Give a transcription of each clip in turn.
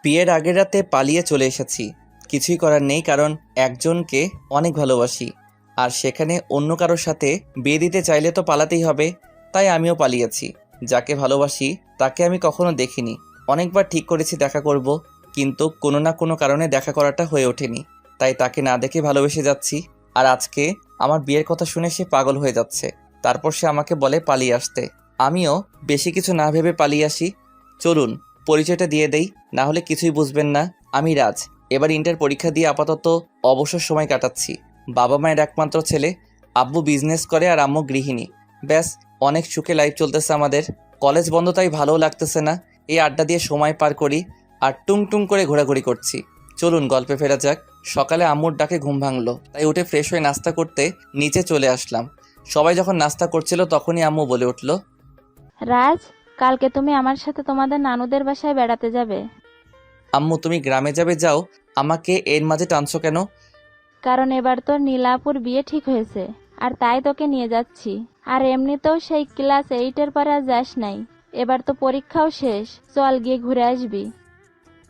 বিয়ের আগের রাতে পালিয়ে চলে এসেছি। কিছুই করার নেই, কারণ একজনকে অনেক ভালোবাসি, আর সেখানে অন্য কারোর সাথে বিয়ে দিতে চাইলে তো পালাতেই হবে। তাই আমিও পালিয়েছি। যাকে ভালোবাসি তাকে আমি কখনো দেখিনি। অনেকবার ঠিক করেছি দেখা করব, কিন্তু কোনো না কোনো কারণে দেখা করাটা হয়ে ওঠেনি। তাই তাকে না দেখে ভালোবেসে যাচ্ছি। আর আজকে আমার বিয়ের কথা শুনে সে পাগল হয়ে যাচ্ছে। তারপর সে আমাকে বলে পালিয়ে আসতে। আমিও বেশি কিছু না ভেবে পালিয়ে আসি। চলুন পরিচয়টা দিয়ে দেই, না হলে কিছুই বুঝবেন না। আমি রাজ। এবার ইন্টার পরীক্ষা দিয়ে আপাতত অবসর সময় কাটাচ্ছি। বাবা মায়ের একমাত্র ছেলে। আব্বু বিজনেস করে আর আম্মু গৃহিণী। ব্যাস, অনেক সুখে লাইফ চলতেছে আমাদের। কলেজ বন্ধ, তাই ভালোও লাগতেছে না। এই আড্ডা দিয়ে সময় পার করি আর টুং টুং করে ঘোরাঘুরি করছি। চলুন গল্পে ফেরা যাক। সকালে আম্মুর ডাকে ঘুম ভাঙলো, তাই উঠে ফ্রেশ হয়ে নাস্তা করতে নিচে চলে আসলাম। সবাই যখন নাস্তা করছিল তখনই আম্মু বলে উঠল, রাজ, কালকে তুমি আমার সাথে তোমাদের নানুদের বাসায় বেড়াতে যাবে। আম্মু তুমি গ্রামে যাবে, যাও, আমাকে এর মাঝে টানছো কেন? কারণ এবার তোর নীলাপুর বিয়ে ঠিক হয়েছে, আর তাই তোকে নিয়ে যাচ্ছি। আর এমনিতেও সেই ক্লাস 8-এর পরে আর যাস নাই। এবার তো পরীক্ষাও শেষ, চল গিয়ে ঘুরে আসবি।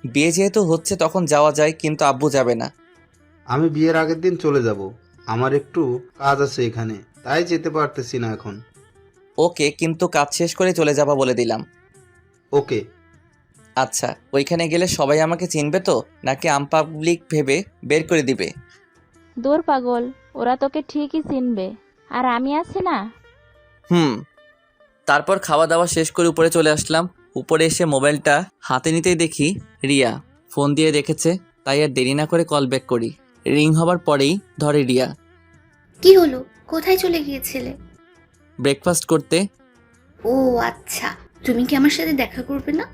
বিয়ে যেহেতু হচ্ছে তখন যাওয়া যায়, কিন্তু আব্বু যাবে না। আমি বিয়ের আগের দিন চলে যাব। আমার একটু কাজ আছে এখানে, তাই যেতে পারতেছি না এখন। ওকে, কিন্তু কাজ শেষ করে চলে যাবা বলে দিলাম। ওকে। আচ্ছা, ওইখানে গেলে সবাই আমাকে চিনবে তো, নাকি আনপাবলিক ভেবে বের করে দিবে? দূর পাগল, ওরা তোকে ঠিকই চিনবে, আর আমি আছি না। হুম। তারপর খাওয়া দাওয়া শেষ করে উপরে চলে আসলাম। উপরে এসে মোবাইলটা হাতে নিতেই দেখি রিয়া ফোন দিয়ে রেখেছে। তাই আর দেরি না করে কল ব্যাক করি। রিং হবার পরেই ধরে রিয়া। কি হলো? কোথায় চলে গিয়েছিলে? ব্রেকফাস্ট করতে। ও আচ্ছা, তুমি কি আমার সাথে দেখা করবে না?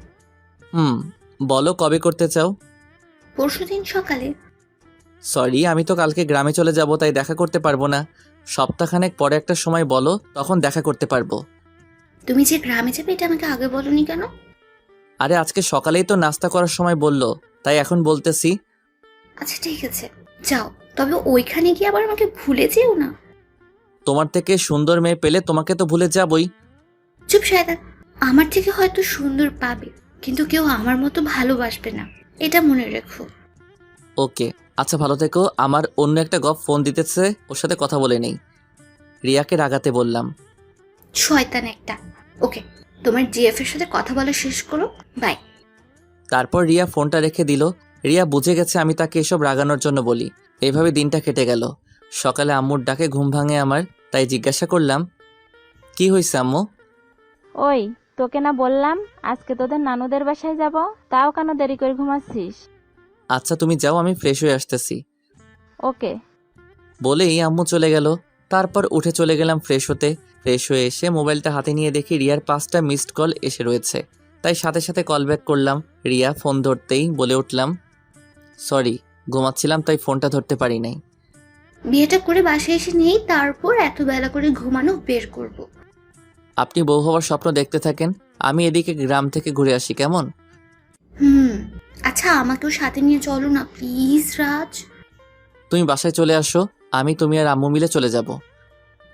হুম, বলো কবে করতে চাও? পরশুদিন সকালে। সরি, আমি তো কালকে গ্রামে চলে যাব, তাই দেখা করতে পারবো না। সপ্তাহখানেক পরে একটা সময় বলো, তখন দেখা করতে পারবো। তুমি যে গ্রামে যাবে এটা আমাকে আগে বলনি কেন? আরে আজকে সকালেই তো নাস্তা করার সময় বললো, তাই এখন বলতেছি। আচ্ছা ঠিক আছে, যাও। তবে ওইখানে গিয়ে আবার আমাকে ভুলে যেও না। তোমার থেকে সুন্দর মেয়ে পেলে তোমাকে তো ভুলে যাবই। চুপ শায়দা। আমার থেকে হয়তো সুন্দর পাবে, কিন্তু কেউ আমার মতো ভালোবাসবে না, এটা মনে রেখো। ওকে, আচ্ছা ভালো থেকো। আমার অন্য একটা গপ ফোন দিতেছে, ওর সাথে কথা বলে নেই। রিয়াকে রাগাতে বললাম। শয়তান একটা। ওকে, তোমার জিএফ এর সাথে কথা বলা শেষ করো। বাই। তারপর রিয়া ফোনটা রেখে দিল। রিয়া বুঝে গেছে আমি তাকে এসব রাগানোর জন্য বলি। এইভাবে দিনটা কেটে গেল। সকালে আম্মুর ডাকে ঘুম ভাঙে আমার, তাই জিজ্ঞাসা করলাম, কি হয়েছে আম্মু? ওই, তোকে না বললাম আজকে তোদের নানুদের বাসায় যাব, তাও কেন দেরি করে ঘুমাচ্ছিস? আচ্ছা তুমি যাও, আমি ফ্রেশ হয়ে আসতেছি। ওকে। বলেই আম্মু চলে গেল। তারপর উঠে চলে গেলাম ফ্রেশ হতে। ফ্রেশ হয়ে এসে মোবাইলটা হাতে নিয়ে দেখি রিয়ার 5টা মিসড কল এসে রয়েছে। তাই সাথে সাথে কল ব্যাক করলাম। রিয়া ফোন ধরতেই বলে উঠলাম, সরি, ঘুমাচ্ছিলাম তাই ফোনটা ধরতে পারি নাই। বিয়েটা করে বাসায় এসে নেই, তারপর এত বেলা করে ঘুমানো বের করব। আপনি বউ হওয়ার স্বপ্ন দেখতে থাকেন, আমি এদিকে গ্রাম থেকে ঘুরে আসি, কেমন? হুম। আচ্ছা আমাকেও সাথে নিয়ে চলো না প্লিজ রাজ। তুমি বাসায় চলে আসো, আমি তুমি আর আম্মু মিলে চলে যাব।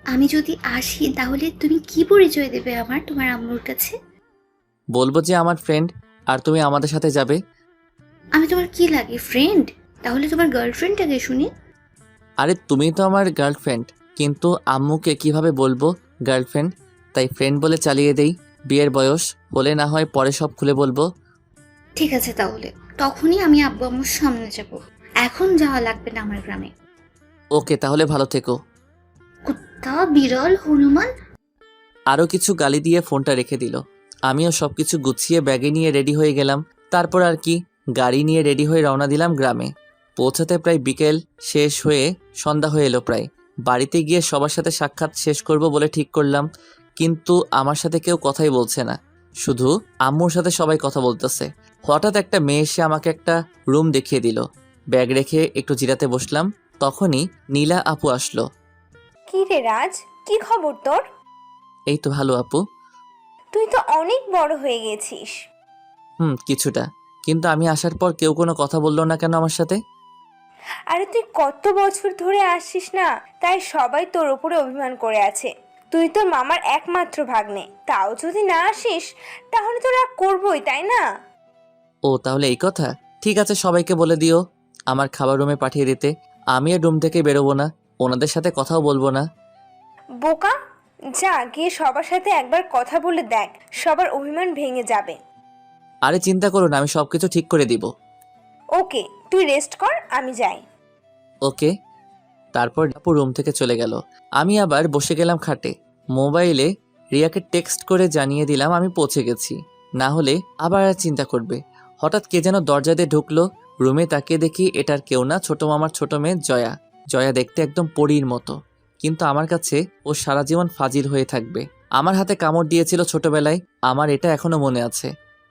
আমি যদি আসি তাহলে তুমি কি পরিচয় দেবে আমার তোমার আম্মুর কাছে? বলবো যে আমার ফ্রেন্ড, আর তুমি আমাদের সাথে যাবে। আমি তোমার কি লাগে, ফ্রেন্ড? তাহলে তোমার গার্লফ্রেন্ডটাকে শুনি। আরে তুমি তো আমার গার্লফ্রেন্ড, কিন্তু আম্মুকে কিভাবে বলবো গার্লফ্রেন্ড? তাই ফ্রেন্ড বলে চালিয়ে দেই। বিয়ের বয়স হলে না হয় পরে সব খুলে বলবো। ঠিক আছে, তাহলে তখনই আমি আব্বু আম্মুর সামনে যাব। এখন যাওয়া লাগবে না আমার গ্রামে। ওকে, তাহলে ভালো থেকো। কুত্তা, বিড়াল, হনুমান। আরও কিছু গালি দিয়ে ফোনটা রেখে দিল। আমিও সব কিছু গুছিয়ে ব্যাগে নিয়ে রেডি হয়ে গেলাম। তারপর আর কি, গাড়ি নিয়ে রেডি হয়ে রওনা দিলাম গ্রামে। পৌঁছাতে প্রায় বিকেল শেষ হয়ে সন্ধ্যা হয়ে এলো প্রায়। বাড়িতে গিয়ে সবার সাথে সাক্ষাৎ শেষ করব বলে ঠিক করলাম, কিন্তু আমার সাথে কেউ কথাই বলছে না। শুধু আম্মুর সাথে সবাই কথা বলতেছে। হঠাৎ একটা মেয়ে এসে আমাকে একটা রুম দেখিয়ে দিল। ব্যাগ রেখে একটু জিরাতে বসলাম। তখনই নীলা আপু আসলো। কি রে রাজ, কি খবর তোর? এই তো ভালো আপু। তুই তো অনেক বড় হয়ে গেছিস। কিছুটা। কিন্তু আমি আসার পর কেউ কোনো কথা বললো না কেন আমার সাথে? আরে তুই কত বছর ধরে আসিস না, তাই সবাই তোর উপরে অভিমান করে আছে। তুই তোর মামার একমাত্র ভাগ্নে, তাও যদি না আসিস তাহলে তো রাগ করবই, তাই না? ও তাহলে এই কথা, ঠিক আছে, সবাইকে বলে দিও আমার খাবার রুমে পাঠিয়ে দিতে। আমি আর রুম থেকে বেরোবো না, ওনাদের সাথে কথাও বলবো না। বোকা, যা গিয়ে সবার সাথে একবার কথা বলে দেখ, সবার অভিমান ভেঙে যাবে। আরে চিন্তা করো না, আমি সবকিছু ঠিক করে দিব। ওকে, তুই রেস্ট কর, আমি যাই। ওকে। তারপর আপু রুম থেকে চলে গেল। আমি আবার বসে গেলাম খাটে। মোবাইলে রিয়াকে টেক্সট করে জানিয়ে দিলাম আমি পৌঁছে গেছি, না হলে আবার আর চিন্তা করবে। হঠাৎ কে যেন দরজা দিয়ে ঢুকলো। রুমে তাকিয়ে দেখি এটার কেউ না, ছোট মামার ছোট মেয়ে জয়া। জয়া দেখতে একদম পরীর মতো, কিন্তু আমার কাছে ও সারা জীবন ফাজিল হয়ে থাকবে। আমার হাতে কামড় দিয়েছিল ছোটবেলায়, আমার এটা এখনো মনে আছে।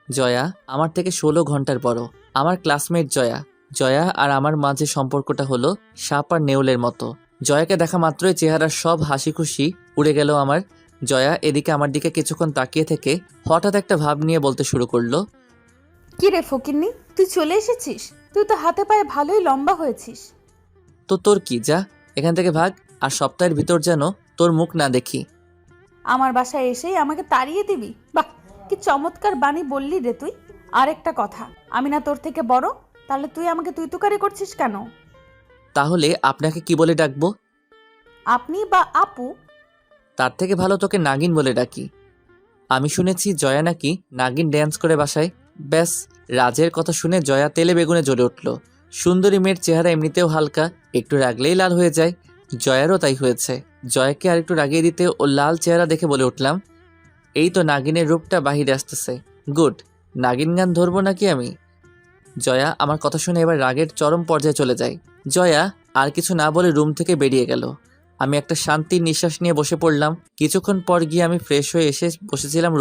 জয়া আমার থেকে 16 ঘন্টার বড়, আমার ক্লাসমেট জয়া। জয়া আর আমার মাঝে সম্পর্কটা হলো সাপ আর নেউলের মতো। জয়াকে দেখা মাত্রই চেহারার সব হাসি খুশি উড়ে গেল আমার। জয়া এদিকে আমার দিকে কিছুক্ষণ তাকিয়ে থেকে হঠাৎ একটা ভাব নিয়ে বলতে শুরু করলো, কি রে ফকিন্নি, তুই চলে এসেছিস? তুই তো হাতে পায়ে ভালোই লম্বা হয়েছিস। তো তোর কি, যা এখান থেকে ভাগ, আর সপ্তাহের ভিতর যেন তোর মুখ না দেখি। আমার বাসায় এসেই আমাকে তাড়িয়ে দিবি? বাহ, কি চমৎকার বাণী বললি রে তুই। আর একটা কথা, আমি না তোর থেকে বড়? তাহলে তুই আমাকে তুই তুকারি করছিস কেন? তাহলে আপনাকে কি বলে ডাকবো? আপনি বা আপু? তার থেকে ভালো তোকে নাগিন বলে ডাকি। আমি শুনেছি জয়া নাকি নাগিন ড্যান্স করে বাসায়। ব্যাস, রাজের কথা শুনে জয়া তেলে বেগুনে জ্বলে উঠল। সুন্দরী মেয়ের চেহারা এমনিতেও হালকা, একটু রাগলেই লাল হয়ে যায়। জয়ারও তাই হয়েছে। জয়াকে আর একটু রাগিয়ে দিতে ও লাল চেহারা দেখে বলে উঠলাম, এই তো নাগিনের রূপটা বাহিরে আসতেছে। গুড, নাগিন গান ধরবো নাকি আমি? জয়া আমার কথা শুনে এবার রাগের চরম পর্যায়ে চলে যায়। জয়া আর কিছু না বলে রুম থেকে বেরিয়ে গেল। আমি একটা শান্তির নিঃশ্বাস নিয়ে বসে পড়লাম। কিছুক্ষণ পর গিয়ে আমি ফ্রেশ হয়ে এসে বসেছিলাম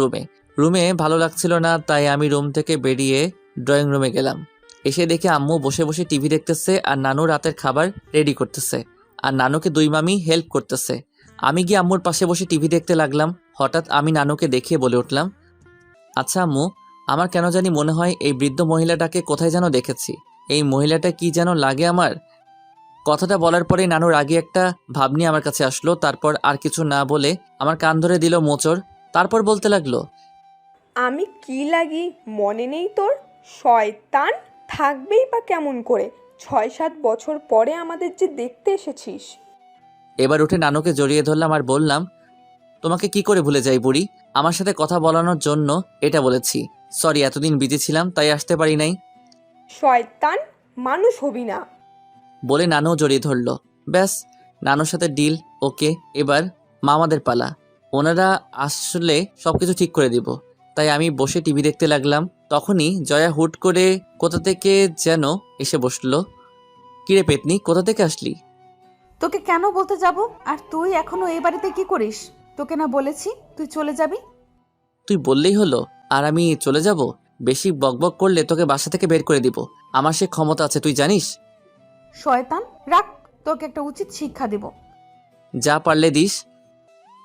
রুমে ভালো লাগছিল না, তাই আমি রুম থেকে বেরিয়ে ড্রয়িং রুমে গেলাম। এসে দেখি আম্মু বসে বসে টিভি দেখতেছে আর নানু রাতের খাবার রেডি করতেছে, আর নানুকে দুই মামি হেল্প করতেছে। আমি গিয়ে আম্মুর পাশে বসে টিভি দেখতে লাগলাম। হঠাৎ আমি নানুকে দেখিয়ে বলে উঠলাম, আচ্ছা আম্মু, আমার কেন জানি মনে হয় এই বৃদ্ধ মহিলাটাকে কোথায় যেন দেখেছি। এই মহিলাটা কি যেন লাগে আমার। কথাটা বলার পরেই নানুর আগে একটা ভাব নিয়ে আমার কাছে আসলো। তারপর আর কিছু না বলে আমার কান ধরে দিল মোচড়। তারপর বলতে লাগলো, আমি কি লাগি মনে নেই তোর? শয়তান, থাকবেই বা কেমন করে? 6-7 বছর পরে আমাদের যে দেখতে এসেছিস। এবার উঠে নানুকে জড়িয়ে ধরলাম আর বললাম, তোমাকে কি করে ভুলে যাই বুড়ি? আমার সাথে কথা বলানোর জন্য এটা বলেছি। সরি, এতদিন বিজি ছিলাম তাই আসতে পারি নাই। শয়তান, মানুষ হবি না। বলে নানুও জড়িয়ে ধরলো। ব্যাস, নানুর সাথে ডিল ওকে। এবার মামাদের পালা, ওনারা আসলে সবকিছু ঠিক করে দিব। তাই আমি বসে টিভি দেখতে লাগলাম। তখনই জয়া হুট করে কোথা থেকে যেন এসে বসলো। কিরে পেতনি, কোথা থেকে আসলি? তোকে কেন বলতে যাব? আর তুই এখনো এই বাড়িতে কি করিস? তোকে না বলেছি তুই চলে যাবি? তুই বললেই হলো আর আমি চলে যাব? বেশি বকবক করলে তোকে বাসা থেকে বের করে দিব। আমার সে ক্ষমতা আছে, তুই জানিস। শয়তান, রাখ, তোকে একটা উচিত শিক্ষা দেব। যা পারলে দিস।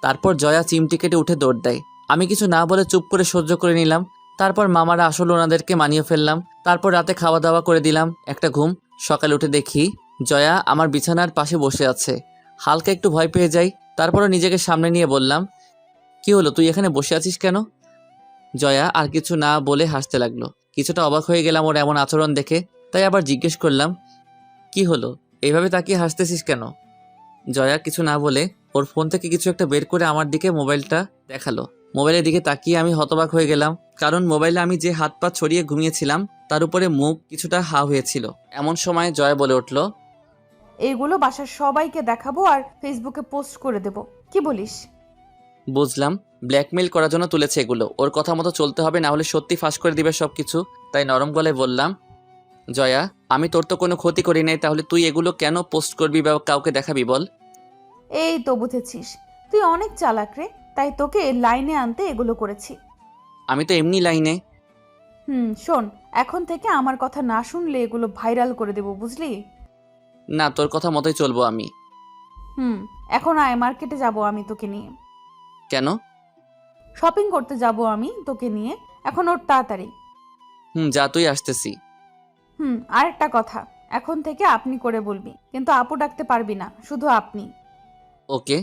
তারপর জয়া চিমটি কেটে উঠে দৌড় দেয়। আমি কিছু না বলে চুপ করে সহ্য করে নিলাম। তারপর মামারা আসলে ওনাদেরকে মানিয়ে ফেললাম। তারপর রাতে খাওয়া দাওয়া করে দিলাম, একটা ঘুম। সকালে উঠে দেখি জয়া আমার বিছানার পাশে বসে আছে। হালকা একটু ভয় পেয়ে যাই। তারপরও নিজেকে সামনে নিয়ে বললাম, কি হলো, তুই এখানে বসে আছিস কেন? জয়া আর কিছু না বলে হাসতে লাগলো। কিছুটা অবাক হয়ে গেলাম ওর এমন আচরণ দেখে, তাই আবার জিজ্ঞেস করলাম, কি হলো, এইভাবে তাকিয়ে হাসতেছিস কেন? জয়া কিছু না বলে ওর ফোন থেকে কিছু একটা বের করে আমার দিকে মোবাইলটা দেখালো। মোবাইলের দিকে তাকিয়ে আমি হতবাক হয়ে গেলাম, কারণ মোবাইলে আমি যে হাত পা ছড়িয়ে ঘুমিয়েছিলাম তার উপরে মুখ কিছুটা হা হয়েছিল। এমন সময় জয়া বলে উঠল, এইগুলো বাসার সবাইকে দেখাবো আর ফেসবুকে পোস্ট করে দেব, কি বলিস? বুঝলাম, ব্ল্যাকমেইল করার জন্য তুলেছে এগুলো। ওর কথা মতো চলতে হবে, না হলে সত্যি ফাঁস করে দিবে সবকিছু। তাই নরম গলায় বললাম, জয়া, আমি তোর তো কোনো ক্ষতি করি নাই, তাহলে তুই এগুলো কেন পোস্ট করবি বা কাউকে দেখাবি বল? এই তো বুঝেছিস, তুই অনেক চালাক রে, তাই তোকে লাইনে আনতে এগুলো করেছি। আমি তো এমনি লাইনে। শোন, এখন থেকে আমার কথা না শুনলে এগুলো ভাইরাল করে দেব, বুঝলি? না, তোর কথা মতোই চলবো আমি। এখন আয়, মার্কেটে যাব আমি তোকে নিয়ে। কেন? শপিং করতে যাব আমি তোকে নিয়ে, এখন ওর তাড়াতাড়ি। যা, তুই আসতেছি। আরেকটা কথা, এখন থেকে আপনি করে বলবি, কিন্তু আপু ডাকতে পারবি না, শুধু আপনি। ওকে।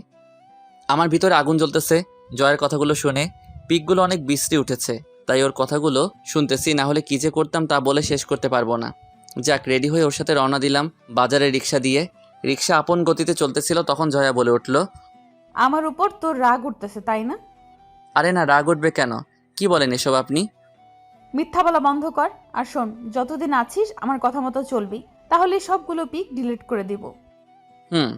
আমার ভিতরে আগুন জ্বলতেছে জয়ের কথাগুলো শুনে। পিকগুলো অনেক বিশ্রী উঠেছে। তাই ওর কথাগুলো শুনতেছি, না হলে কী যে করতাম তা বলে শেষ করতে পারবো না। যাক, রেডি হয়ে ওর সাথে রওনা দিলাম বাজারে রিক্সা দিয়ে। রিক্সা আপন গতিতে চলতেছিল, তখন জয়া বলে উঠল, আমার উপর তোর রাগ উঠতেছে তাই না? আরে না, রাগ উঠবে কেন? কি বলেন এসব আপনি? মিথ্যা বলা বন্ধ কর। আর শোন, যতদিন আছিস আমার কথা মতো চলবি, তাহলে সবগুলো পিক ডিলিট করে দিব। হুম।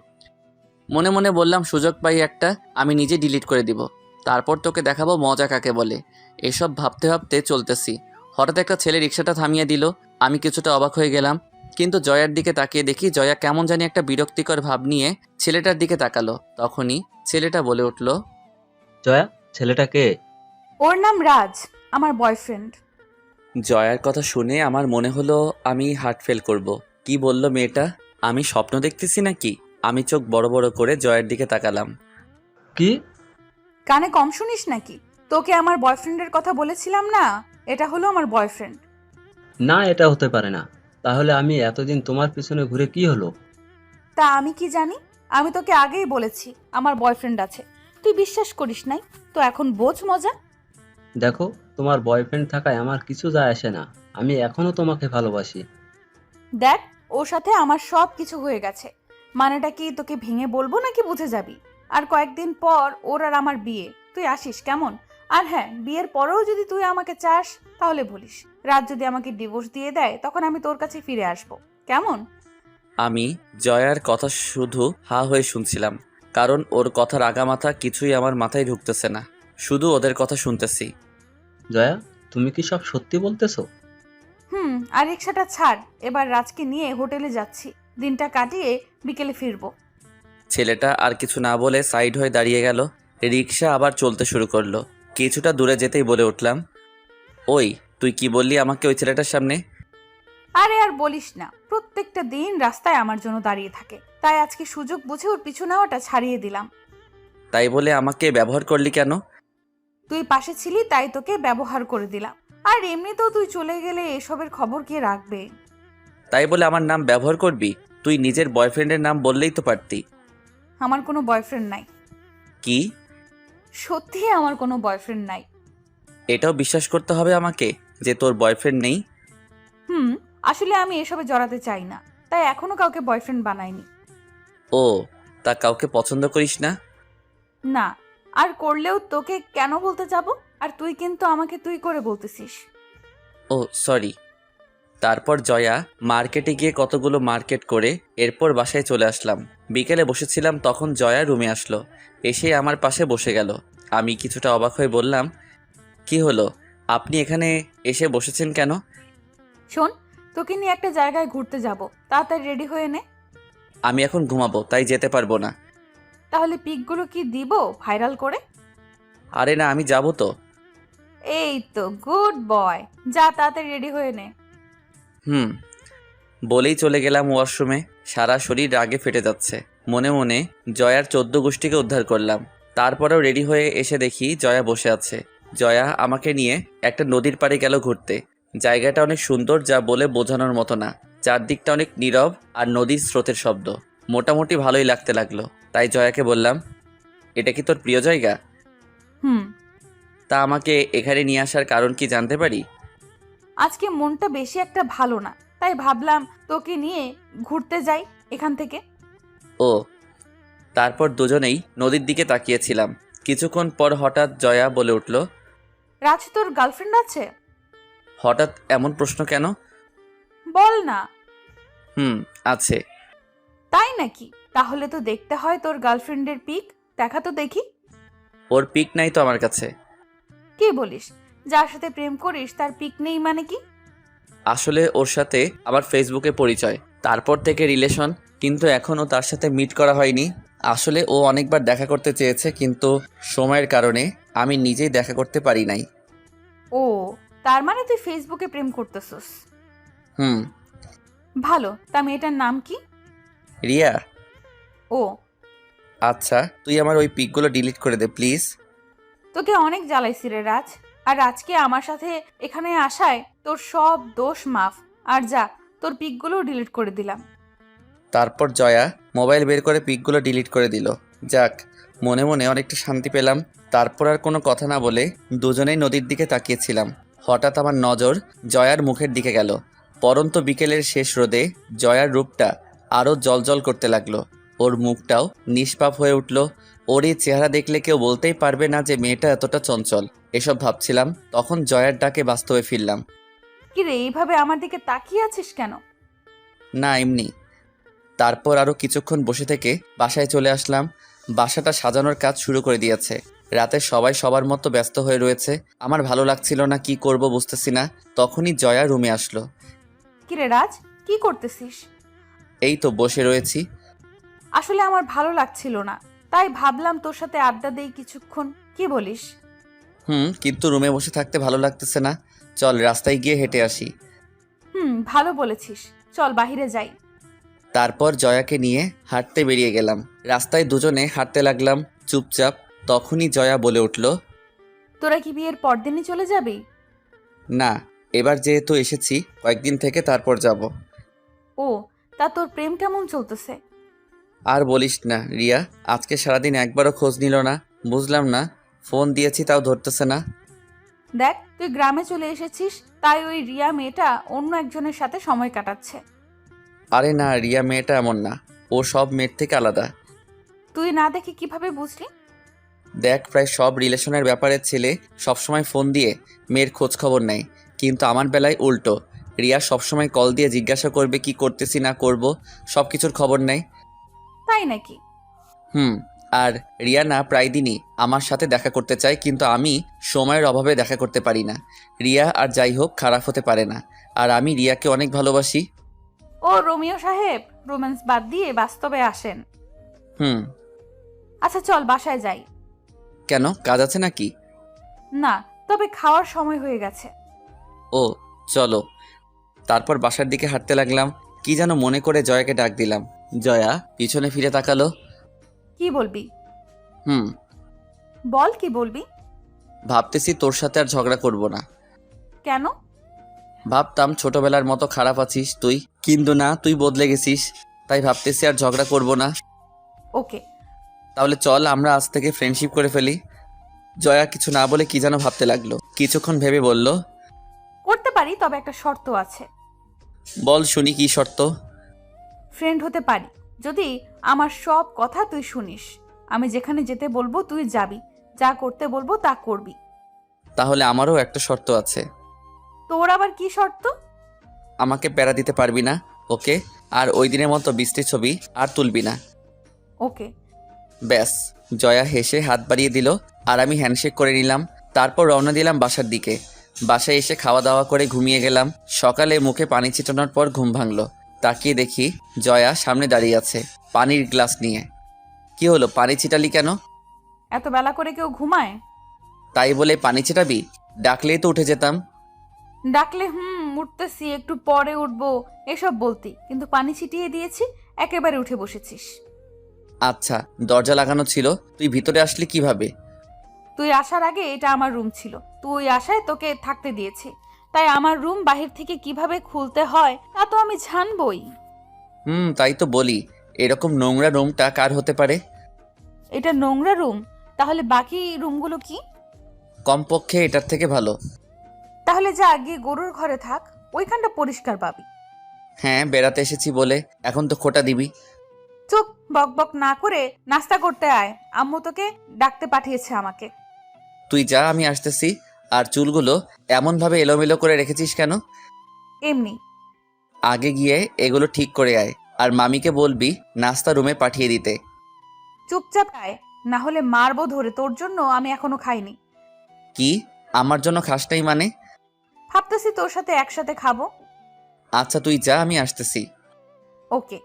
মনে মনে বললাম, সুযোগ পাই একটা, আমি নিজে ডিলিট করে দিব, তারপর তোকে দেখাবো মজা কাকে বলে। এসব ভাবতে ভাবতে চলতেছি, হঠাৎ একটা ছেলে রিক্সাটা থামিয়ে দিল। আমি কিছুটা অবাক হয়ে গেলাম, কিন্তু জয়ার দিকে তাকিয়ে দেখি জয়া কেমন জানি একটা বিরক্তিকর ভাব নিয়ে ছেলেটার দিকে তাকালো। তখনই ছেলেটা বলে উঠল, জয়া, ছেলেটা কে? ওর নাম রাজ, আমার বয়ফ্রেন্ড। জয়ার কথা শুনে আমার মনে হলো আমি হার্ট ফেল করব। কি বলল মেয়েটা? আমি স্বপ্ন দেখতেছি নাকি? আমি চোখ বড় বড় করে জয়ার দিকে তাকালাম। কি? কানে কম শুনিস নাকি? তোকে আমার বয়ফ্রেন্ডের কথা বলেছিলাম না? এটা হলো আমার বয়ফ্রেন্ড। না, এটা হতে পারে না। তাহলে আমি এতদিন তোমার পিছনে ঘুরে কি হলো? তা আমি কি জানি? আমি তোকে আগেই বলেছি আমার বয়ফ্রেন্ড আছে, তুই বিশ্বাস করিস নাই, তো এখন বোঝ মজা। দেখো, তোমার বয়ফ্রেন্ড থাকায় আমার কিছু যায় আসে না। আমি এখনো তোমাকে ভালোবাসি। দেখ, ওর সাথে আমার সব কিছু হয়ে গেছে। মানেটা কি তোকে ভেঙে বলবো নাকি বুঝে যাবি? আর কয়েকদিন পর ওর আর আমার বিয়ে, তুই আসিস কেমন? আর হ্যাঁ, বিয়ের পরেও যদি তুই আমাকে চাস তাহলে বলিস। রাত যদি আমাকে ডিভোর্স দিয়ে দেয় তখন আমি তোর কাছে ফিরে আসবো, কেমন? আমি জয়ার কথা শুধু হা হয়ে শুনছিলাম, কারণ ওর কথার আগামাথা কিছুই আমার মাথায় ঢুকতেছে না, শুধু ওদের কথা শুনতেছি। জয়া, তুমি কি সব সত্যি বলতেছো? আর রিক্সাটা ছাড়, এবার রাজকে নিয়ে হোটেলে যাচ্ছি, দিনটা কাটিয়ে বিকেলে ফিরবো। ছেলেটা আর কিছু না বলে সাইড হয়ে দাঁড়িয়ে গেল। রিক্সা আবার চলতে শুরু করলো। কিছুটা দূরে যেতেই বলে উঠলাম, ওই তুই কি বললি আমাকে ওই ছেলেটার সামনে? আরে আর বলিস না, প্রত্যেকটা দিন রাস্তায় আমার জন্য দাঁড়িয়ে থাকে, তাই আজকে সুযোগ বুঝে ওর পিছু নেওয়াটা ছাড়িয়ে দিলাম। তাই বলে আমাকে ব্যবহার করলি কেন? তুই পাশে ছিলি তাই তোকে ব্যবহার করে দিলাম, আর এমনিতেও তুই চলে গেলে এসবের খবর কে রাখবে? তাই বলে আমার নাম ব্যবহার করবি? তুই নিজের বয়ফ্রেন্ডের নাম বললেই তো পারতি। আমার কোনো বয়ফ্রেন্ড নাই। কি? সত্যি আমার কোনো বয়ফ্রেন্ড নাই। এটাও বিশ্বাস করতে হবে আমাকে যে তোর বয়ফ্রেন্ড নেই? আসলে আমি এসবে জড়াতে চাই না, তাই এখনো কাউকে বয়ফ্রেন্ড বানাইনি। ও, তা কাউকে পছন্দ করিস না? না, আর করলেও তোকে কেন বলতে যাব? আর তুই কিন্তু আমাকে তুই করে বলতেছিস। ও সরি। তারপর জয়া মার্কেটে গিয়ে কতগুলো মার্কেট করে এরপর বাসায় চলে আসলাম। বিকেলে বসেছিলাম, তখন জয়া রুমে আসলো, এসে আমার পাশে বসে গেল। আমি কিছুটা অবাক হয়ে বললাম, কি হলো, আপনি এখানে এসে বসেছেন কেন? শোন, তোকে নিয়ে একটা জায়গায় ঘুরতে যাব, তাড়াতাড়ি রেডি হয়ে নে। আমি এখন ঘুমাবো, তাই যেতে পারবো না। তাহলে পিকগুলো কি দিব ভাইরাল করে? আরে না, আমি যাবো তো। এই তো গুড বয়, যা তাড়াতাড়ি রেডি হয়ে নে। বলেই চলে গেলাম ওয়াশরুমে। সারা শরীর রাগে ফেটে যাচ্ছে। মনে মনে জয়ার 14 গোষ্ঠীকে উদ্ধার করলাম। তারপরেও রেডি হয়ে এসে দেখি জয়া বসে আছে। জয়া আমাকে নিয়ে একটা নদীর পাড়ে গেল ঘুরতে। জায়গাটা অনেক সুন্দর, যা বলে বোঝানোর মতো না। চারদিকটা অনেক নীরব আর নদীর স্রোতের শব্দ। মোটামুটি ভালোই লাগতে লাগলো। তাই জয়াকে বললাম, এটা কি তোর প্রিয় জায়গা? হুম। তা আমাকে এখানে নিয়ে আসার কারণ কি জানতে পারি? আজকে মনটা বেশি একটা ভালো না, তাই ভাবলাম তোকে নিয়ে ঘুরতে যাই এখান থেকে। ও। তারপর দুজনেই নদীর দিকে তাকিয়েছিলাম। কিছুক্ষণ পর হঠাৎ জয়া বলে উঠল, রাজ, তোর গার্লফ্রেন্ড আছে? হঠাৎ এমন প্রশ্ন কেন? বল না। আছে। তাই নাকি? তাহলে তো দেখতে হয় তোর গার্লফ্রেন্ডের পিক, দেখা তো দেখি। ওর পিক নাই তো আমার কাছে। কি বলিস? যার সাথে প্রেম করিস তার পিক নেই মানে কি? আসলে ওর সাথে আমার ফেসবুকে পরিচয়, তারপর থেকে রিলেশন, কিন্তু এখনও তার সাথে মিট করা হয়নি। আসলে ও অনেকবার দেখা করতে চেয়েছে, কিন্তু সময়ের কারণে আমি নিজেই দেখা করতে পারি নাই। ও, তার মানে তুই ফেসবুকে প্রেম করতেছস? হুম। ভালো, তা মেয়েটার নাম কি? রিয়া। ও আচ্ছা, তুই আমার ওই পিকগুলো ডিলিট করে দে প্লিজ। তোকে অনেক জ্বালাইছি রে রাজ, আর আজকে আমার সাথে এখানে আসায় তোর সব দোষ মাফ। আর যা, তোর পিকগুলো ডিলিট করে দিলাম। তারপর জয়া মোবাইল বের করে পিকগুলো ডিলিট করে দিল। যাক, মনে মনে অনেকটা শান্তি পেলাম। তারপর আর কোনো কথা না বলে দুজনেই নদীর দিকে তাকিয়েছিলাম। হঠাৎ আমার নজর জয়ার মুখের দিকে গেল। পরন্ত বিকেলের শেষ রোদে জয়ার রূপটা আরও জ্বলজ্বল করতে লাগলো। ওর মুখটাও নিষ্পাপ হয়ে উঠল। ওর এই চেহারা দেখলে কেউ বলতেই পারবে না যে মেয়েটা এতটা চঞ্চল। এসব ভাবছিলাম, তখন জয়ার ডাকে বাস্তবে ফিরলাম। কি রে, এইভাবে আমার দিকে তাকিয়ে আছিস কেন? না, এমনি। তারপর আরও কিছুক্ষণ বসে থেকে বাসায় চলে আসলাম। বাসাটা সাজানোর কাজ শুরু করে দিয়েছে। রাতে সবাই সবার মতো ব্যস্ত হয়ে রয়েছে। আমার ভালো লাগছিল না, কি করব বুঝতেছি না। তখনই জয়া রুমে আসলো। কি রে রাজ, কি করতেছিস? এই তো বসে রয়েছি। আসলে আমার ভালো লাগছিল না, তাই ভাবলাম তোর সাথে আড্ডা দেই কিছুক্ষণ। কি বলিস? কিন্তু রুমে বসে থাকতে ভালো লাগতেছে না। চল রাস্তায় গিয়ে হেঁটে আসি। ভালো বলেছিস, চল বাহিরে যাই। তারপর জয়াকে নিয়ে হাঁটতে বেরিয়ে গেলাম। রাস্তায় দুজনে হাঁটতে লাগলাম চুপচাপ। তখনই জয়া বলে উঠল, তোরা কি বিয়ের পরদিনই চলে যাবি? না, এবার যেহেতু এসেছি কয়েকদিন থেকে তারপর যাব। ও, তা তোর প্রেম কেমন চলতেছে? আর বলিস না রিয়া, আজকে সারাদিন একবারও খোঁজ নিল না। বুঝলাম না, ফোন দিয়েছি তাও ধরতেছে না। দেখ, তুই গ্রামে চলে এসেছিস, তাই ওই রিয়া মেয়েটা অন্য একজনের সাথে সময় কাটাচ্ছে। আরে না, রিয়া মেয়েটা এমন না। ও সব মেয়ের থেকে আলাদা। তুই না দেখে কিভাবে বুঝলি? দেখ, প্রায় সব রিলেশনের ব্যাপারে ছেলে সবসময় ফোন দিয়ে মেয়ের খোঁজ খবর নেয়, কিন্তু আমার বেলায় উল্টো। রিয়া সবসময় কল দিয়ে জিজ্ঞাসা করবে কি করতেছি না করব, সব কিছুর খবর নেয়। তাই নাকি? আর রিয়া না প্রায় দিনই আমার সাথে দেখা করতে চায়, কিন্তু আমি সময়ের অভাবে দেখা করতে পারি না। রিয়া আর যাই হোক খারাপ হতে পারে না, আর আমি রিয়াকে অনেক ভালোবাসি। ও রোমিও সাহেব, রোম্যান্স বাদ দিয়ে বাস্তবে আসেন। আচ্ছা চল বাসায় যাই। কেন, কাজ আছে নাকি? না, তবে খাওয়ার সময় হয়ে গেছে। ও, চলো। তারপর বাসার দিকে হাঁটতে লাগলাম। কি যেন মনে করে জয়াকে ডাক দিলাম। জয়া পিছনে ফিরে তাকালো। কি বলবি? হুম বল, কি বলবি? ভাবতেছি তোর সাথে আর ঝগড়া করব না। কেন? ভাবতাম ছোটবেলার মতো খারাপ আছিস তুই, কিন্তু না, তুই বদলে গেছিস। তাই ভাবতেছি আর ঝগড়া করব না। ওকে। তাহলে চল আমরা আজ থেকে ফ্রেন্ডশিপ করে ফেলি। জয়া কিছু না বলে কি যেন ভাবতে লাগলো। কিছুক্ষণ ভেবে বলল, করতে পারি, তবে একটা শর্ত আছে। বল শুনি, কি শর্ত? ফ্রেন্ড হতে পারি যদি আমার সব কথা তুই শুনিস। আমি যেখানে যেতে বলবো তুই যাবি, যা করতে বলবো তা করবি। তাহলে আমারও একটা শর্ত আছে। তোর আবার কি শর্ত? আমাকে প্যারা দিতে পারবি না, ওকে? আর ওই দিনের মতো বৃষ্টির ছবি আর তুলবি না। ওকে। ব্যাস। জয়া হেসে হাত বাড়িয়ে দিল, আর আমি হ্যান্ডশেক করে নিলাম। তারপর রওনা দিলাম বাসার দিকে। বাসায় এসে খাওয়া দাওয়া করে ঘুমিয়ে গেলাম। সকালে মুখে পানি ছিটানোর পর ঘুম ভাঙলো। তাকিয়ে দেখি জয়া সামনে দাঁড়িয়ে আছে পানির গ্লাস নিয়ে। কি হলো, পানি ছিটালি কেন? এত বেলা করে কেউ ঘুমায়? তাই বলে পানি ছিটাবি? ডাকলেই তো উঠে যেতাম। ডাকলে উঠতেছি, একটু পরে উঠবো এসব বলতি, কিন্তু পানি ছিটিয়ে দিয়েছি, একেবারে উঠে বসেছিস। আচ্ছা, দরজা লাগানো ছিল, তুই ভিতরে আসলি কিভাবে? তুই আসার আগে এটা আমার রুম ছিল, তুই আসায় তোকে থাকতে দিয়েছি, তাই আমার রুম বাহির থেকে কিভাবে খুলতে হয় তা তো আমি জানবই। তাই তো বলি, এরকম নোংরা রুমটা কার হতে পারে? এটা নোংরা রুম? তাহলে বাকি রুমগুলো কি? কমপক্ষে এটার থেকে ভালো। তাহলে যা গিয়ে গরুর ঘরে থাক, ওইখানটা পরিষ্কার পাবি। হ্যাঁ, বেড়াতে এসেছি বলে এখন তো খোটা দিবি। চুপ, বক বক না করে নাস্তা করতে আয়, আম্মু তোকে ডাকতে পাঠিয়েছে আমাকে। তুই যা, আমি আসতেছি। আর চুলগুলো এমনভাবে এলোমেলো করে রেখেছিস কেন? এমনি। আগে গিয়ে এগুলো ঠিক করে আয়, আর মামিকে বলবি নাস্তা রুমে পাঠিয়ে দিতে। চুপচাপ আয়, না হলে মারবো ধরে। তোর জন্য আমি এখনো খাইনি। কি, আমার জন্য খাস নাই মানে? ভাবতেছি তোর সাথে একসাথে খাবো। আচ্ছা তুই যা, আমি আসতেছি। ওকে।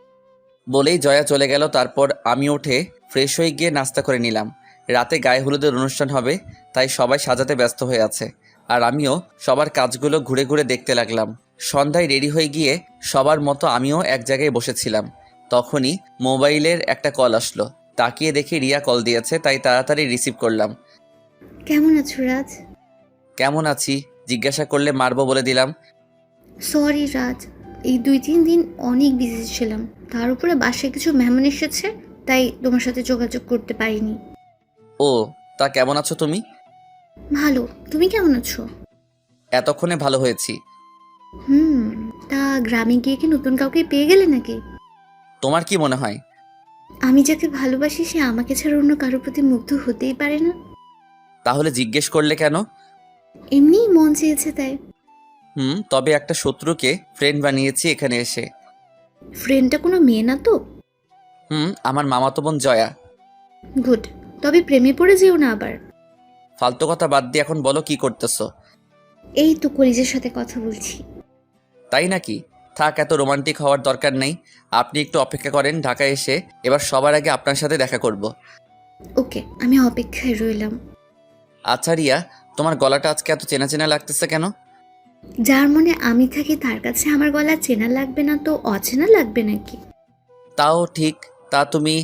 বলেই জয়া চলে গেল। তারপর আমি উঠে ফ্রেশ হয়ে গিয়ে নাস্তা করে নিলাম। রাতে গায়ে হলুদের অনুষ্ঠান হবে, তাই সবাই সাজাতে ব্যস্ত হয়ে আছে, আর আমিও সবার কাজগুলো ঘুরে ঘুরে দেখতে লাগলাম। সন্ধ্যায় রেডি হয়ে গিয়ে সবার মতো আমিও এক জায়গায় বসেছিলাম। তখনই মোবাইলের একটা কল আসলো। তাকিয়ে দেখি রিয়া কল দিয়েছে, তাই তাড়াতাড়ি রিসিভ করলাম। কেমন আছো রাজ? কেমন আছি জিজ্ঞাসা করলে মারবো বলে দিলাম। সরি রাজ, এই 2-3 দিন অনেক বিজি ছিলাম, তার উপরে বাসায় কিছু মেহমান এসেছে, তাই তোমার সাথে যোগাযোগ করতে পারিনি। ও তা কেমন আছো তুমি? ভালো, তুমি কেমন আছো? এতক্ষণে ভালো হয়েছি। হুম। তা গ্রামে গিয়ে কি নতুন কাউকে পেয়ে গেলে নাকি? তোমার কি মনে হয়? আমি যাকে ভালোবাসি সে আমাকে ছাড়া অন্য কারোর প্রতি মুগ্ধ হতেই পারে না। তাহলে জিজ্ঞেস করলে কেন? এমনিই মন চেয়েছে তাই। তবে একটা শত্রুকে ফ্রেন্ড বানিয়েছি এখানে এসে। ফ্রেন্ডটা কোনো মেয়ে না তো? আমার মামাতো বোন জয়া। গুড। তবে প্রেমে পড়ে যেও না আবার। ফালতু কথা বাদ দিয়ে এখন বলো কি করতেছো? এই তো কলিজের সাথে কথা বলছি। তাই নাকি? থাক, এত রোমান্টিক হওয়ার দরকার নেই। আপনি একটু অপেক্ষা করেন, ঢাকায় এসে এবার সবার আগে আপনার সাথে দেখা করব। ওকে, আমি অপেক্ষায় রইলাম। আচ্ছা রিয়া, তোমার গলাটা আজকে এত চেনা চেনা লাগতেছে কেন? যার মনে আমি থাকি তার কাছে আমার গলা চেনা লাগবে না তো অচেনা লাগবে নাকি? তাও ঠিক। তা তুমি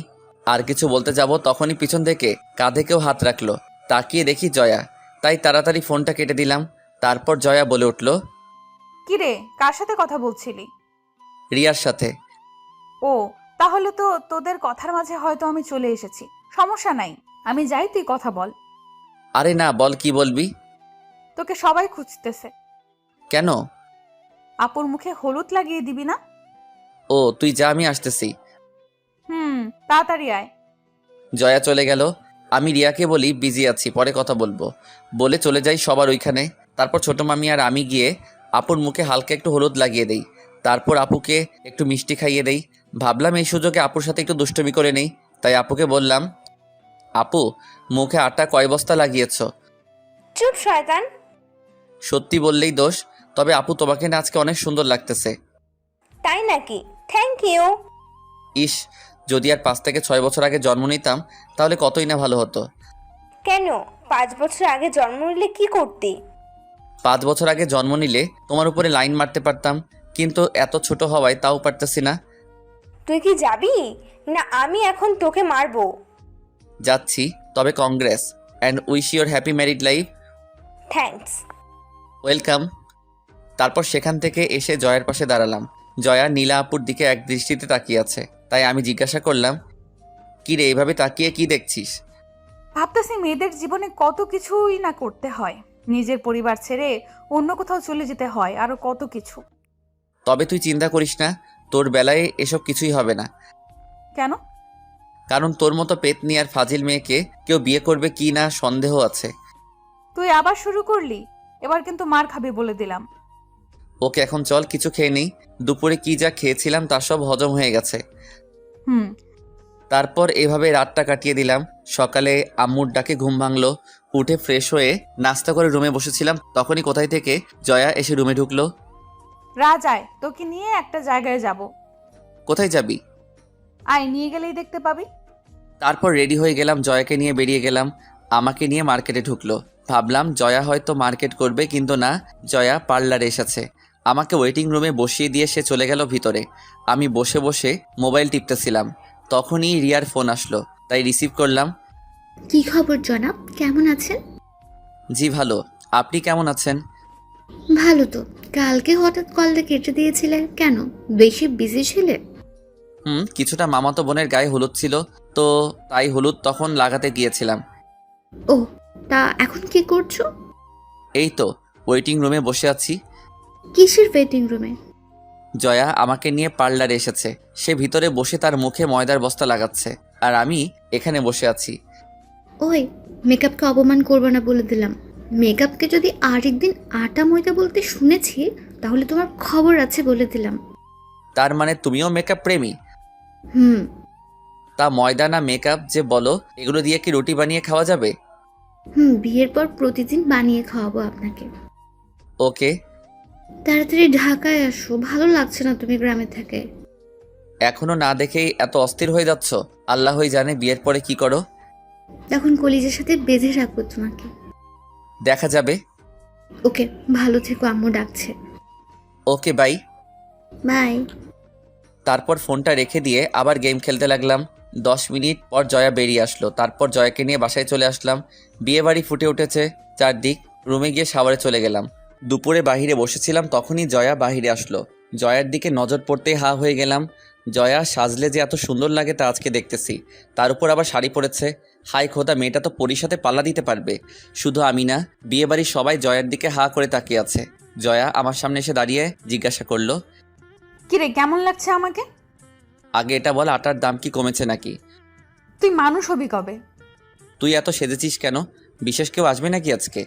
আর কিছু বলতে যাব তখনই পিছন থেকে কাঁধে কেউ হাত রাখলো। তাকিয়ে দেখি জয়া, তাই তাড়াতাড়ি ফোনটা কেটে দিলাম। তারপর জয়া বলে উঠল, কিরে, কার সাথে কথা বলছিলি? রিয়ার সাথে। ও, তাহলে তো তোদের কথার মাঝে হয়তো আমি চলে এসেছি। সমস্যা নাই, আমি যাই, তুই কথা বল। আরে না, বল, কি বলবি? তোকে সবাই খুঁজতেছে। কেন? আপুর মুখে হলুদ লাগিয়ে দিবি না? ও তুই যা, আমি আসতেছি। তাড়াতাড়ি আয়। জয়া চলে গেল। আমি রিয়াকে বলি বিজি আছি, পরে কথা বলবো বলে চলে যাই সবার ওইখানে। তারপর ছোট মামি আর আমি গিয়ে আপুর মুখে হালকা একটু হলুদ লাগিয়ে দেই। তারপর আপুকে একটু মিষ্টি খাইয়ে দেই। ভাবলাম এই সুযোগে আপুর সাথে একটু দুষ্টুমি করে নেই। তাই আপুকে বললাম, আপু, মুখে আটা কয় বস্তা লাগিয়েছ? চুপ শয়তান। সত্যি বললেই দোষ। তবে আপু, তোমাকে না আজকে অনেক সুন্দর লাগতেছে। তাই নাকি? Thank you. ইস, যদি আর 5 থেকে 6 বছর আগে জন্ম নিতাম তাহলে কতই না ভালো হতো। কেন? 5 বছর আগে জন্ম নিলে কি করতি? 5 বছর আগে জন্ম নিলে তোমার উপরে লাইন মারতে পারতাম, কিন্তু এত ছোট হওয়ায় তাও পারতেছি না। তুই কি যাবি না আমি এখন তোকে মারবো? যাচ্ছি, তবে Congress and wish your happy married life. Thanks. Welcome. তারপর সেখান থেকে এসে জয়ার পাশে দাঁড়ালাম। জয়া নীলা আপুর দিকে এক দৃষ্টিতে তাকিয়ে আছে। তাই আমি জিজ্ঞাসা করলাম, কি রে, এইভাবে তাকিয়ে কি দেখছিস? ভাবতেছি মেয়েদের জীবনে কত কিছুই না করতে হয়। নিজের পরিবার ছেড়ে অন্য কোথাও চলে যেতে হয়, আরো কত কিছু। তবে তুই চিন্তা করিস না, তোর বেলায় এসব কিছুই হবে না। কেন? কারণ তোর মতো পেতনি আর ফাজিল মেয়েকে কেউ বিয়ে করবে কি না সন্দেহ আছে। তুই আবার শুরু করলি? এবার কিন্তু মার খাবি বলে দিলাম। ওকে, এখন চল কিছু খেয়ে নেই। দুপুরে কি যা খেয়েছিলাম তার সব হজম হয়ে গেছে। হুম। তারপর এভাবে রাতটা কাটিয়ে দিলাম। সকালে আম্মুর ডাকে ঘুম ভাঙলো। উঠে ফ্রেশ হয়ে নাস্তা করে রুমে বসেছিলাম, তখনই কোথায় থেকে জয়া এসে রুমে ঢুকলো। রাজ আয়, তোকে নিয়ে একটা জায়গায় যাব। কোথায় যাবি? আয়, নিয়ে গেলেই দেখতে পাবি। তারপর রেডি হয়ে গেলাম, জয়াকে নিয়ে বেরিয়ে গেলাম। আমাকে নিয়ে মার্কেটে ঢুকলো। ভাবলাম জয়া হয়তো মার্কেট করবে, কিন্তু না, জয়া পার্লারে এসেছে। আমাকে ওয়েটিং রুমে বসিয়ে দিয়ে সে চলে গেল ভিতরে। আমি বসে বসে মোবাইল টিপতেছিলাম, তখনই রিয়ার ফোন আসলো, তাই রিসিভ করলাম। কি খবর জনাব, কেমন আছেন? জি ভালো, আপনি কেমন আছেন? ভালো তো। কালকে হঠাৎ কলটা কেটে দিয়েছিলে কেন? বেশি বিজি ছিলে? কিছুটা মামাতো বোনের গায়ে হলুদ ছিল, তো তাই হলুদ তখন লাগাতে গিয়েছিলাম। ও, তা এখন কি করছো? এই তো ওয়েটিং রুমে বসে আছি। কিসের ওয়েটিং রুমে? জয়া আমাকে নিয়ে পার্লারে এসেছে। সে ভিতরে বসে তার মুখে ময়দার বস্তা লাগাচ্ছে, আর আমি এখানে বসে আছি। ওই, মেকআপকে অপমান করবে না বলে দিলাম। মেকআপকে যদি আরেকদিন আটা ময়দা বলতে শুনেছি তাহলে তোমার খবর আছে বলে দিলাম। তার মানে তুমিও মেকআপ প্রেমী? হুম। তা ময়দা না মেকআপ যে বলো, এগুলো দিয়ে কি রুটি বানিয়ে খাওয়া যাবে? বিয়ের পর প্রতিদিন বানিয়ে খাওয়াবো আপনাকে। ওকে। তাড়াতাড়ি ঢাকায় আসো, ভালো লাগছে না তুমি গ্রামে থেকে। এখনো না দেখেই এত অস্থির হয়ে যাচ্ছ? আল্লাহই জানে বিয়ের পরে কি করো। তখন কলিজের সাথে বেঁধে রাখবো তোমাকে। দেখা যাবে। ওকে, ভালো থেকো, আম্মু ডাকছে। ওকে, বাই। বাই। তারপর ফোনটা রেখে দিয়ে আবার গেম খেলতে লাগলাম। 10 মিনিট পর জয়া বেরিয়ে আসলো। তারপর জয়াকে নিয়ে বাসায় চলে আসলাম। বিয়ে বাড়ি ফুটে উঠেছে চারদিক। রুমে গিয়ে শাওয়ারে চলে গেলাম। দুপুরে বাহিরে বসেছিলাম, তখনই জয়া বাহিরে আসলো। জয়ার দিকে নজর পড়তেই হা হয়ে গেলাম। জয়া সাজলে যে এত সুন্দর লাগে তা আজকে দেখতেছি। তার উপর আবার শাড়ি পরেছে। হাই খোদা, মেয়েটা তো পরীর সাথে পাল্লা দিতে পারবে। শুধু আমি না, বিয়েবাড়ির সবাই জয়ার দিকে হা করে তাকিয়ে আছে। জয়া আমার সামনে এসে দাঁড়িয়ে জিজ্ঞাসা করলো, কিরে কেমন লাগছে আমাকে? আগে এটা বল, আটার দাম কি কমেছে নাকি? তুই মানুষ হবি কবে? তুই এত সেজেছিস কেন? বিশেষ কেউ আসবে নাকি আজকে?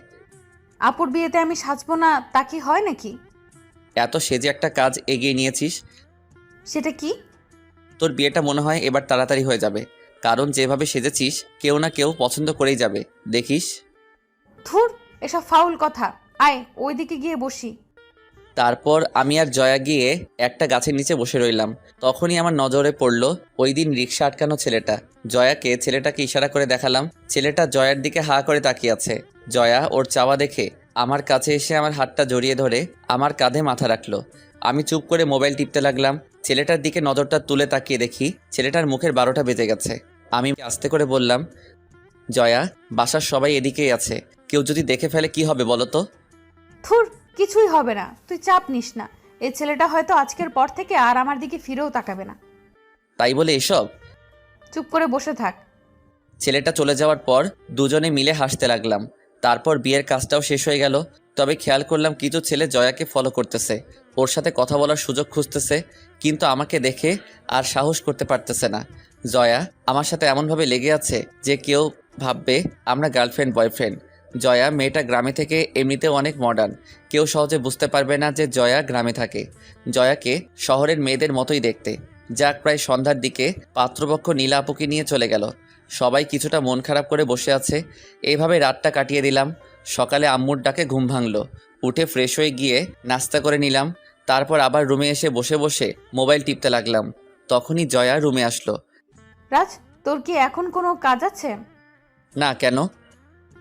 আপুর বিয়েতে আমি সাজবো না তা কি হয় নাকি? এত সেজে একটা কাজ এগিয়ে নিয়েছিস। সেটা কি? তোর বিয়েটা মনে হয় এবার তাড়াতাড়ি হয়ে যাবে, কারণ যেভাবে সেজেছিস কেউ না কেউ পছন্দ করেই যাবে, দেখিস। ধুর, এসব ফাউল কথা। আয় ওইদিকে গিয়ে বসি। তারপর আমি আর জয়া গিয়ে একটা গাছের নিচে বসে রইলাম। তখনই আমার নজরে পড়লো ওই দিন রিক্সা আটকানো ছেলেটা। জয়াকে ছেলেটাকে ইশারা করে দেখালাম। ছেলেটা জয়ার দিকে হা করে তাকিয়ে আছে। জয়া ওর চাওয়া দেখে আমার কাছে এসে আমার হাতটা জড়িয়ে ধরে আমার কাঁধে মাথা রাখলো। আমি চুপ করে মোবাইল টিপতে লাগলাম। ছেলেটার দিকে নজরটা তুলে তাকিয়ে দেখি ছেলেটার মুখের 12টা বেজে গেছে। আমি আস্তে করে বললাম, জয়া, বাসার সবাই এদিকেই আছে, কেউ যদি দেখে ফেলে কি হবে বলো তো? ধুর, কিছুই হবে না, তুই চাপ নিস না। এই ছেলেটা হয়তো আজকের পর থেকে আর আমার দিকে ফিরেও তাকাবে না। তাই বলে এসব? চুপ করে বসে থাক। ছেলেটা চলে যাওয়ার পর দুজনে মিলে হাসতে লাগলাম। তারপর বিয়ের কাজটাও শেষ হয়ে গেল। তবে খেয়াল করলাম কিছু ছেলে জয়াকে ফলো করতেছে, ওর সাথে কথা বলার সুযোগ খুঁজতেছে, কিন্তু আমাকে দেখে আর সাহস করতে পারতেছে না। জয়া আমার সাথে এমনভাবে লেগে আছে যে কেউ ভাববে আমরা গার্লফ্রেন্ড বয়ফ্রেন্ড। জয়া মেয়েটা গ্রামে থেকে এমনিতেও অনেক মডার্ন, কেউ সহজে বুঝতে পারবে না যে জয়া গ্রামে থাকে। জয়াকে শহরের মেয়েদের মতোই দেখতে। যাক, প্রায় সন্ধ্যার দিকে পাত্রপক্ষ নীলা আপুকে নিয়ে চলে গেল। সবাই কিছুটা মন খারাপ করে বসে আছে। এইভাবে রাতটা কাটিয়ে দিলাম। সকালে আম্মুর ডাকে ঘুম ভাঙলো। উঠে ফ্রেশ হয়ে গিয়ে নাস্তা করে নিলাম। তারপর আবার রুমে এসে বসে বসে মোবাইল টিপতে লাগলাম। তখনই জয়া রুমে আসলো। রাজ, তোর কি এখন কোনো কাজ আছে? না, কেন?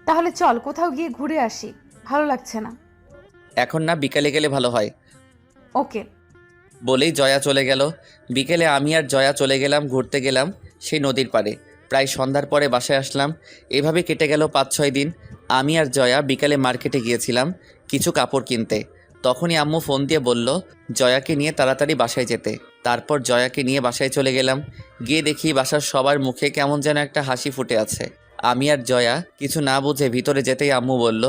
তাহলে চল কোথাও গিয়ে ঘুরে আসি, ভালো লাগছে না। এখন না, বিকালে গেলে ভালো হয়। ওকে। বলেই জয়া চলে গেল। বিকেলে আমি আর জয়া চলে গেলাম ঘুরতে গেলাম সেই নদীর পাড়ে। প্রায় সন্ধ্যার পরে বাসায় আসলাম। এভাবে কেটে গেল 5-6 দিন। আমি আর জয়া বিকালে মার্কেটে গিয়েছিলাম কিছু কাপড় কিনতে। তখনই আম্মু ফোন দিয়ে বলল জয়াকে নিয়ে তাড়াতাড়ি বাসায় যেতে। তারপর জয়াকে নিয়ে বাসায় চলে গেলাম। গিয়ে দেখি বাসার সবার মুখে কেমন যেন একটা হাসি ফুটে আছে। আমি আর জয়া কিছু না বুঝে ভিতরে যেতেই আম্মু বলল,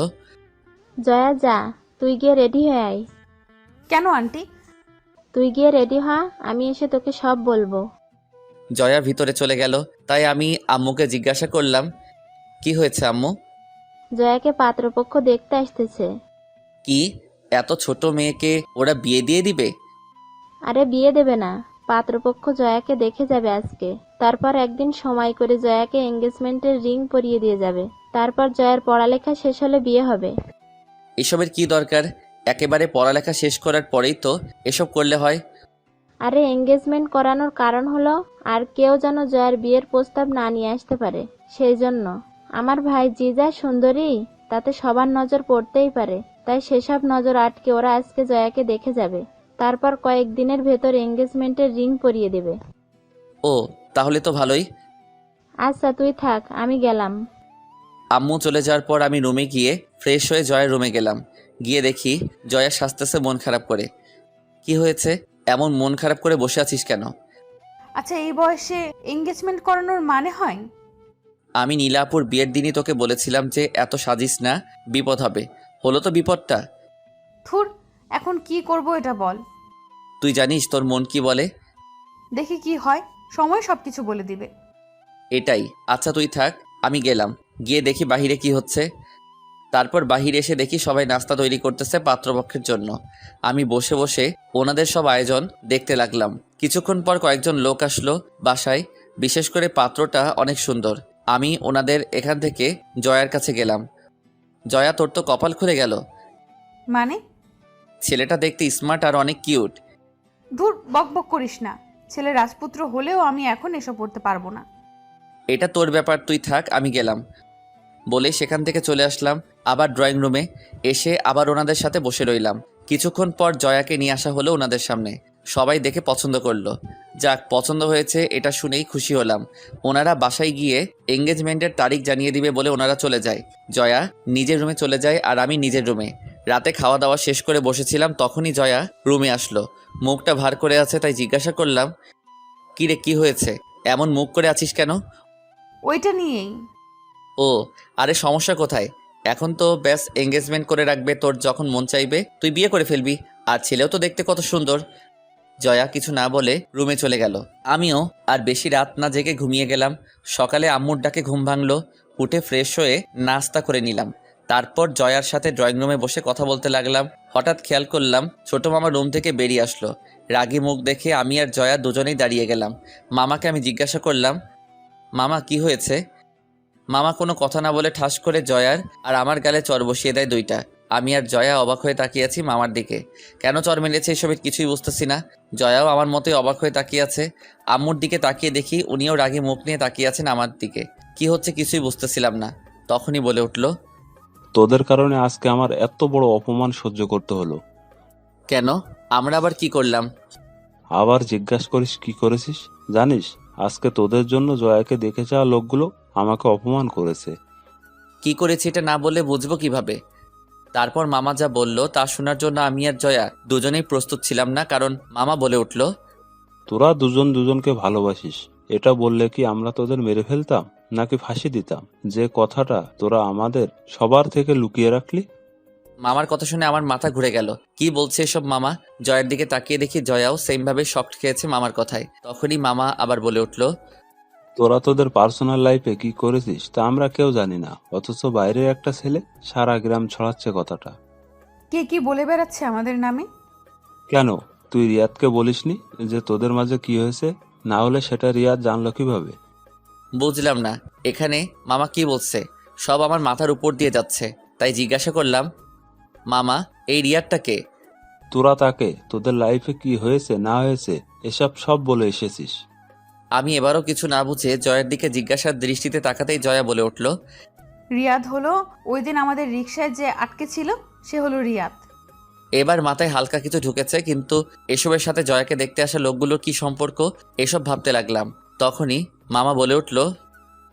জয়া যা, তুই গিয়ে রেডি হয়ে আয়। কেন আন্টি? তুই গিয়ে রেডি হ, আমি এসে তোকে সব বলবো। জয়া ভিতরে চলে গেল। তাই আমি আম্মুকে জিজ্ঞাসা করলাম, কি হয়েছে আম্মু? জয়াকে পাত্রপক্ষ দেখতে আসতেছে। কি, এত ছোট মেয়েকে ওরা বিয়ে দিয়ে দিবে? আরে বিয়ে দেবে না, পাত্রপক্ষ জয়াকে দেখে যাবে আজকে। তারপর একদিন সময় করে জয়াকে এঙ্গেজমেন্টের রিং পরিয়ে দিয়ে যাবে। তারপর জয়ার পড়ালেখা শেষ হলে বিয়ে হবে। এসবের কি দরকার? একেবারে পড়ালেখা শেষ করার পরেই তো এসব করলে হয়। আরে এঙ্গেজমেন্ট করানোর কারণ হলো আর কেউ যেন জয়ার বিয়ের প্রস্তাব না নিয়ে আসতে পারে, সেই জন্য। আমার ভাই জিজা সুন্দরী, তাতে সবার নজর পড়তেই পারে, তাই সেসব নজর আটকে ওরা আজকে জয়াকে দেখে যাবে। তারপর কয়েকদিনের ভেতর এঙ্গেজমেন্টের রিং পরিয়ে দেবে। ও, তাহলে তো ভালোই। আচ্ছা তুই থাক, আমি গেলাম। আম্মু চলে যাওয়ার পর আমি রুমে গিয়ে ফ্রেশ হয়ে জয়ের রুমে গেলাম। গিয়ে দেখি জয়া সাজতেছে মন খারাপ করে। কি হয়েছে, এমন মন খারাপ করে বসে আছিস কেন? আচ্ছা, এই বয়সে এঙ্গেজমেন্ট করানোর মানে হয়? আমি নীলাপুর বিয়ের দিনই তোকে বলেছিলাম যে এত সাজিস না, বিপদ হবে। হলো তো বিপদটা। থুর, এখন কি করব এটা বল। তুই জানিস তোর মন কি বলে। দেখি কি হয়, সময় সবকিছু বলে দিবে। এটাই। আচ্ছা তুই থাক, আমি গেলাম। গিয়ে দেখি বাহিরে কি হচ্ছে। তারপর বাহিরে এসে দেখি সবাই নাস্তা তৈরি করতেছে পাত্রপক্ষের জন্য। আমি বসে বসে ওনাদের সব আয়োজন দেখতে লাগলাম। কিছুক্ষণ পর কয়েকজন লোক আসলো বাসায়। বিশেষ করে পাত্রটা অনেক সুন্দর। আমি ওনাদের এখান থেকে জয়ার কাছে গেলাম। জয়া, তোর তো কপাল খুলে গেল। মানে? ছেলেটা দেখতে স্মার্ট আর অনেক কিউট। ধুর, বকবক করিস না। ছেলে রাজপুত্র হলেও আমি এখন এসব পড়তে পারবো না। এটা তোর ব্যাপার, তুই থাক, আমি গেলাম। বলে সেখান থেকে চলে আসলাম আবার ড্রয়িং রুমে। এসে আবার ওনাদের সাথে বসে রইলাম। কিছুক্ষণ পর জয়াকে নিয়ে আসা হলো ওনাদের সামনে। সবাই দেখে পছন্দ করলো। যাক, পছন্দ হয়েছে এটা শুনেই খুশি হলাম। ওনারা বাসায় গিয়ে এঙ্গেজমেন্টের তারিখ জানিয়ে দিবে বলে ওনারা চলে যায়। জয়া নিজের রুমে চলে যায় আর আমি নিজের রুমে। রাতে খাওয়া দাওয়া শেষ করে বসেছিলাম, তখনই জয়া রুমে আসলো। মুখটা ভার করে আছে, তাই জিজ্ঞাসা করলাম, কি রে, কি হয়েছে, এমন মুখ করে আছিস কেন? ওইটা নিয়েই। ও, আরে সমস্যা কোথায়? এখন তো ব্যাস এঙ্গেজমেন্ট করে রাখবে, তোর যখন মন চাইবে তুই বিয়ে করে ফেলবি। আর ছেলেও তো দেখতে কত সুন্দর। জয়া কিছু না বলে রুমে চলে গেল। আমিও আর বেশি রাত না জেগে ঘুমিয়ে গেলাম। সকালে আম্মুর ডাকে ঘুম ভাঙলো। উঠে ফ্রেশ হয়ে নাস্তা করে নিলাম। তারপর জয়ার সাথে ড্রয়িং রুমে বসে কথা বলতে লাগলাম। হঠাৎ খেয়াল করলাম ছোট মামা রুম থেকে বেরিয়ে আসলো। রাগী মুখ দেখে আমি আর জয়া দুজনেই দাঁড়িয়ে গেলাম। মামাকে আমি জিজ্ঞাসা করলাম, মামা কি হয়েছে? মামা কোনো কথা না বলে ঠাস করে জয়ার আর আমার গালে চর বসিয়ে দেয় দুইটা। আমি আর জয়া অবাক হয়ে তাকিয়ে আছি মামার দিকে। কেন চর মেরেছে এসবের কিছুই বুঝতেছি না। জয়াও আমার মতোই অবাক হয়ে তাকিয়ে আছে। আম্মুর দিকে তাকিয়ে দেখি উনিও রাগী মুখ নিয়ে তাকিয়ে আছেন আমার দিকে। কি হচ্ছে কিছুই বুঝতেছিলাম না। তখনই বলে উঠল, তোদের কারণে আজকে আমার এত বড় অপমান সহ্য করতে হলো। কেন? আমরা আবার কি করলাম? আবার জিজ্ঞাসা করিস কি করেছিস? জানিস আজকে তোদের জন্য জয়াকে দেখে যাওয়া লোকগুলো আমাকে অপমান করেছে। কি করেছি এটা না বলে বুঝবো কিভাবে? তারপর মামা যা বলল তা শোনার জন্য আমি আর জয়া দুজনেই প্রস্তুত ছিলাম না। কারণ মামা বলে উঠল, তোরা দুজন দুজনকে ভালোবাসিস, এটা বললে কি আমরা তোদের মেরে ফেলতাম নাকি ফাঁসি দিতাম? যে কথাটা তোরা আমাদের সবার থেকে লুকিয়ে রাখলি। মামার কথা শুনে আমার মাথা ঘুরে গেল। কি বলছে এসব মামা? জয়ের দিকে তাকিয়ে দেখি জয়াও সেমভাবে শক খেয়েছে মামার কথায়। তখনই মামা আবার বলে উঠল, তোরা তোদের পার্সোনাল লাইফে কি করেছিস তা আমরা কেউ জানি না, অথচ বাইরের একটা ছেলে সারা গ্রাম ছড়াচ্ছে কথাটা। কে কি বলে বেড়াচ্ছে আমাদের নামে? কেন তুই রিয়াদকে বলিসনি যে তোদের মাঝে কি হয়েছে? না হলে সেটা রিয়াদ জানলো কিভাবে? বুঝলাম না এখানে মামা কি বলছে। সব আমার মাথার উপর দিয়ে যাচ্ছে। তাই জিজ্ঞাসা করলাম, মামা এই রিয়ারটা কে? তোরা তাকে তোদের লাইফে কি হয়েছে না হয়েছে এসব সব বলে এসেছিস। আমি এবারও কিছু না বুঝে জয়ের দিকে জিজ্ঞাসার দৃষ্টিতে তাকাতেই জয়া বলে উঠল, রিয়াদ হলো ওই দিন আমাদের রিকশায় যে আটকে ছিল, সে হলো রিয়াদ। এবার মাথায় হালকা কিছু ঢুকেছে, কিন্তু এসবের সাথে জয়াকে দেখতে আসা লোকগুলোর কি সম্পর্ক এসব ভাবতে লাগলাম। তখনই মামা বলে উঠল,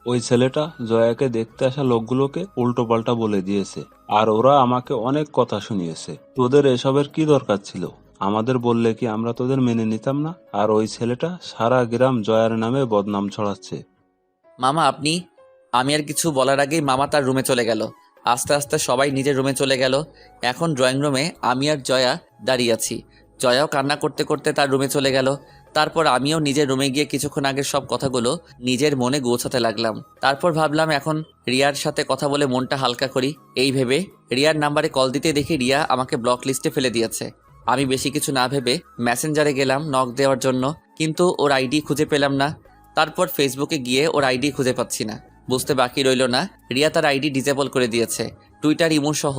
ওই ছেলেটা জয়াকে দেখতে আসা লোকগুলোকে উল্টো পাল্টা বলে দিয়েছে, আর ওরা আমাকে অনেক কথা শুনিয়েছে। তোদের এসবের কি দরকার ছিল? আমাদের বললে কি আমরা তোদের মেনে নিতাম না? আর ওই ছেলেটা সারা গ্রাম জয়ার নামে বদনাম ছড়াচ্ছে। মামা আপনি। আমি আর কিছু বলার আগেই মামা তার রুমে চলে গেল। আস্তে আস্তে সবাই নিজের রুমে চলে গেল। এখন ড্রয়িং রুমে আমি আর জয়া দাঁড়িয়ে আছি। জয়াও কান্না করতে করতে তার রুমে চলে গেল। তারপর আমিও নিজের রুমে গিয়ে কিছুক্ষণ আগের সব কথাগুলো নিজের মনে গোছাতে লাগলাম। তারপর ভাবলাম এখন রিয়ার সাথে কথা বলে মনটা হালকা করি। এই ভেবে রিয়ার নাম্বারে কল দিতে দেখি রিয়া আমাকে ব্লক লিস্টে ফেলে দিয়েছে। আমি বেশি কিছু না ভেবে মেসেঞ্জারে গেলাম নক দেওয়ার জন্য, কিন্তু ওর আইডি খুঁজে পেলাম না। তারপর ফেসবুকে গিয়ে ওর আইডি খুঁজে পাচ্ছি না। বুঝতে বাকি রইল না রিয়া তার আইডি ডিসেবল করে দিয়েছে। টুইটার, ইমো সহ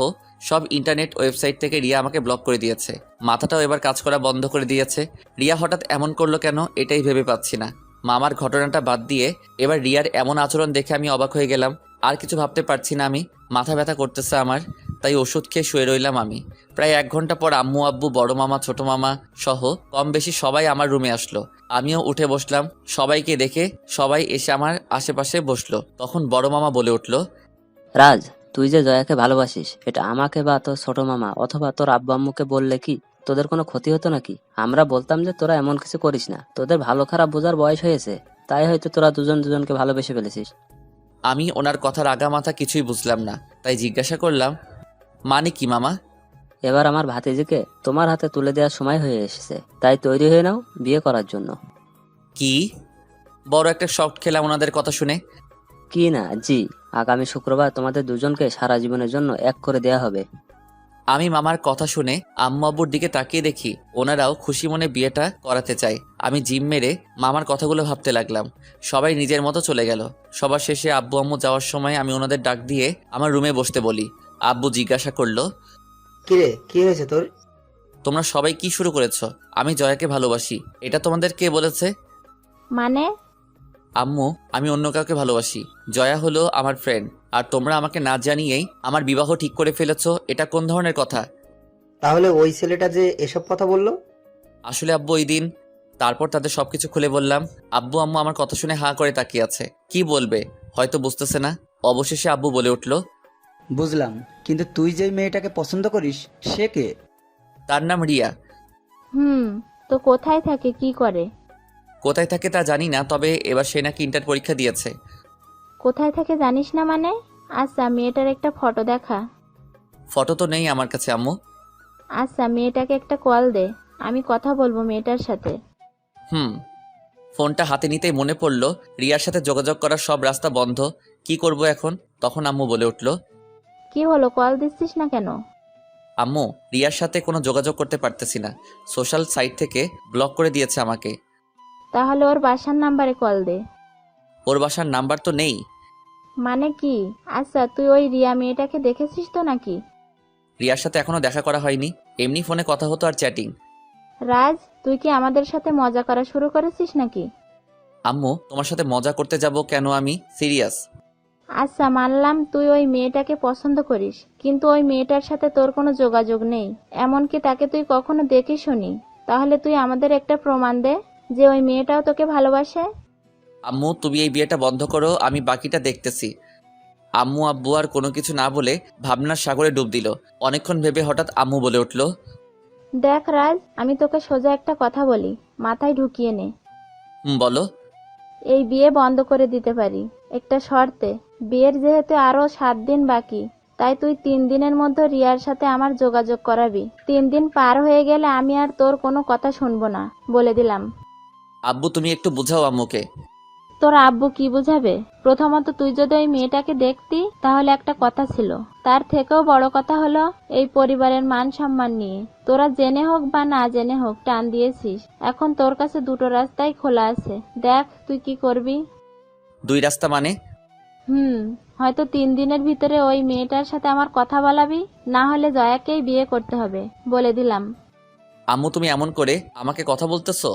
সব ইন্টারনেট ওয়েবসাইট থেকে রিয়া আমাকে ব্লক করে দিয়েছে। মাথাটাও এবার কাজ করা বন্ধ করে দিয়েছে। রিয়া হঠাৎ এমন করলো কেন এটাই ভেবে পাচ্ছি না। মামার ঘটনাটা বাদ দিয়ে এবার রিয়ার এমন আচরণ দেখে আমি অবাক হয়ে গেলাম। আর কিছু ভাবতে পারছি না আমি। মাথা ব্যথা করতেছে আমার। তাই ওষুধ খেয়ে শুয়ে রইলাম আমি। প্রায় 1 ঘন্টা পর আম্মু, আব্বু, বড় মামা, ছোট মামা সহ কম বেশি সবাই আমার রুমে আসলো। আমিও উঠে বসলাম। সবাইকে দেখে সবাই এসে আমার আশেপাশে বসলো। তখন বড় মামা বলে উঠল, রাজ, তুই যে জয়াকে ভালোবাসিস এটা আমাকে বা তোর ছোট মামা অথবা তোর আব্বু আম্মুকে বললে কি তোদের কোনো ক্ষতি হতো নাকি? আমরা বলতাম যে তোরা এমন কিছু করিস না, তোদের ভালো খারাপ বোঝার বয়স হয়েছে, তাই হয়তো তোরা দুজন দুজনকে ভালোবেসে ফেলেছিস। আমি ওনার কথার আগামাথা কিছুই বুঝলাম না। তাই জিজ্ঞাসা করলাম, মানে কি মামা? এবার আমার ভাতিজিকে তোমার হাতে তুলে দেওয়ার সময় হয়ে এসেছে, তাই তৈরি হয়ে নাও বিয়ে করার জন্য। কি? বড় একটা শক খেলাম ওনাদের কথা শুনে। কি না, জি, আগামী শুক্রবার তোমাদের দুজনকে সারা জীবনের জন্য এক করে দেয়া হবে। আমি মামার কথা শুনে আম্মু আব্বুর দিকে তাকিয়ে দেখি ওনারাও খুশি মনে বিয়েটা করাতে চায়। আমি জিম মেরে মামার কথাগুলো ভাবতে লাগলাম। সবাই নিজের মতো চলে গেল। সবার শেষে আব্বু আম্মু যাওয়ার সময় আমি ওনাদের ডাক দিয়ে আমার রুমে বসতে বলি। আব্বু জিজ্ঞাসা করলো, কিরে কি হয়েছে তোর? তোমরা সবাই কি শুরু করেছো? আমি জয়াকে ভালোবাসি, এটা তোমাদের কে বলেছে? মানে? আম্মু, আমি অন্য কাউকে ভালোবাসি। জয়া হলো আমার ফ্রেন্ড, আর তোমরা আমাকে না জানিয়েই আমার বিবাহ ঠিক করে ফেলেছো। এটা কোন ধরনের কথা? তাহলে ওই ছেলেটা যে এসব কথা বললো? আসলে আব্বু ওই দিন। তারপর তাদের সবকিছু খুলে বললাম। আব্বু আম্মু আমার কথা শুনে হাঁ করে তাকিয়ে আছে। কি বলবে হয়তো বুঝতেছে না। অবশেষে আব্বু বলে উঠল, বুঝলাম, কিন্তু তুই যে মেয়েটাকে পছন্দ করিস সে কে? তার নাম রিয়া। তো কোথায় থাকে, কি করে? কোথায় থাকে তা জানি না, তবে এবার সে নাকি ইন্টার পরীক্ষা দিয়েছে। কোথায় থেকে জানিস না মানে? আচ্ছা, মেয়েটার একটা ফটো দেখা। ফটো তো নেই আমার কাছে আম্মু। আচ্ছা, মেয়েটাকে একটা কল দে, আমি কথা বলবো মেয়েটার সাথে। ফোনটা হাতে নিতেই মনে পড়লো রিয়ার সাথে যোগাযোগ করার সব রাস্তা বন্ধ। কি করব এখন? তখন আম্মু বলে উঠল, কি হলো, কল দিচ্ছিস না কেন? আম্মু, রিয়ার সাথে কোনো যোগাযোগ করতে পারতেছি না। সোশ্যাল সাইট থেকে ব্লক করে দিয়েছে আমাকে। তাহলে ওর বাসার নাম্বারে কল দে। ওর বাসার নাম্বার তো নেই। মানে কি? আচ্ছা, তুই ওই রিয়া মেয়েটাকে দেখেছিস তো নাকি? রিয়ার সাথে এখনো দেখা করা হয়নি, এমনি ফোনে কথা হতো আর চ্যাটিং। রাজ, তুই কি আমাদের সাথে মজা করা শুরু করেছিস নাকি? আম্মু, তোমার সাথে মজা করতে যাব কেন? আমি সিরিয়াস। আচ্ছা, মানলাম তুই ওই মেয়েটাকে পছন্দ করিস, কিন্তু ওই মেয়েটার সাথে তোর কোনো যোগাযোগ নেই, এমনকি তাকে তুই কখনো দেখিসনি। তাহলে তুই আমাদের একটা প্রমাণ দে যে ওই মেয়েটাও তোকে ভালোবাসে। আম্মু, তুমি এই বিয়েটা বন্ধ করো, আমি বাকিটা দেখতেছি। আম্মু আব্বু আর কোনো কিছু না বলে ভাবনার সাগরে ডুব দিল। অনেকক্ষণ ভেবে হঠাৎ আম্মু বলে উঠল, দেখ রাজ, আমি তোকে সোজা একটা কথা বলি, মাথায় ঢুকিয়ে নে। বলো। এই বিয়ে বন্ধ করে দিতে পারি, একটা শর্তে। বিয়ের যেহেতু আরো 7 দিন বাকি, তাই তুই 3 দিনের মধ্যে রিয়ার সাথে আমার যোগাযোগ করাবি। 3 দিন পার হয়ে গেলে আমি আর তোর কোনো কথা শুনবো না, বলে দিলাম। আব্বু, তুমি একটু বুঝাও আম্মুকে। তোর আব্বু কি বুঝাবে? প্রথমত, তুই যদি ওই মেয়েটাকে দেখতি তাহলে একটা কথা ছিল, তার থেকেও বড় কথা হলো এই পরিবারের মান সম্মান নিয়ে তোরা জেনে হোক বা না জেনে হোক টান দিয়েছিস। এখন তোর কাছে দুটো রাস্তাই খোলা আছে, দেখ তুই কি করবি। 2 রাস্তা মানে? হয়তো 3 দিনের ভিতরে ওই মেয়েটার সাথে আমার কথা বলাবি, না হলে জয়াকেই বিয়ে করতে হবে, বলে দিলাম। আম্মু, তুমি এমন করে আমাকে কথা বলতেছো?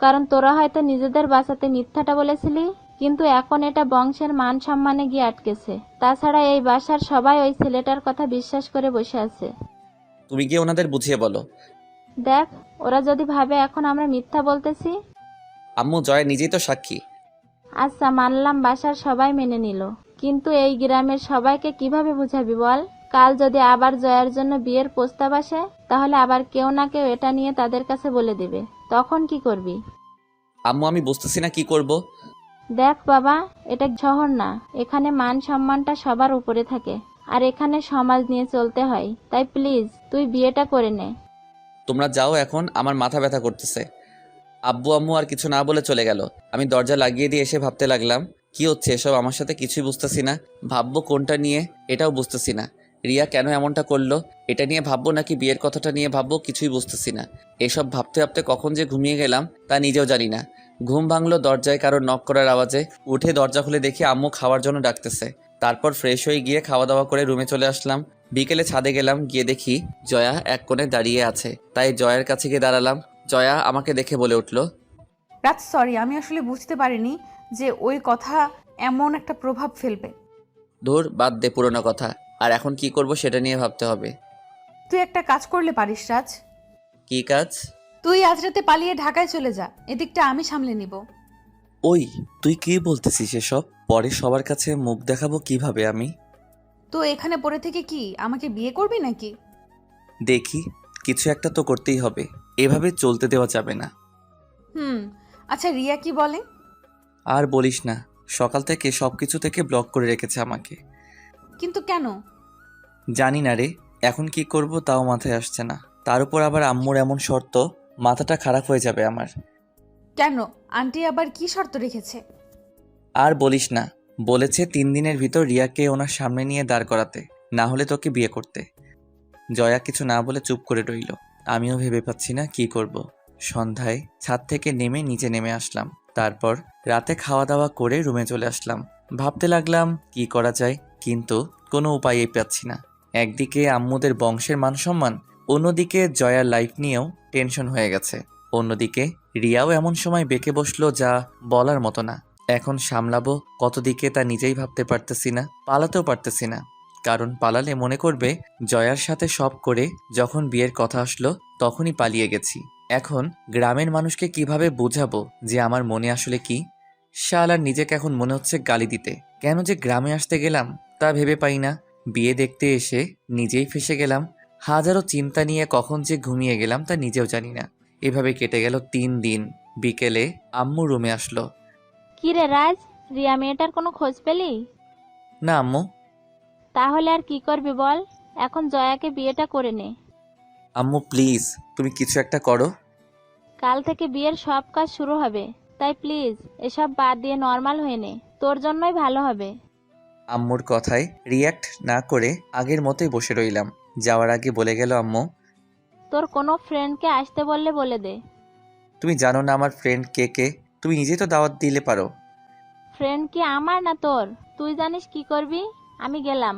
কারণ তোরা হয়তো নিজেদের বাঁচাতে মিথ্যাটা বলেছিলি, কিন্তু এখন এটা বংশের মান সম্মানে গিয়ে আটকেছে। তাছাড়া এই বাসার সবাই ওই ছেলেটার কথা বিশ্বাস করে বসে আছে। তুমি গিয়ে ওনাদের বুঝিয়ে বলো। দেখ, ওরা যদি ভাবে এখন আমরা মিথ্যা বলতেছি। আম্মু, জয় নিজেই তো সাক্ষী। আচ্ছা, মানলাম বাসার সবাই মেনে নিল, কিন্তু এই গ্রামের সবাইকে কিভাবে বুঝাবি বল? কাল যদি আবার জয়ার জন্য বিয়ের প্রস্তাব আসে, তাহলে আবার কেউ না কেউ এটা নিয়ে তাদের কাছে বলে দিবে, তখন কি করবি? আম্মু, আমি বুঝতেছি না কি করব। দেখ বাবা, এটা শহর না, এখানে মান সম্মানটা সবার উপরে থাকে, আর এখানে সমাজ নিয়ে চলতে হয়। তাই প্লিজ তুই বিয়েটা করে নে। তোমরা যাও, এখন আমার মাথা ব্যথা করতেছে। আব্বু আম্মু আর কিছু না বলে চলে গেল। আমি দরজা লাগিয়ে দিয়ে এসে ভাবতে লাগলাম, কি হচ্ছে এসব আমার সাথে? কিছুই বুঝতেছি না। ভাববো কোনটা নিয়ে, এটাও বুঝতেছি না। রিয়া কেন এমনটা করলো, এটা নিয়ে ভাববো নাকি বিয়ের কথাটা নিয়ে ভাববো, কিছুই বুঝতেছি না। এসব ভাবতে ভাবতে কখন যে ঘুমিয়ে গেলাম তা নিজেও জানি না। ঘুম ভাঙলো দরজায় কারোর নক করার আওয়াজে। উঠে দরজা খুলে দেখি আম্মু খাওয়ার জন্য ডাকতেছে। তারপর ফ্রেশ হয়ে গিয়ে খাওয়া দাওয়া করে রুমে চলে আসলাম। বিকেলে ছাদে গেলাম, গিয়ে দেখি জয়া এক কোণে দাঁড়িয়ে আছে। তাই জয়ার কাছে গিয়ে দাঁড়ালাম। জয়া আমাকে দেখে বলে উঠল, রাজ, সরি, আমি আসলে বুঝতে পারিনি যে ওই কথা এমন একটা প্রভাব ফেলবে। ধুর, বাদ দে পুরোনো কথা। আর এখন কি করব সেটা নিয়ে ভাবতে হবে। তুই একটা কাজ করলে পারিস রাজ। কি কাজ? তুই আজ রাতে পালিয়ে ঢাকায় চলে যা, এদিকটা আমি সামলে নিব। ওই, তুই কি বলতেছিস এসব? পরে সবার কাছে মুখ দেখাবো কিভাবে আমি? তো এখানে পড়ে থেকে কি আমাকে বিয়ে করবি নাকি? দেখি, কিছু একটা তো করতেই হবে, এভাবে চলতে দেওয়া যাবে না। আচ্ছা, রিয়া কি বলে? আর বলিস না, সকাল থেকে সবকিছু থেকে ব্লক করে রেখেছে আমাকে। কিন্তু কেন? জানি না রে, এখন কি করব তাও মাথায় আসছে না। তার উপর আবার আম্মুর এমন শর্ত, মাথাটা খারাপ হয়ে যাবে আমার। কেন, আন্টি আবার কি শর্ত রেখেছে? আর বলিস না, বলেছে 3 দিনের ভিতর রিয়াকে ওনার সামনে নিয়ে দাঁড় করাতে, না হলে তোকে বিয়ে করতে। জয়া কিছু না বলে চুপ করে রইল। আমিও ভেবে পাচ্ছি না কি করব। সন্ধ্যায় ছাদ থেকে নেমে নিচে নেমে আসলাম। তারপর রাতে খাওয়া দাওয়া করে রুমে চলে আসলাম। ভাবতে লাগলাম কি করা যায়, কিন্তু কোনো উপায়ই পাচ্ছি না। একদিকে আম্মুদের বংশের মান সম্মান, অন্যদিকে জয়ার লাইফ নিয়েও টেনশন হয়ে গেছে। অন্যদিকে রিয়াও এমন সময় বেঁকে বসলো যা বলার মতো না। এখন সামলাবো কত দিকে তা নিজেই ভাবতে পারতেছি না, পালাতেও পারতেছি না। কারণ পালালে মনে করবে জয়ার সাথে সব করে যখন বিয়ের কথা আসলো তখনই পালিয়ে গেছি। এখন গ্রামের মানুষকে কিভাবে বোঝাবো যে আমার মনে আসলে কি? শালার নিজেকে এখন মনে হচ্ছে গালি দিতে। কেন যে গ্রামে আসতে গেলাম তা ভেবে পাই না। বিয়ে দেখতে এসে নিজেই ফেসে গেলাম। হাজারো চিন্তা নিয়ে কখন যে ঘুমিয়ে গেলাম তা নিজেও জানি না। এভাবে কেটে গেল 3 দিন। বিকেলে আম্মু রুমে আসলো। কিরে রাজ, রিয়া মেয়েটার কোনো খোঁজ পেলি? না আম্মু। তাহলে আর কি করবি বল, এখন জয়াকে বিয়েটা করে নে। আম্মু প্লিজ, তুমি কিছু একটা করো। কাল থেকে বিয়ের সব কাজ শুরু হবে, তাই প্লিজ এসব বাদ দিয়ে নর্মাল হয়ে নে, তোর জন্যই ভালো হবে। আম্মুর কথায় রিয়্যাক্ট না করে আগের মতোই বসে রইলাম। যাওয়ার আগে বলে গেল আম্মু, তোর কোনো ফ্রেন্ডকে আসতে বললে বলে দে। তুমি জানো না আমার ফ্রেন্ড কে কে, তুমি নিজেই তো দাওয়াত দিলে পারো। ফ্রেন্ড কি আমার না তোর? তুই জানিস কি করবি। আমি গেলাম।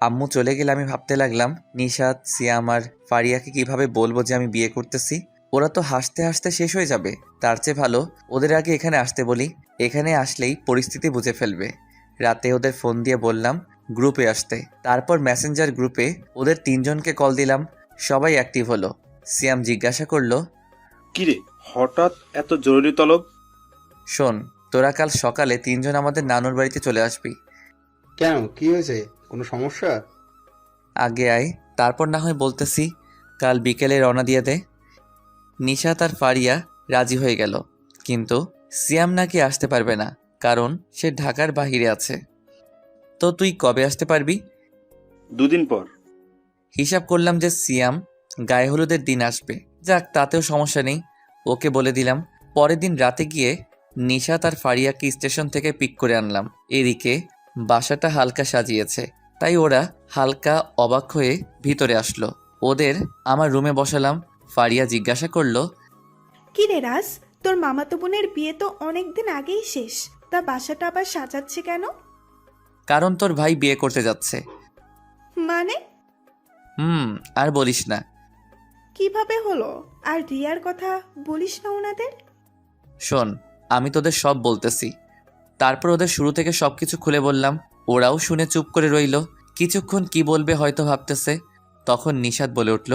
আম্মু চলে গেলে আমি ভাবতে লাগলাম নিশাত, সিয়াম আর ফারিয়াকে কিভাবে বলবো যে আমি বিয়ে করতেছি। ওরা তো হাসতে হাসতে শেষ হয়ে যাবে। তার চেয়ে ভালো ওদের আগে এখানে আসতে বলি, এখানে আসলেই পরিস্থিতি বুঝে ফেলবে। রাতে ওদের ফোন দিয়ে বললাম গ্রুপে আসতে। তারপর মেসেঞ্জার গ্রুপে ওদের 3 জনকে কল দিলাম, সবাই অ্যাক্টিভ হলো। সিয়াম জিজ্ঞাসা করলো, কিরে হঠাৎ এত জরুরি তলব? শোন, তোরা কাল সকালে 3 জন আমাদের নানুর বাড়িতে চলে আসবি। কেন, কি হয়েছে? কোনো সমস্যা? আগে আয়, তারপর না হয় বলতেছি। কাল বিকেলে রওনা দিয়ে দে। নিশাত আর ফারিয়া রাজি হয়ে গেল, কিন্তু সিয়াম নাকি আসতে পারবে না, কারণ সে ঢাকার বাহিরে আছে। তো তুই কবে আসতে পারবি? 2 দিন পর। হিসাব করলাম যে সিয়াম গায়ে হলুদের দিন আসবে। যাক, তাতেও সমস্যা নেই, ওকে বলে দিলাম। পরের দিন রাতে গিয়ে নিশাত আর ফারিয়াকে স্টেশন থেকে পিক করে আনলাম। এদিকে বাসাটা হালকা সাজিয়েছে, তাই ওরা হালকা অবাক হয়ে ভিতরে আসলো। ওদের আমার রুমে বসালাম। ফারিয়া জিজ্ঞাসা করলো, কি রে রাজ, তোর মামাতো বোনের বিয়ে তো অনেক দিন আগেই শেষ, তা বাসাটা আবার সাজাচ্ছে কেন? কারণ তোর ভাই বিয়ে করতে যাচ্ছে। মানে? আর বলিস না। কিভাবে হলো? আর রিয়ার কথা বলিস না ওনাদের? শোন, আমি তোদের সব বলতেছি। তারপর ওদের শুরু থেকে সবকিছু খুলে বললাম। ওরাও শুনে চুপ করে রইল। কিছুক্ষণ কি বলবে হয়তো ভাবতেছে। তখন নিশাত বলে উঠল,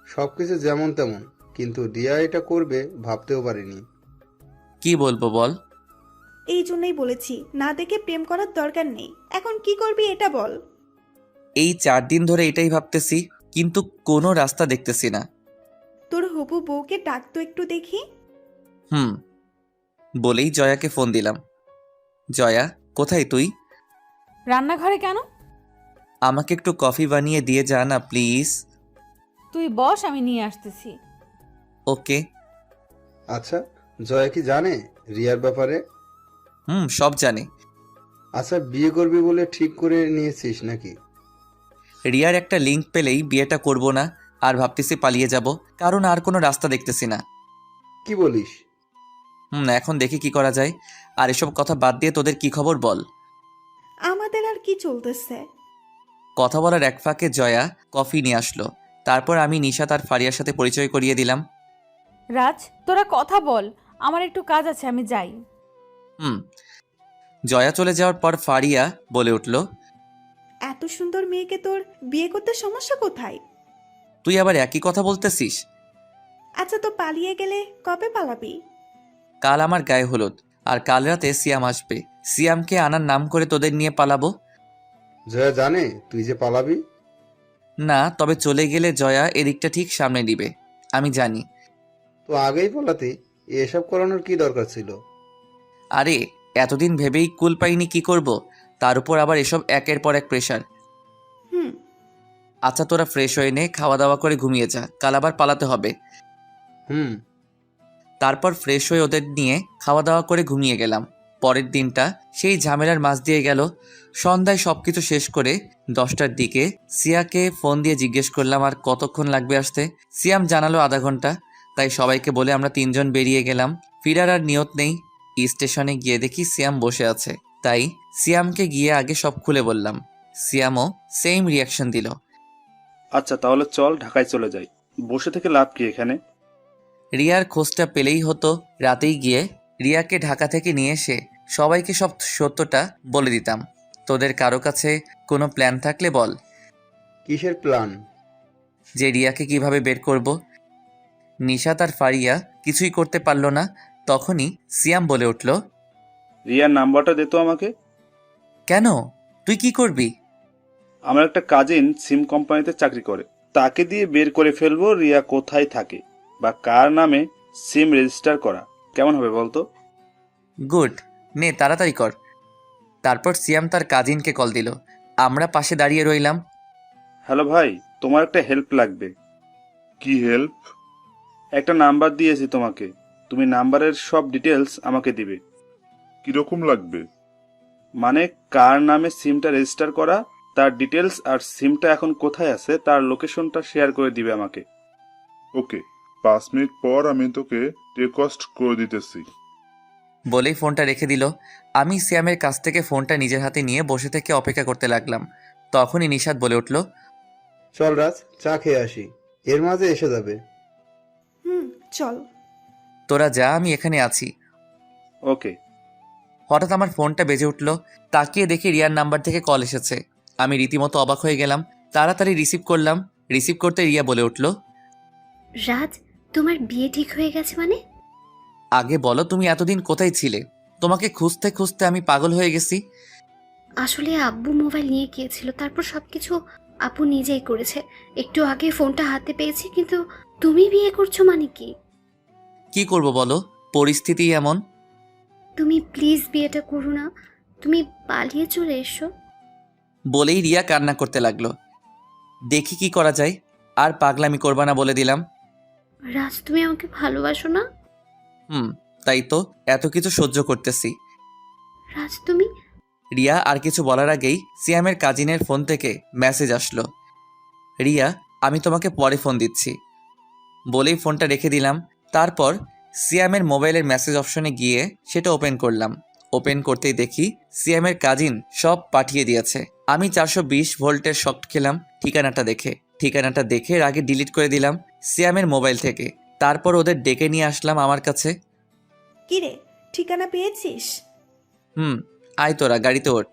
সবকিছু যেমন তেমন, কিন্তু রিয়া এটা করবে ভাবতেও পারিনি। কি বলবো বল? এই জন্যই বলেছি না দেখে প্রেম করার দরকার নেই। এখন কি করবি এটা বল। এই 4 দিন ধরে এটাই ভাবতেছি, কিন্তু কোনো রাস্তা দেখতেছি না। তোর হবু বউকে ডাক তো একটু দেখি। বলেই জয়াকে ফোন দিলাম। জয়া, কোথায় তুই? রান্নাঘরে কেন? আমাকে একটু কফি বানিয়ে দিয়ে যা না প্লিজ। তুই বস, আমি নিয়ে আসতেছি। ওকে। আচ্ছা, জয়া কি জানে রিয়ার ব্যাপারে? সব জানে। আচ্ছা, বিয়ে করবি বলে ঠিক করে নিয়েছিস নাকি? রিয়ার একটা লিংক পেলেই বিয়েটা করব না, আর ভাবতেছি পালিয়ে যাব, কারণ আর কোনো রাস্তা দেখতেছি না। কি বলিস? এখন দেখি কি করা যায়। আর এসব কথা বাদ দিয়ে তোদের কি খবর বল। আমাদের আর কি চলতেছে? কথা বলার এক ফাঁকে জয়া কফি নিয়ে আসলো। তারপর আমি নিশাত আর ফারিয়ার সাথে পরিচয় করিয়ে দিলাম। রাজ, তোরা কথা বল, আমার একটু কাজ আছে, আমি যাই। জয়া চলে যাওয়ার পর ফারিয়া বলে উঠল, এত সুন্দর মেয়েকে তোর বিয়ে করতে সমস্যা কোথায়? তুই আবার একই কথা বলতেছিস? আচ্ছা, তো পালিয়ে গেলে কবে পালাবি? কাল আমার গায়ে হলুদ, আর কাল রাতে সিয়াম আসবে। সিয়ামকে আনার নাম করে তোদের নিয়ে পালাবো। জয়া জানে তুই যে পালাবি? না, তবে চলে গেলে জয়া এদিকটা ঠিক সামনে নিবে, আমি জানি। তো আগেই পালাতে এসব করানোর কি দরকার ছিল? আরে এতদিন ভেবেই কুল পাইনি কি করব, তার উপর আবার এসব একের পর এক প্রেশার। আচ্ছা, তোরা ফ্রেশ হয়ে নে, খাওয়া দাওয়া করে ঘুমিয়ে যা, কাল আবার পালাতে হবে। তারপর ফ্রেশ হয়ে ওদের নিয়ে খাওয়া দাওয়া করে ঘুমিয়ে গেলাম। পরের দিনটা সেই ঝামেলার মাঝ দিয়ে গেল। সন্ধ্যায় সবকিছু শেষ করে 10টার দিকে সিয়াকে ফোন দিয়ে জিজ্ঞেস করলাম আর কতক্ষণ লাগবে আসতে। সিয়াম জানালো আধা ঘন্টা। তাই সবাইকে বলে আমরা 3 জন বেরিয়ে গেলাম। ফিরার আর নিয়ত নেই। স্টেশনে গিয়ে দেখি সিয়াম বসে আছে, তাই সিয়ামকে গিয়ে আগে সব খুলে বললাম। সিয়ামও সেম রিয়াকশন দিল। আচ্ছা, তাহলে চল ঢাকায় চলে যাই, বসে থেকে লাভ কি এখানে? রিয়ার খোঁজটা পেলেই হতো। রাতেই গিয়ে রিয়াকে ঢাকা থেকে নিয়ে এসে সবাইকে সব সত্যটা বলে দিতাম। তোদের কারো কাছে কোনো প্ল্যান থাকলে বল। কিসের প্ল্যান? যে রিয়াকে কিভাবে বের করব। নিশাত আর ফারিয়া কিছুই করতে পারল না। তখনই সিয়াম বলে উঠল, রিয়ার নাম্বারটা দে তো আমাকে। কেন, তুই কি করবি? আমার একটা কাজিন সিম কোম্পানিতে চাকরি করে, তাকে দিয়ে বের করে ফেলবো রিয়া কোথায় থাকে বা কার নামে সিম রেজিস্টার করা। কেমন হবে বলতো? গুড, নে তাড়াতাড়ি কর। তারপর সিয়াম তার কাজিনকে কল দিল। আমরা পাশে দাঁড়িয়ে রইলাম। হ্যালো ভাই, তোমার একটা হেল্প লাগবে। কি হেল্প? একটা নাম্বার দিয়েছি তোমাকে, তুমি নাম্বারের সব ডিটেলস আমাকে দিবে। কিরকম লাগবে? মানে কার নামে সিমটা রেজিস্টার করা, তার ডিটেলস, আর সিমটা এখন কোথায় আছে তার লোকেশনটা শেয়ার করে দিবে আমাকে। ওকে, 5 মিনিট পর আমি তোকে টেকস্ট করে দিতেছি। বলেই ফোনটা রেখে দিল। আমি সিয়ামের কাছ থেকে ফোনটা নিজের হাতে নিয়ে বসে থেকে অপেক্ষা করতে লাগলাম। তখনই নিশাত বলে উঠল, চল রাজ, চা খেয়ে আসি, এর মাঝে এসে যাবে। চল। তোরা যা, আমি এখানে আছি। ওকে। হঠাৎ আমার ফোনটা বেজে উঠল। তাকিয়ে দেখি রিয়ার নাম্বার থেকে কল এসেছে। আমি রীতিমতো অবাক হয়ে গেলাম। তাড়াতাড়ি রিসিভ করলাম। রিসিভ করতে রিয়া বলে উঠল, রাজ, তোমার বিয়ে ঠিক হয়ে গেছে মানে? আগে বলো তুমি এতদিন কোথায় ছিলে? তোমাকে খুঁজতে খুঁজতে আমি পাগল হয়ে গেছি। আসলে আব্বু মোবাইল নিয়ে গিয়েছিল, তারপর সবকিছু আপু নিজেই করেছে। একটু আগে ফোনটা হাতে পেয়েছি, কিন্তু তুমি বিয়ে করছো মানে কি? কি করব বলো, পরিস্থিতি এমন। তুমি প্লিজ বিয়েটা করো না, তুমি পালিয়ে চলে এসো। বলেই রিয়া কান্না করতে লাগলো। দেখি কি করা যায়, আর পাগলামি করবা না বলে দিলাম। রাজ, তুমি আমাকে ভালোবাসো না? তাই তো এত কিছু সহ্য করতেছি। রাজ, তুমি... রিয়া আর কিছু বলার আগেই সিয়ামের কাজিনের ফোন থেকে মেসেজ আসলো, রিয়া আমি তোমাকে পরে ফোন দিচ্ছি। বলেই ফোনটা রেখে দিলাম। তারপর সিয়ামের মোবাইলের মেসেজ অপশনে গিয়ে সেটা ওপেন করলাম। ওপেন করতেই দেখি সিয়ামের কাজিন সব পাঠিয়ে দিয়েছে। আমি 420 ভোল্টের শক খেলাম ঠিকানাটা দেখে আগে ডিলিট করে দিলাম সিয়ামের মোবাইল থেকে। তারপর ওদের ডেকে নিয়ে আসলাম আমার কাছে। কিরে, ঠিকানা পেয়েছিস? আয় তোরা গাড়িতে ওঠ।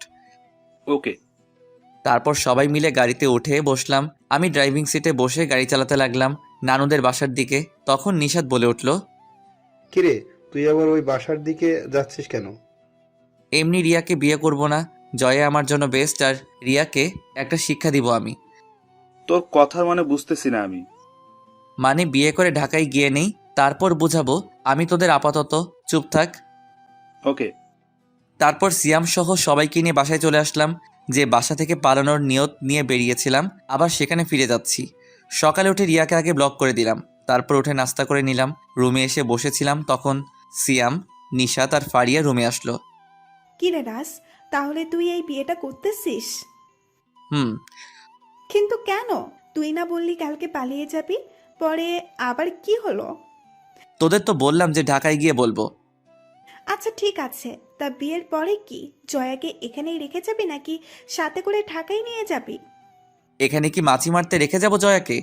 ওকে। তারপর সবাই মিলে গাড়িতে উঠে বসলাম। আমি ড্রাইভিং সিটে বসে গাড়ি চালাতে লাগলাম নানুদের বাসার দিকে। তখন নিশাত বলে উঠল, কিরে, তুই আবার ওই বাসার দিকে যাচ্ছিস কেন? এমনি রিয়াকে বিয়ে করব না, জয়া আমার জন্য বেস্ট, আর রিয়াকে একটা শিক্ষা দিব আমি। তোর কথার মানে বুঝতেছি না আমি। মানে বিয়ে করে ঢাকায় গিয়ে নেই, তারপর বুঝাবো। আমি তোদের আপাতত চুপ থাক। ওকে। তারপর সিয়াম সহ সবাইকে নিয়ে বাসায় চলে আসলাম। যে বাসা থেকে পালানোর নিয়ত নিয়ে বেরিয়েছিলাম, আবার সেখানে ফিরে যাচ্ছি। সকালে উঠে রিয়াকে আগে ব্লক করে দিলাম। তারপর উঠে নাস্তা করে নিলাম। রুমে এসে বসেছিলাম, তখন সিয়াম, নিশাত আর ফারিয়া রুমে আসলো। কিরে রাজ, তাহলে তুই এই বিয়েটা করতেছিস? হুম। কিন্তু কেন? তুই না বললি কালকে পালিয়ে যাবি, পরে আবার কি হলো? তোদের তো বললাম যে ঢাকায় গিয়ে বলবো। আচ্ছা ঠিক আছে, তা বিয়ের পরে কি জয়াকে এখানেই রেখে যাবি নাকি সাথে করে ঢাকায় নিয়ে যাবি? এখানে কি মাছি মারতে রেখে যাব জয়াকে?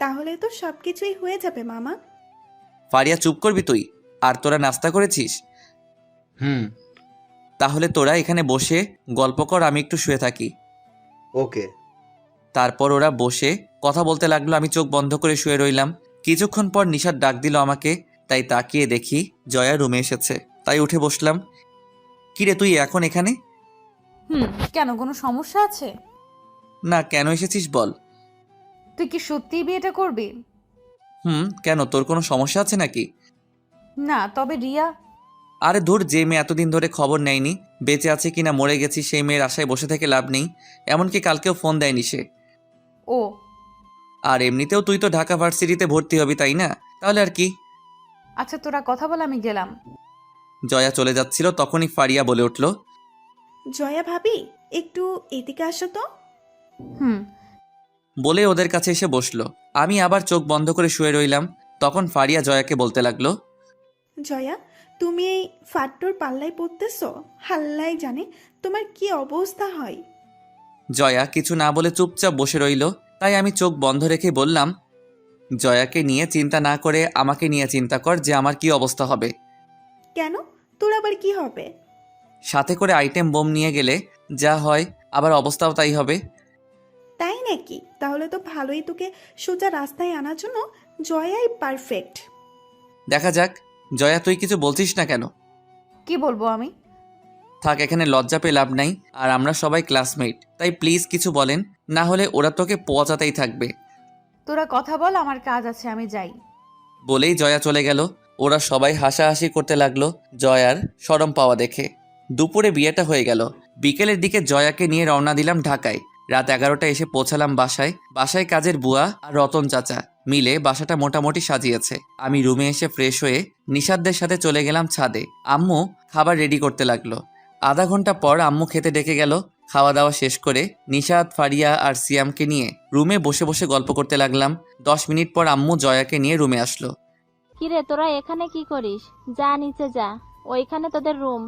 তাহলে তো সবকিছুই হয়ে যাবে মামা। ফারিয়া চুপ করবি তুই? আর তোরা নাস্তা করেছিস? তাহলে তোরা এখানে বসে গল্প কর, আমি একটু শুয়ে থাকি। ওকে। তারপর ওরা বসে কথা বলতে লাগলো। আমি চোখ বন্ধ করে শুয়ে রইলাম। কিছুক্ষণ পর নিশাত ডাক দিল আমাকে, তাই তাকিয়ে দেখি জয়া রুমে এসেছে। তাই উঠে বসলাম। কিরে তুই এখন এখানে? কেন, কোনো সমস্যা আছে? না, কেন এসেছিস বল। তুই কি সত্যিই বিয়েটা করবি? কেন, তোর কোনো সমস্যা আছে নাকি? না, তবে রিয়া... আরে ধুর, যে মেয়ে এতদিন ধরে খবর নেয়নি বেঁচে আছে কিনা মরে গেছি, সেই মেয়ের আশায় বসে থেকে লাভ নেই। এমনকি কালকেও ফোন দেয়নি সে। ও, আর এমনিতেও তুই তো ঢাকা ভার্সিটিতে ভর্তি হবি, তাই না? তাহলে আর কি। আচ্ছা তোরা কথা বল, আমি গেলাম। জয়া চলে যাচ্ছিল, তখনই ফারিয়া বলে উঠল, জয়া ভাবি, একটু এদিকে আসো তো। বলে ওদের কাছে এসে বসলো। আমি আবার চোখ বন্ধ করে শুয়ে রইলাম। তখন ফারিয়া জয়াকে বলতে লাগলো, জয়া, তুমি এই ফাট্টুর পাল্লায় পড়তেছো? হাল্লাই জানে তোমার কি অবস্থা হয়। জয়া কিছু না বলে চুপচাপ বসে রইল। তাই আমি চোখ বন্ধ রেখে বললাম, জয়াকে নিয়ে চিন্তা না করে আমাকে নিয়ে চিন্তা কর যে আমার কি অবস্থা হবে। কেন, তোর আবার কি হবে? সাথে করে আইটেম বোম নিয়ে গেলে যা হয়, আবার অবস্থাও তাই হবে। তাই নাকি? তাহলে তো ভালোই, তোকে সোজা রাস্তায় আনার জন্য জয়াই পারফেক্ট। দেখা যাক। জয়া তুই কিছু বলছিস না কেন? কি বলবো আমি? থাক, এখানে লজ্জা পেয়ে লাভ নাই। আর আমরা সবাই ক্লাসমেট, তাই প্লিজ কিছু বলেন, না হলে ওরা তোকে পচাতেই থাকবে। তোরা কথা বল, আমার কাজ আছে, আমি যাই। বলেই জয়া চলে গেল। ওরা সবাই হাসাহাসি করতে লাগলো জয়ার শরম পাওয়া দেখে। দুপুরে বিয়েটা হয়ে গেল। বিকেলের দিকে জয়াকে নিয়ে রওনা দিলাম ঢাকায়। রাত 11টা এসে পৌঁছালাম বাসায় কাজের বুয়া আর রতন চাচা মিলে বাসাটা মোটামুটি সাজিয়েছে। আমি রুমে এসে ফ্রেশ হয়ে নিশাদদের সাথে চলে গেলাম ছাদে। আম্মু খাবার রেডি করতে লাগলো। আধা ঘন্টা পর আম্মু খেতে ডেকে গেল। খাওয়া দাওয়া শেষ করে নিশাদ, ফারিয়া আর সিয়ামকে নিয়ে রুমে বসে বসে গল্প করতে লাগলাম। 10 মিনিট পর আম্মু জয়াকে নিয়ে রুমে আসলো। কিরে তোরা এখানে কি করিস? যা নিচে যা, ওইখানে তোদের রুম।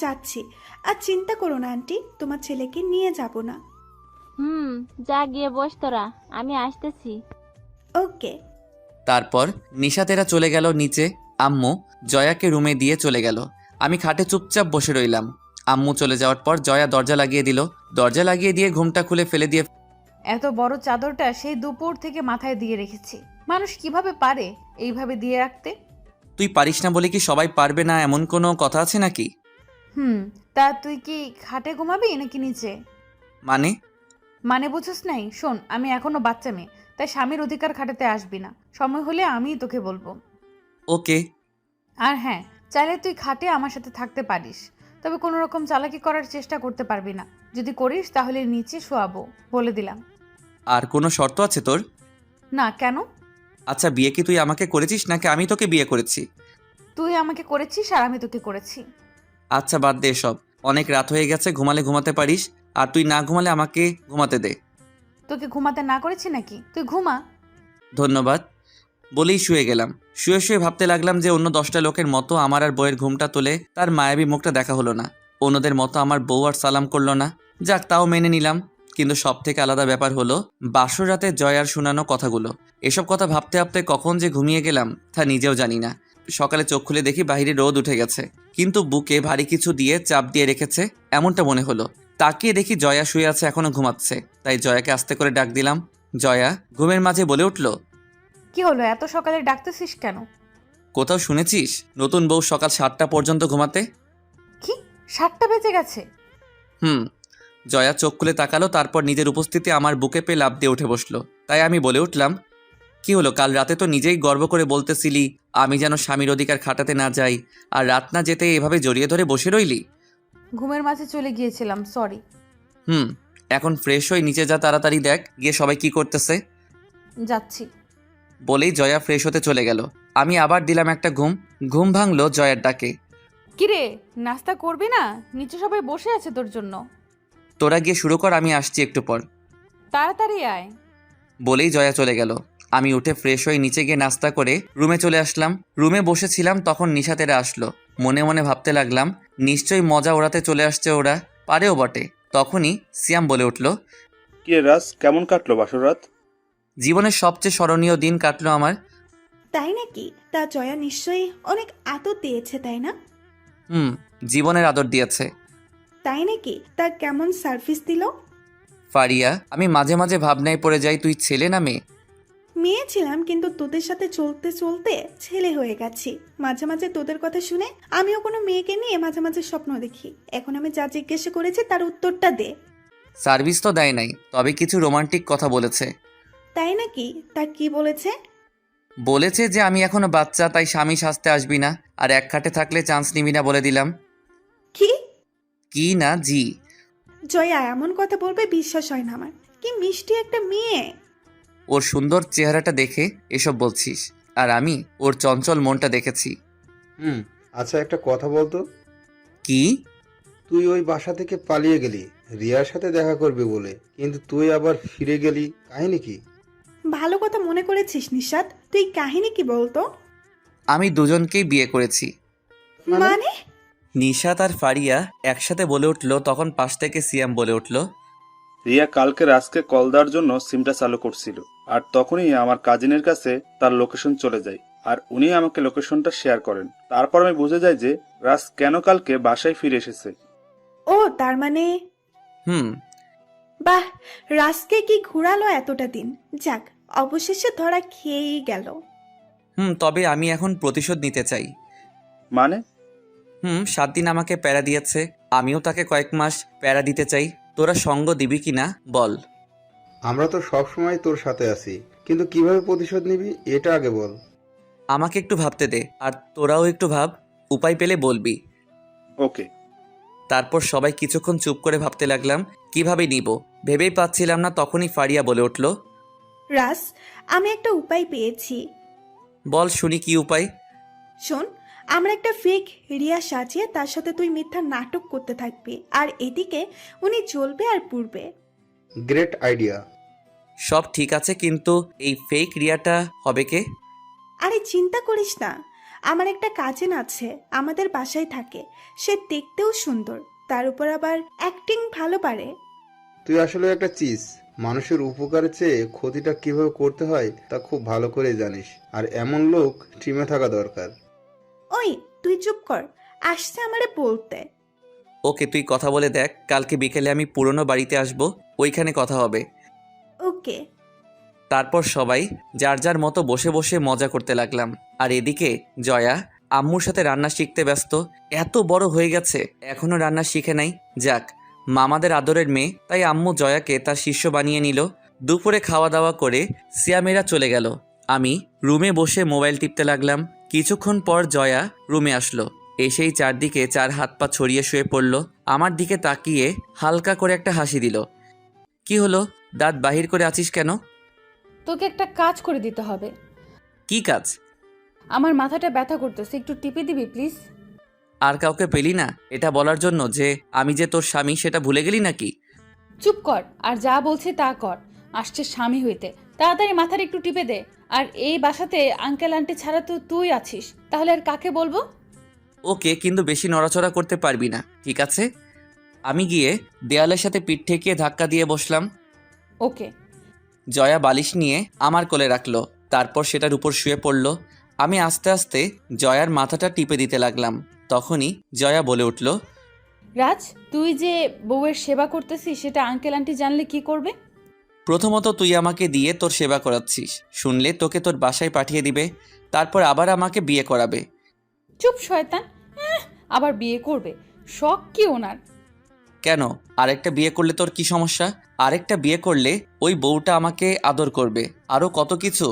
যাচ্ছি। আর চিন্তা করো না আন্টি, তোমার ছেলেকে নিয়ে যাব না। যা গিয়ে বস তোরা, আমি আসতেছি। ওকে। তারপর নিশাতেরা চলে গেল নিচে। আম্মু জয়াকে রুমে দিয়ে চলে গেল। আমি খাটে চুপচাপ বসে রইলাম। আম্মু চলে যাওয়ার পর জয়া দরজা লাগিয়ে দিল। দরজা লাগিয়ে দিয়ে ঘুমটা খুলে ফেলে দিয়ে এত বড় চাদরটা সেই দুপুর থেকে মাথায় দিয়ে রেখেছি। মানুষ কিভাবে পারে এইভাবে দিয়ে রাখতে? তুই পারিস না বলে কি সবাই পারবে না এমন কোনো কথা আছে নাকি? তা তুই কি খাটে ঘুমাবি নাকি নিচে? মানে বুঝোস নাই? শোন, আমি এখনো বাচ্চা মেয়ে, তাই স্বামীর অধিকার খাটাতে আসবি না। সময় হলে আমিই তোকে বলবো। ওকে। আর হ্যাঁ, চাইলে তুই খাটে আমার সাথে থাকতে পারিস, তবে কোনো রকম চালাকি করার চেষ্টা করতে পারবি না। যদি করিস তাহলে নিচে শোয়াবো, বলে দিলাম। আর কোনো শর্ত আছে তোর? না, কেন? আচ্ছা, বিয়ে কি তুই আমাকে করেছিস নাকি আমি তোকে বিয়ে করেছি? তুই আমাকে করেছিস আর আমি তোকে করেছি। আচ্ছা বাদ দে সব, অনেক রাত হয়ে গেছে, ঘুমালে ঘুমাতে পারিস। আর তুই না ঘুমালে আমাকে ঘুমাতে দে। তোকে ঘুমাতে না করেছি নাকি? তুই ঘুমা। ধন্যবাদ বলেই শুয়ে গেলাম। শুয়ে শুয়ে ভাবতে লাগলাম যে অন্য 10টা লোকের মতো আমার আর বউয়ের ঘুমটা তোলে তার মায়াবী মুখটা দেখা হলো না। অন্যদের মতো আমার বউ আর সালাম করলো না। যাক, তাও মেনে নিলাম। কিন্তু সব থেকে আলাদা ব্যাপার হলো বাসর রাতে জয়ার শোনানো কথাগুলো। এসব কথা ভাবতে ভাবতে কখন যে ঘুমিয়ে গেলাম তা নিজেও জানি না। সকালে চোখ খুলে দেখি বাইরে রোদ উঠে গেছে, কিন্তু বুকে ভারী কিছু দিয়ে চাপ দিয়ে রেখেছে এমনটা মনে হলো। তাকিয়ে দেখি জয়া শুয়ে আছে, এখনো ঘুমাচ্ছে। তাই জয়াকে আস্তে করে ডাক দিলাম। জয়া ঘুমের মাঝে বলে উঠল, কি হলো, এত সকালে ডাকতেছিস কেন? কোথাও শুনেছিস নতুন বউ সকাল 7টা পর্যন্ত ঘুমাতে? কি, 7টা বেজে গেছে? জয়া চোখ খুলে তাকালো, তারপর নিজের উপস্থিতি আমার বুকে পেয়ে লাফ দিয়ে উঠে বসলো। তাই আমি বলে উঠলাম, কি হলো, কাল রাতে তো নিজেই গর্ব করে বলতেছিলি আমি যেন স্বামীর অধিকার খাটাতে না যাই, আর রাত না যেতে এভাবে জড়িয়ে ধরে বসে রইলি। ঘুমের মাঝে চলে গিয়েছিলাম, সরি। এখন ফ্রেশ হয়ে নিচে যা, তাড়াতাড়ি দেখ গিয়ে সবাই কি করতেছে। যাচ্ছি। বলেই জয়া ফ্রেশ হতে চলে গেল। আমি আবার দিলাম একটা ঘুম ভাঙলো জয়ার ডাকে। কিরে, নাস্তা করবি না? নিচে সবাই বসে আছে তোর জন্য। তোরা গিয়ে শুরু কর, আমি আসছি একটু পর। তাড়াতাড়ি আয়। বলেই জয়া চলে গেল। আমি উঠে ফ্রেশ হয়ে নিচে গিয়ে নাস্তা করে রুমে চলে আসলাম। রুমে বসেছিলাম, তখন নিশাতেরা আসলো। মনে মনে ভাবতে লাগলাম নিশ্চয়ই মজা ওড়াতে চলে আসছে ওরা, পারেও বটে। তখনই সিয়াম বলে উঠল, কি রে রাজ, কেমন কাটলো বাসর রাত? জীবনের সবচেয়ে স্মরণীয় দিন কাটলো আমার। তাই নাকি? তা জয়া নিশ্চয়ই অনেক আদর দিয়েছে, তাই না? জীবনের আদর দিয়েছে। তাই নাকি? তা কেমন সার্ভিস দিল? ফারিয়া, আমি মাঝে মাঝে ভাবনায় পড়ে যাই তুই ছেলে না মেয়ে। মেয়ে ছিলাম, কিন্তু তোদের সাথে চলতে চলতে ছেলে হয়ে গেছি। মাঝে মাঝে তোদের কথা শুনে আমিও কোনো মেয়েকে নিয়ে মাঝে মাঝে স্বপ্ন দেখি। এখন আমি যা জিজ্ঞেস করেছি তার উত্তরটা দে। সার্ভিস তো দেয় নাই, তবে কিছু রোমান্টিক কথা বলেছে। তাই নাকি? তা কি বলেছে? বলেছে যে আমি এখনো বাচ্চা, তাই স্বামী সাজতে আসবি না, আর এক খাটে থাকলে চান্স নিবি না বলে দিলাম। কি না জি। জয়া এমন কথা বলবে বিশ্বাস হয় না আমার। কি মিষ্টি একটা মেয়ে। ওর সুন্দর চেহারাটা দেখে এসব বলছিস, আর আমি ওর চঞ্চল মনটা দেখেছি। আচ্ছা, একটা কথা বলতো। কি? তুই ওই বাসা থেকে পালিয়ে গেলি রিয়ার সাথে দেখা করবি বলে, কিন্তু তুই আবার ফিরে গেলি, কাহিনী কি? ভালো কথা মনে করেছিস নিশাত। তুই কাহিনী কি বলতো? আমি দুজনকেই বিয়ে করেছি। মানে? নিশাত আর ফারিয়া একসাথে বলে উঠলো। তখন পাশ থেকে সিয়াম বলে উঠল, রিয়া কালকে রাজকে কল দেওয়ার জন্য সিমটা চালু করছিল, আর তখনই আমার কাজিনের কাছে তার লোকেশন চলে যায়, আর উনি আমাকে লোকেশনটা শেয়ার করেন। তারপর আমি বুঝে যাই যে রাজ কেন কালকে বাসায় ফিরে এসেছে। ও, তার মানে? বাহ, রাজকে কি ঘুরালো এতটা দিন। যাক, অবশেষে ধরা খেয়েই গেল। তবে আমি এখন প্রতিশোধ নিতে চাই। মানে? 7 দিন আমাকে প্যারা দিয়েছে, আমিও তাকে কয়েক মাস প্যারা দিতে চাই। তোরা সঙ্গ দিবি কিনা বল। আমরা তো সব সময় তোর সাথে আছি, কিন্তু কিভাবে প্রতিশোধ নিবি এটা আগে বল। আমাকে একটু ভাবতে দে, আর তোরাও একটু ভাব, উপায় পেলে বলবি। ওকে। তারপর সবাই কিছুক্ষণ চুপ করে ভাবতে লাগলাম কিভাবে নিব, ভেবেই পাচ্ছিলাম না। তখনই ফারিয়া বলে উঠল, রাস, আমি একটা উপায় পেয়েছি। বল শুনি কি উপায়। শোন, আমরা একটা ফেক রিয়া সাজিয়ে তার সাথে তুই মিথ্যা নাটক করতে থাকবি, আর এদিকে উনি জ্বলবে আর পুড়বে। Great idea. সব ঠিক আছে, কিন্তু এই ফেক রিয়াটা হবে কে? আরে চিন্তা করিস না, আমার একটা কাজিন আছে, আমাদের বাসায় থাকে। সে দেখতেও সুন্দর, তার উপর আবার অ্যাক্টিং ভালো পারে। তুই আসলে একটা চিজ। মানুষের উপকারের চেয়ে ক্ষতিটা কিভাবে করতে হয় তা খুব ভালো করে জানিস, আর এমন লোক টিমে থাকা দরকার। ওই তুই চুপ কর, আসছে আমারে বলতে। ওকে, তুই কথা বলে দেখ, কালকে বিকেলে আমি পুরনো বাড়িতে আসব, ওইখানে কথা হবে। ওকে। তারপর সবাই যার যার মতো বসে বসে মজা করতে লাগলাম। আর এদিকে জয়া আম্মুর সাথে রান্না শিখতে ব্যস্ত। এত বড় হয়ে গেছে এখনো রান্না শিখে নাই। যাক, মামাদের আদরের মেয়ে, তাই আম্মু জয়াকে তার শিষ্য বানিয়ে নিল। দুপুরে খাওয়া দাওয়া করে সিয়ামেরা চলে গেল। আমি রুমে বসে মোবাইল টিপতে লাগলাম। কিছুক্ষণ পর জয়া রুমে আসলো, এসেই চারদিকে চার হাত পা ছড়িয়ে শুয়ে পড়ল। আমার দিকে তাকিয়ে হালকা করে একটা হাসি দিল। কি হলো, দাঁত বাহির করে আছিস কেন? তোকে একটা কাজ করে দিতে হবে। কি কাজ? আমার মাথাটা ব্যথা করতেছে, একটু টিপে দিবি প্লিজ? আর কাউকে পেলি না এটা বলার জন্য যে আমি যে তোর স্বামী, সেটা ভুলে গেলি নাকি? চুপ কর, আর যা বলছে তা কর। আসছে স্বামী হইতে, তাড়াতাড়ি মাথার একটু টিপে দে। আর এই বাসাতে আঙ্কেল আন্টি ছাড়া তো তুই আছিস, তাহলে আর কাকে বলবো? ওকে, কিন্তু বেশি নড়াচড়া করতে পারবি না, ঠিক আছে? আমি গিয়ে দেয়ালের সাথে পিঠ ঠেকিয়ে ধাক্কা দিয়ে বসলাম। ওকে। জয়া বালিশ নিয়ে আমার কোলে রাখলো, তারপর সেটার উপর শুয়ে পড়ল। আমি আস্তে আস্তে জয়ার মাথাটা টিপে দিতে লাগলাম। তখনই জয়া বলে উঠল, রাজ, তুই যে বউয়ের সেবা করতেছিস সেটা আঙ্কেল আন্টি জানলে কি করবে? প্রথমত তুই আমাকে দিয়ে তোর সেবা করাচ্ছিস, শুনলে তোকে তোর বাসায় পাঠিয়ে দিবে, তারপর আবার আমাকে বিয়ে করাবে। চুপ শয়তান, আবার বিয়ে করবে? শখ কি ওনার? কেন, আরেকটা বিয়ে করলে তোর কি সমস্যা? আরেকটা বিয়ে করলে ওই বউটা আমাকে আদর করবে, আরও কত কিছু।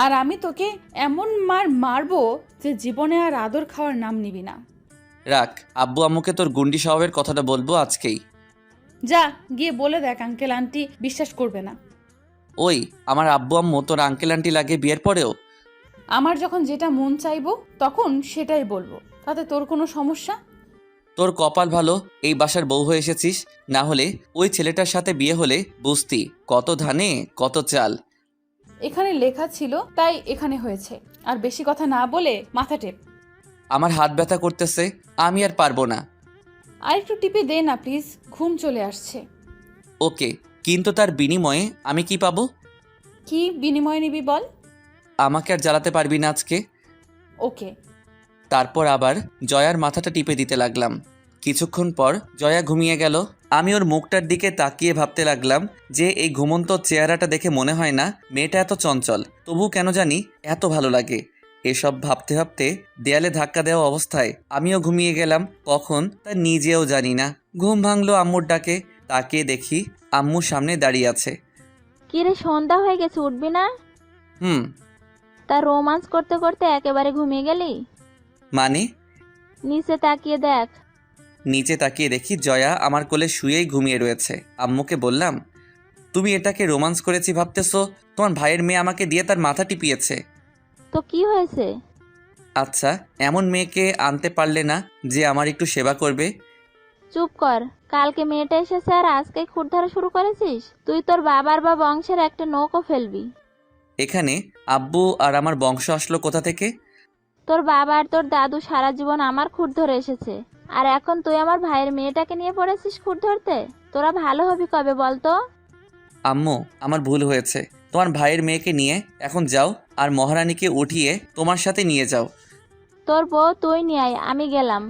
আর আমি তোকে এমন মার মারবো যে জীবনে আর আদর খাওয়ার নাম নিবি না। রাখ, আব্বু আম্মুকে তোর গুন্ডি স্বভাবের কথাটা বলবো আজকেই। যা গিয়ে বলে দেখ, আঙ্কেল আন্টি বিশ্বাস করবে না। ওই, আমার আব্বু আম্মু তোর আঙ্কেল আন্টি লাগে বিয়ের পরেও? আমার যখন যেটা মন চাইবো তখন সেটাই বলবো, তাতে তোর কোনো সমস্যা? তোর কপাল ভালো এই বাসার বউ হয়ে এসেছিস, না হলে ওই ছেলেটার সাথে বিয়ে হলে বুঝতি কত ধানে কত চাল। এখানে লেখা ছিল তাই এখানে হয়েছে, আর বেশি কথা না বলে মাথা টেপ। আমার হাত ব্যথা করতেছে, আমি আর পারবো না। আর একটু টিপে দে না প্লিজ, ঘুম চলে আসছে। ওকে, কিন্তু তার বিনিময়ে আমি কি পাবো? কি বিনিময় নিবি বল? আমাকে আর জ্বালাতে পারবি না আজকে। ওকে। তারপর আবার জয়ার মাথাটা টিপে দিতে লাগলাম। কিছুক্ষণ পর জয়া ঘুমিয়ে গেল। আমি ওর মুখটার দিকে তাকিয়ে ভাবতে লাগলাম যে এই ঘুমন্ত চেহারাটা দেখে মনে হয় না মেয়েটা এত চঞ্চল, তবু কেন জানি এত ভালো লাগে। এসব ভাবতে ভাবতে দেয়ালে ধাক্কা দেওয়া অবস্থায় আমিও ঘুমিয়ে গেলাম, কখন তা নিজেও জানি না। ঘুম ভাঙলো আম্মুর ডাকে, তাকিয়ে দেখি আম্মু সামনে দাঁড়িয়ে আছে। কিরে, সন্ধ্যা হয়ে গেছে, উঠবি না? হুম। তা রোমান্স করতে করতে একেবারে ঘুমিয়ে গেলি? মানে? নিচে তাকিয়ে দেখ। নিচে তাকিয়ে দেখি জয়া আমার কোলে শুয়েই ঘুমিয়ে রয়েছে। আম্মুকে বললাম, তুমি এটাকে রোমান্স করেছি ভাবতেছো? তোমার ভাইয়ের মেয়ে আমাকে দিয়ে তার মাথা টিপিয়েছে। তো কি হয়েছে? আচ্ছা, এমন মেয়েকে আনতে পারলে না যে আমার একটু সেবা করবে? চুপ কর, কালকে মেয়েটা এসেছে আর আজকে খুঁত ধরা শুরু করেছিস? তুই তোর বাবার বা বংশের একটা নৌকো ফেলবি। এখানে আব্বু আর আমার বংশ আসলো কোথা থেকে? তোর বাবা আর তোর দাদু সারা জীবন আমার খুঁত ধরে এসেছে, আর এখন তুই আমার ভাইয়ের মেয়েটাকে নিয়ে পড়েছিস খুঁত ধরতে? তোরা ভালো হবি কবে বলতো? আম্মু, আমার ভুল হয়েছে। তোমার ভাইয়ের মেয়েকে নিয়ে এখন যাও, আর মহারানীকে উঠিয়ে তোমার সাথে নিয়ে যাও। তোর বউ তুই নিয়ে আয়, আমি গেলাম।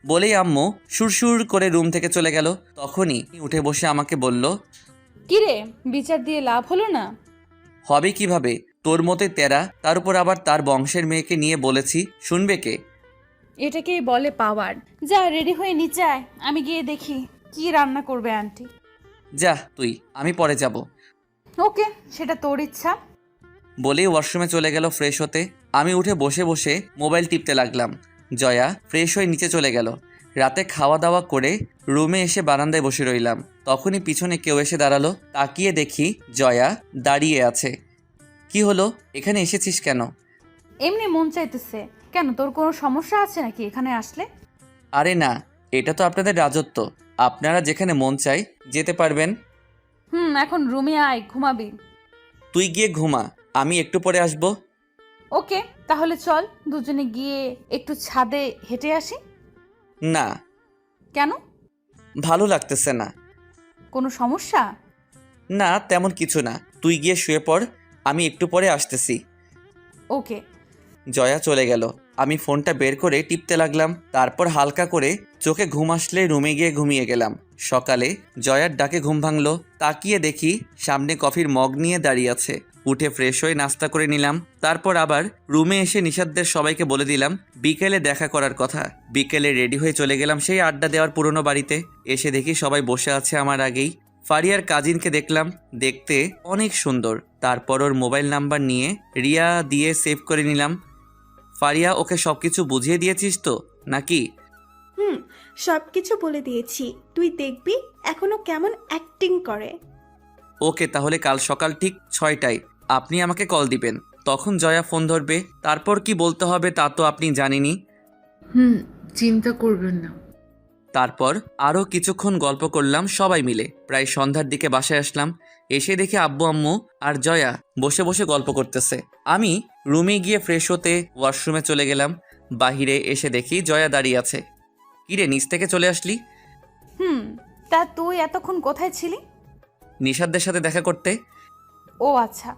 বলেই আম্মু সুরসুর করে রুম থেকে চলে গেল। তখনই উঠে বসে আমাকে বলল, কিরে, বিচার দিয়ে লাভ হলো না? হবে কিভাবে? তোর মতে তেরা, তার উপর আবার তার বংশের মেয়েকে নিয়ে বলেছি, শুনবে কে? এটাকেই বলে পাওয়ার। যা রেডি হয়ে নিচে আয়, আমি গিয়ে দেখি কি রান্না করবে আন্টি। যা তুই, আমি পরে যাব। ওকে, সেটা তোর ইচ্ছা। বলেই ওয়াশরুমে চলে গেল ফ্রেশ হতে। আমি উঠে বসে বসে মোবাইল টিপতে লাগলাম। জয়া ফ্রেশ হয়ে নিচে চলে গেল। রাতে খাওয়া দাওয়া করে রুমে এসে বারান্দায় বসে রইলাম। তখনই পিছনে কেউ এসে দাঁড়ালো। তাকিয়ে দেখি জয়া দাঁড়িয়ে আছে। কি হলো, এখানে এসেছিস কেন? এমনি মন চাইতেছে। কেন, তোর কোনো সমস্যা আছে নাকি এখানে আসলে? আরে না, এটা তো আপনাদের রাজত্ব, আপনারা যেখানে মন চাই যেতে পারবেন। এখন রুমে আয়, ঘুমাবি। তুই গিয়ে ঘুমা, আমি একটু পরে আসবো। ওকে, তাহলে চল দুজনে গিয়ে একটু ছাদে হেঁটে আসি। না, কেন? ভালো লাগতেছে না। কোনো সমস্যা? না, তেমন কিছু না। তুই গিয়ে শুয়ে পড়, আমি একটু পরে আসতেছি। ওকে। জয়া চলে গেল। আমি ফোনটা বের করে টিপতে লাগলাম। তারপর হালকা করে চোখে ঘুম আসলে রুমে গিয়ে ঘুমিয়ে গেলাম। সকালে জয়ার ডাকে ঘুম ভাঙলো। তাকিয়ে দেখি সামনে কফির মগ নিয়ে দাঁড়িয়ে আছে। উঠে ফ্রেশ হয়ে নাস্তা করে নিলাম। তারপর আবার রুমে এসে নিশাদদের সবাইকে বলে দিলাম বিকেলে দেখা করার কথা। বিকেলে রেডি হয়ে চলে গেলাম সেই আড্ডা দেওয়ার পুরনো বাড়িতে। এসে দেখি সবাই বসে আছে আমার আগেই। ফারিয়ার কাজিনকে দেখলাম, দেখতে অনেক সুন্দর। তারপর ওর মোবাইল নাম্বার নিয়ে রিয়া দিয়ে সেভ করে নিলাম। ফারিয়া, ওকে সবকিছু বুঝিয়ে দিয়েছিস তো নাকি? সব কিছু বলে দিয়েছি, তুই দেখবি এখনো কেমন অ্যাক্টিং করে। ওকে, তাহলে কাল সকাল ঠিক 6টায় আপনি আমাকে কল দিবেন। তখন জয়া ফোন ধরবে। তারপর কি বলতে হবে তা তো আপনি জানেনই। চিন্তা করবেন না। তারপর আরও কিছুক্ষণ গল্প করলাম সবাই মিলে। প্রায় সন্ধ্যার দিকে বাসায় আসলাম। এসে দেখি আব্বু আম্মু আর জয়া বসে বসে গল্প করতেছে। আমি রুমে গিয়ে ফ্রেশ হতে ওয়াশরুমে চলে গেলাম। বাহিরে এসে দেখি জয়া দাঁড়িয়ে আছে। কিরে, নিচ থেকে চলে আসলি? তা তুই এতক্ষণ কোথায় ছিলি? নিশাদদের সাথে দেখা করতে। ও আচ্ছা।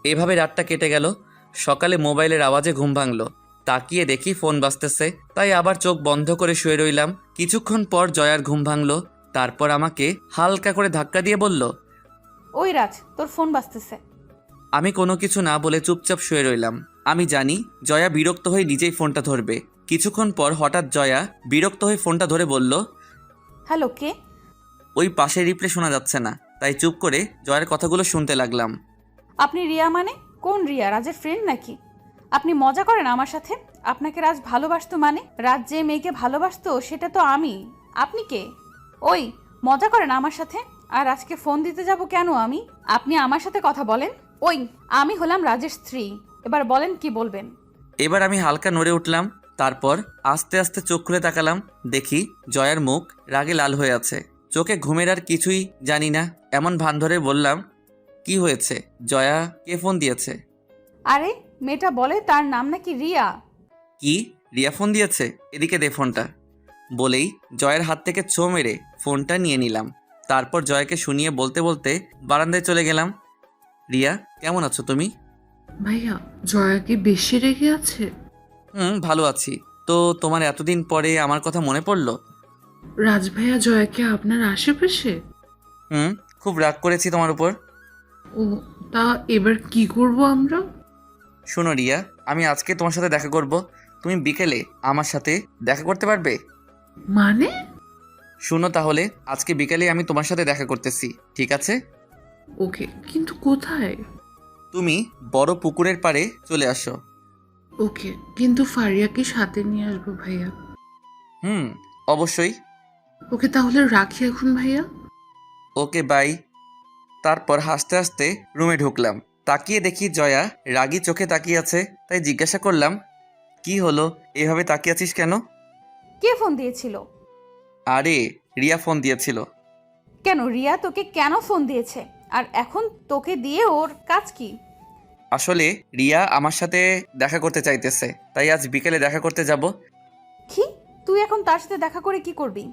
এভাবে রাতটা কেটে গেল। সকালে মোবাইলের আওয়াজে ঘুম ভাঙলো। তাকিয়ে দেখি ফোন বাজতেছে, তাই আবার চোখ বন্ধ করে শুয়ে রইলাম। কিছুক্ষণ পর জয়ার ঘুম ভাঙলো। তারপর আমাকে হালকা করে ধাক্কা দিয়ে বলল, ওই রাজ, তোর ফোন বাজতেছে। আমি কোনো কিছু না বলে চুপচাপ শুয়ে রইলাম। আমি জানি জয়া বিরক্ত হয়ে নিজেই ফোনটা ধরবে। কিছুক্ষণ পর হঠাৎ জয়া বিরক্ত হয়ে ফোনটা ধরে বলল, হ্যালো, কে? ওই পাশে রিপ্লে শোনা যাচ্ছে না, তাই চুপ করে জয়ার কথাগুলো শুনতে লাগলাম। আপনি রিয়া মানে? কোন রিয়া? রাজের ফ্রেন্ড নাকি? আপনি মজা করেন আমার সাথে? আপনাকে রাজ ভালোবাসতো মানে? রাজ যে মেয়েকে ভালোবাসতো সেটা তো আমি। আপনি কে? ওই মজা করেন আমার সাথে? আর আজকে ফোন দিতে যাব কেন আমি? আপনি আমার সাথে কথা বলেন। ওই, আমি হলাম রাজের স্ত্রী। এবার বলেন কি বলবেন। এবার আমি হালকা নড়ে উঠলাম। তারপর আস্তে আস্তে চোখ খুলে তাকালাম। দেখি জয়ার মুখ রাগে লাল হয়ে আছে। চোখে ঘুমের আর কিছুই জানি না এমন ভান ধরে বললাম, কি হয়েছে? জয়া কে ফোন দিয়েছে? আরে মেয়েটা বলে তার নাম নাকি রিয়া। কি, রিয়া ফোন দিয়েছে? এদিকে দে ফোনটা। বলেই জয়ের হাত থেকে ছো মেরে ফোনটা নিয়ে নিলাম। তারপর জয়াকে শুনিয়ে বলতে বলতে বারান্দায় চলে গেলাম। রিয়া, কেমন আছো তুমি? ভাইয়া, জয়া কি বেশি রেগে আছে? ভালো আছি। তো তোমার এতদিন পরে আমার কথা মনে পড়লো? রাজ ভাইয়া জয়াকে আপনার আশেপাশে? খুব রাগ করেছি তোমার উপর। ও, তা এবার কি করব আমরা? শোনো রিয়া, আমি আজকে তোমার সাথে দেখা করব। তুমি বিকেলে আমার সাথে দেখা করতে পারবে? মানে? শুনো তাহলে, আজকে বিকেলে আমি তোমার সাথে দেখা করতেছি, ঠিক আছে? ওকে, কিন্তু কোথায়? তুমি বড় পুকুরের পাড়ে চলে আসো। ওকে, কিন্তু ফারিয়াকে সাথে নিয়ে আসবো ভাইয়া। অবশ্যই। ওকে, তাহলে রাখি এখন ভাইয়া। ওকে, বাই। তারপর হাসতে হাসতে রুমে ঢুকলাম। তাকিয়ে দেখি জয়া রাগী চোখে তাকিয়ে আছে। তাই জিজ্ঞাসা করলাম, কি হলো, এভাবে তাকিয়ে আছিস কেন? কে ফোন দিয়েছিল? আরে রিয়া ফোন দিয়েছিল। কেন, রিয়া তোকে কেন ফোন দিয়েছে? আর এখন তোকে দিয়ে ওর কাজ কি? আসলে রিয়া আমার সাথে দেখা করতে চাইতেছে, তাই আজ বিকেলে দেখা করতে যাব। কি? তুই এখন তার সাথে দেখা করে কি করবি?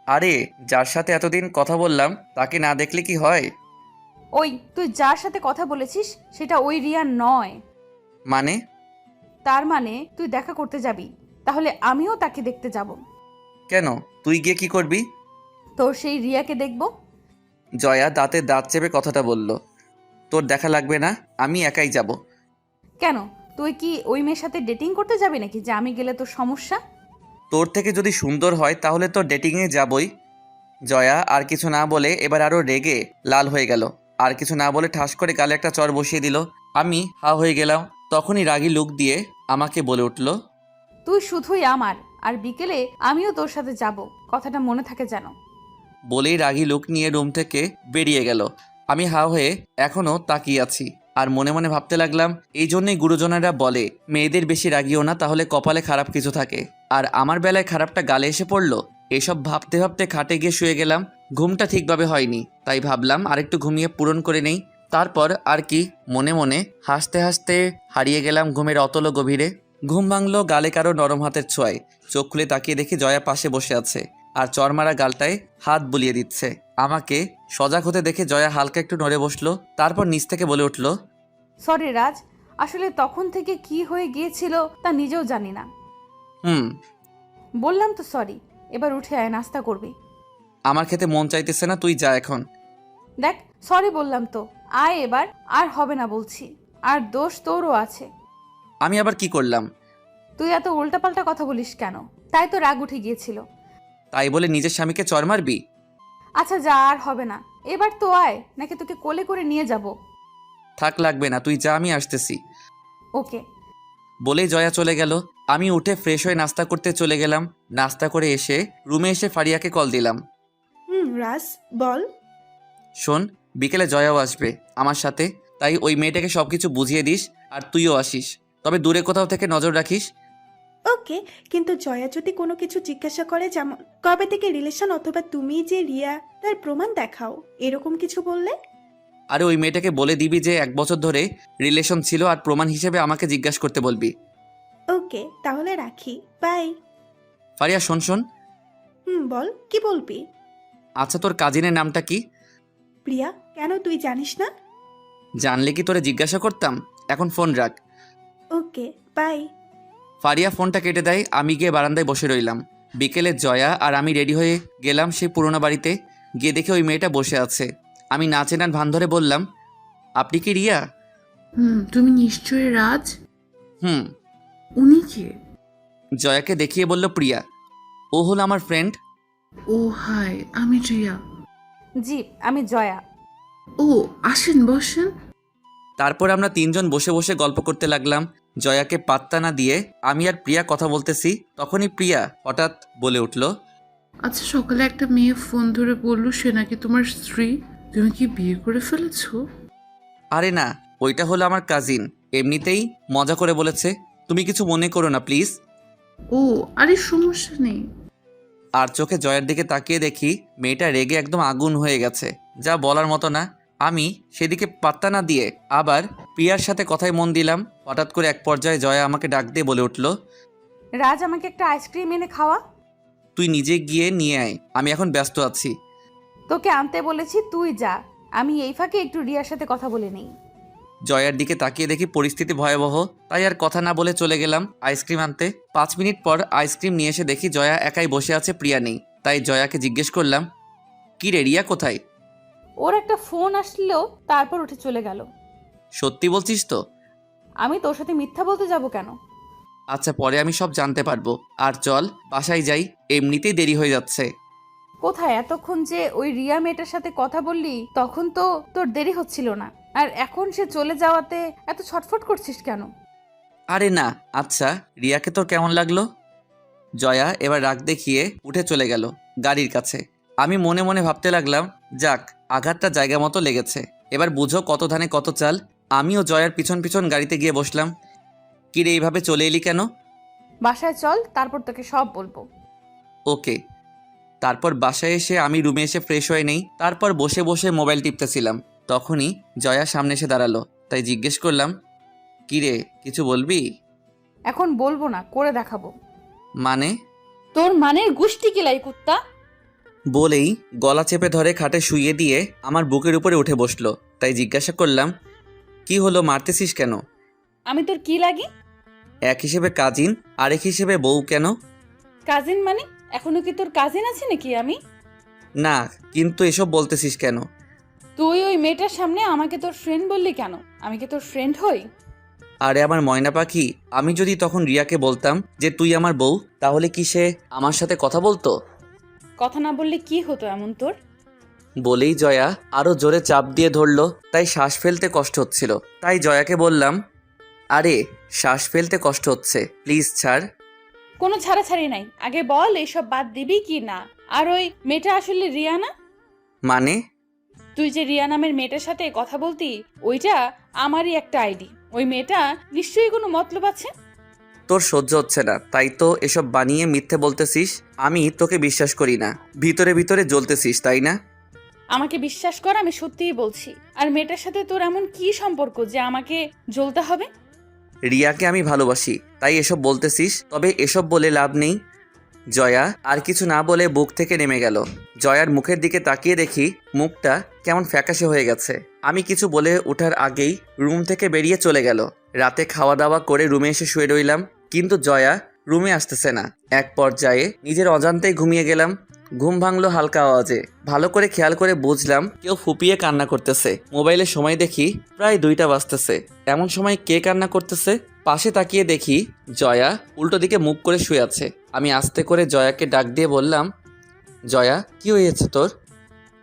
আরে যার সাথে এতদিন কথা বললাম তাকে না দেখলে কি হয়? ওই, তুই যার সাথে কথা বলেছিস সেটা ওই রিয়া নয়। মানে? তার মানে তুই দেখা করতে যাবি, তাহলে আমিও তাকে দেখতে যাব। কেন, তুই গিয়ে কি করবি? তোর সেই রিয়াকে দেখব। জয়া দাঁতে দাঁত চেপে কথাটা বলল, তোর দেখা লাগবে না, আমি একাই যাব। কেন, তুই কি ওই মেয়ের সাথে ডেটিং করতে যাবি নাকি যে আমি গেলে তোর সমস্যা? তোর থেকে যদি সুন্দর হয় তাহলে তো ডেটিংয়ে যাবই। জয়া আর কিছু না বলে এবার আরো রেগে লাল হয়ে গেল। আর কিছু না বলে ঠাস করে গালে একটা চড় বসিয়ে দিল। আমি হা হয়ে গেলাম। তখনই রাগী লুক দিয়ে আমাকে বলে উঠল, তুই শুধুই আমার, আর বিকেলে আমিও তোর সাথে যাব, কথাটা মনে থাকে যেন। বলেই রাগী লুক নিয়ে রুম থেকে বেরিয়ে গেল। আমি হা হয়ে এখনো তাকিয়ে আছি আর মনে মনে ভাবতে লাগলাম, এই জন্যই গুরুজনেরা বলে মেয়েদের বেশি রাগিও না, তাহলে কপালে খারাপ কিছু থাকে। আর আমার বেলায় খারাপটা গালে এসে পড়লো। এসব ভাবতে ভাবতে খাটে গিয়ে শুয়ে গেলাম। ঘুমটা ঠিকভাবে হয়নি, তাই ভাবলাম আরেকটু ঘুমিয়ে পূরণ করে নেই। তারপর আর কি, মনে মনে হাসতে হাসতে হারিয়ে গেলাম ঘুমের অতল গভীরে। ঘুম ভাঙলো গালে কারো নরম হাতের ছোঁয়ায়। চোখ খুলে তাকিয়ে দেখি জয়া পাশে বসে আছে আর চরমারা গালটায় হাত বুলিয়ে দিচ্ছে। আমাকে সজাগ হতে দেখে জয়া হালকা একটু নড়ে বসলো, তারপর নিচ থেকে বলে উঠল, সরি রাজ, আসলে তখন থেকে কি হয়ে গিয়েছিল তা নিজেও জানি না। বললাম তো সরি, এবার উঠে আয়, নাস্তা করবি। আমার খেতে মন চাইতেছে না, তুই যা এখন। দেখ সরি বললাম তো, আয় এবার, আর হবে না বলছি। আর দোষ তোরও আছে। আমি আবার কি করলাম? তুই এত উল্টাপাল্টা কথা বলিস কেন? তাই তো রাগ উঠে গিয়েছিল। তাই বলে নিজের স্বামীকে চর মারবি? আচ্ছা যা, আর হবে না, এবার তো আয়, নাকি তোকে কোলে করে নিয়ে যাব। থাক, লাগবে না, তুই যা, আমি আসতেছি। ওকে। বলেই জয়া চলে গেল। আমি উঠে ফ্রেশ হয়ে নাস্তা করতে চলে গেলাম। নাস্তা করে এসে রুমে এসে ফারিয়াকে কল দিলাম। রাজ বল। শোন, বিকেলে জয়াও আসবে আমার সাথে, তাই ওই মেয়েটাকে সবকিছু বুঝিয়ে দিস আর তুইও আসিস, তবে দূরে কোথাও থেকে নজর রাখিস। ওকে, কিন্তু জয়া যদি কোনো কিছু জিজ্ঞাসা করে, যেমন কবে থেকে রিলেশন অথবা তুমি যে রিয়া, তার প্রমাণ দেখাও, এরকম কিছু বললে? আরে ওই মেয়েটাকে বলে দিবি যে 1 বছর ধরে রিলেশন ছিল আর প্রমাণ হিসেবে আমাকে জিজ্ঞাসা করতে বলবি। ওকে, তাহলে রাখি, বাই। ফারিয়া শোন শোন। বল, কি বলবি? আচ্ছা, তোর কাজিনের নামটা কি? প্রিয়া। কেন, তুই জানিস না? জানলে কি তোরে জিজ্ঞাসা করতাম। এখন ফোন রাখ। ওকে, বাই। ফারিয়া ফোনটা কেটে দেয়। আমি গিয়ে বারান্দায় বসে রইলাম। বিকেলে জয়া আর আমি রেডি হয়ে গেলাম সেই পুরোনো বাড়িতে। গিয়ে দেখে ওই মেয়েটা বসে আছে। আমি না চেনার ভান ধরে বললাম, আপনি কি রিয়া? তুমি নিশ্চয়ই রাজ। উনি কে? জয়াকে দেখিয়ে বলল, প্রিয়া। ও হলো আমার ফ্রেন্ড। ও হাই, আমি রিয়া। জি, আমি জয়া। ও আসেন, বসেন। তারপর আমরা 3 জন বসে বসে গল্প করতে লাগলাম। জয়াকে পাত্তা না দিয়ে আমি আর প্রিয়া কথা বলতেছি। তখনই প্রিয়া হঠাৎ বলে উঠল, আচ্ছা, সকালে একটা মেয়ে ফোন ধরে বললো সে নাকি তোমার স্ত্রী। তুমি কি বিয়ে করে ফেলেছো? আরে না, ওইটা হলো আমার কাজিন, এমনিতেই মজা করে বলেছে, তুমি কিছু মনে করো না প্লিজ। ও আরে, সমস্যা নেই। আর চোখে জয়ের দিকে তাকিয়ে দেখি মেয়েটা রেগে একদম আগুন হয়ে গেছে, যা বলার মতো না। আমি সেদিকে পাত্তা না দিয়ে আবার প্রিয়ার সাথে কথায় মন দিলাম। হঠাৎ করে এক পর্যায়ে জয়া আমাকে ডাক দিয়ে বলে উঠল, রাজ, আমাকে একটা আইসক্রিম এনে খাওয়া। তুই নিজে গিয়ে নিয়ে আয়, আমি এখন ব্যস্ত আছি। তোকে আনতে বলেছি, তুই যা, আমি এই ফাঁকে একটু রিয়ার সাথে কথা বলে নেই। জয়ার দিকে তাকিয়ে দেখি পরিস্থিতি ভয়াবহ, তাই আর কথা না বলে চলে গেলাম আইসক্রিম আনতে। 5 মিনিট পর আইসক্রিম নিয়ে এসে দেখি জয়া একাই বসে আছে, প্রিয়া নেই। তাই জয়াকে জিজ্ঞেস করলাম, কি রে, রিয়া কোথায়? ওর একটা ফোন আসলো, তারপর উঠে চলে গেল। সত্যি বলছিস তো? আমি তোর সাথে মিথ্যা বলতে যাব কেন? আচ্ছা, পরে আমি সব জানতে পারবো। আর চল বাসায় যাই, এমনিতেই দেরি হয়ে যাচ্ছে। কোথায়? এতক্ষণ যে ওই রিয়া মেয়েটার সাথে কথা বললি, তখন তো তোর দেরি হচ্ছিল না, আর এখন সে চলে যাওয়াতে এত ছটফট করছিস কেন? আরে না। আচ্ছা, রিয়াকে তোর কেমন লাগলো? জয়া এবার রাগ দেখিয়ে উঠে চলে গেল গাড়ির কাছে। আমি মনে মনে ভাবতে লাগলাম, যাক, আঘাতটা জায়গা মতো লেগেছে, এবার বুঝো কত ধানে কত চাল। আমিও জয়ার পিছন পিছন গাড়িতে গিয়ে বসলাম। কিরে, এইভাবে চলে এলি কেন? বাসায় চল, তারপর তোকে সব বলবো। ওকে। তারপর বাসায় এসে আমি রুমে এসে ফ্রেশ হয়ে নেই। তারপর বসে বসে মোবাইল টিপতেছিলাম। তখনই জয়া সামনে এসে দাঁড়ালো, তাই জিজ্ঞেস করলাম, কিরে কিছু বলবি? এখন বলবো না, করে দেখাবো। মানে? তোর মানের গুষ্টি কিলাই কুত্তা। বলেই গলা চেপে ধরে খাটে শুইয়ে দিয়ে আমার বুকের উপরে উঠে বসলো। তাই জিজ্ঞাসা করলাম, কি হলো, মারতেছিস কেন? আমি তোর কি লাগি? এক হিসেবে কাজিন, আরেক হিসেবে বউ কেন? কাজিন মানে? এখনো কি তোর কাজিন আছে নাকি আমি? না, কিন্তু এসব বলতেছিস কেন? তুই ওই মেয়েটার সামনে আমাকে তোর ফ্রেন্ড বললি কেন? আমি কি তোর ফ্রেন্ড হই? আরে আমার ময়না পাখি, আমি যদি তখন রিয়াকে বলতাম যে তুই আমার বউ, তাহলে কি সে আমার সাথে কথা বলতো? কথা না বললে কি হতো এমন তোর? বলেই জয়া আরো জোরে চাপ দিয়ে ধরলো, তাই শ্বাস ফেলতে কষ্ট হচ্ছিল। তাই জয়াকে বললাম, আরে শ্বাস ফেলতে কষ্ট হচ্ছে, প্লিজ ছাড়। কোনো ছাড়াছাড়ি নাই, আগে বল এসব বাদ দিবি কি না। আর ওই মেয়েটা আসলে রিয়া না? মানে? তুই যে রিয়া নামের মেয়েটার সাথে কথা বলতি, ওইটা আমারই একটা আইডি। ওই মেয়েটা নিশ্চয়ই কোনো মতলব আছে। তোর সহ্য হচ্ছে না তাই তো এসব বানিয়ে মিথ্যে বলতেছিস। আমি তোকে বিশ্বাস করি না, ভিতরে ভিতরে জ্বলতেছিস তাই না? আমাকে বিশ্বাস কর, আমি সত্যিই বলছি। আর মেয়েটার সাথে তোর এমন কি সম্পর্ক যে আমাকে জ্বলতে হবে? রিয়াকে আমি ভালোবাসি তাই এসব বলতেছিস, তবে এসব বলে লাভ নেই। জয়া আর কিছু না বলে বুক থেকে নেমে গেল। জয়ার মুখের দিকে তাকিয়ে দেখি মুখটা কেমন ফ্যাকাশে হয়ে গেছে। আমি কিছু বলে ওঠার আগেই রুম থেকে বেরিয়ে চলে গেল। রাতে খাওয়া দাওয়া করে রুমে এসে শুয়ে রইলাম, কিন্তু জয়া রুমে আসতেছে না। এক পর্যায়ে নিজের অজান্তেই ঘুমিয়ে গেলাম। ঘুম ভাঙলো হালকা আওয়াজে। ভালো করে খেয়াল করে বুঝলাম কেউ ফুপিয়ে কান্না করতেছে। মোবাইলে সময় দেখি প্রায় 2টা বাজতেছে। এমন সময় কে কান্না করতেছে? পাশে তাকিয়ে দেখি জয়া উল্টো দিকে মুখ করে শুয়ে আছে। আমি আস্তে করে জয়াকে ডাক দিয়ে বললাম, জয়া কি হয়েছে তোর?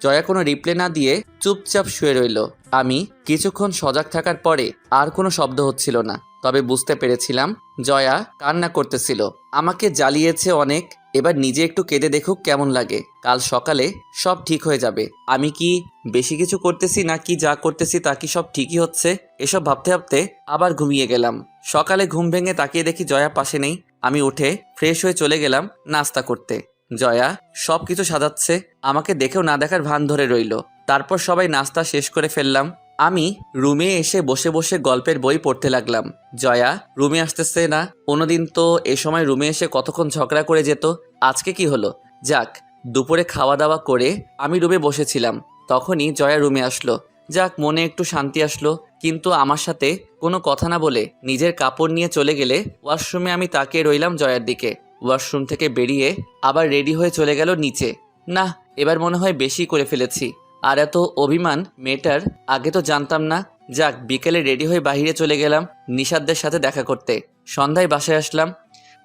জয়া কোনো রিপ্লাই না দিয়ে চুপচাপ শুয়ে রইল। আমি কিছুক্ষণ সজাগ থাকার পরে আর কোনো শব্দ হচ্ছিল না, তবে বুঝতে পেরেছিলাম জয়া কান্না করতেছিল। আমাকে জ্বালিয়েছে অনেক, এবার নিজে একটু কেঁদে দেখুক কেমন লাগে। কাল সকালে সব ঠিক হয়ে যাবে। আমি কি বেশি কিছু করতেছি নাকি যা করতেছি তা কি সব ঠিকই হচ্ছে? এসব ভাবতে ভাবতে আবার ঘুমিয়ে গেলাম। সকালে ঘুম ভেঙে তাকিয়ে দেখি জয়া পাশে নেই। আমি উঠে ফ্রেশ হয়ে চলে গেলাম নাস্তা করতে। জয়া সব কিছু সাজাচ্ছে, আমাকে দেখেও না দেখার ভান ধরে রইল। তারপর সবাই নাস্তা শেষ করে ফেললাম। আমি রুমে এসে বসে বসে গল্পের বই পড়তে লাগলাম। জয়া রুমে আসতেছে না। অন্যদিন তো এ সময় রুমে এসে কতক্ষণ ঝগড়া করে যেত, আজকে কি হলো? যাক, দুপুরে খাওয়া দাওয়া করে আমি রুমে বসেছিলাম, তখনই জয়া রুমে আসলো। যাক, মনে একটু শান্তি আসলো। কিন্তু আমার সাথে কোনো কথা না বলে নিজের কাপড় নিয়ে চলে গেলে ওয়াশরুমে আমি তাকিয়ে রইলাম জয়ার দিকে। ওয়াশরুম থেকে বেরিয়ে আবার রেডি হয়ে চলে গেল নিচে। না, এবার মনে হয় বেশি করে ফেলেছি। আর এত অভিমান মেয়েটার আগে তো জানতাম না। যাক, বিকেলে রেডি হয়ে বাইরে চলে গেলাম নিশাদদের সাথে দেখা করতে। সন্ধ্যায় বাসায় আসলাম।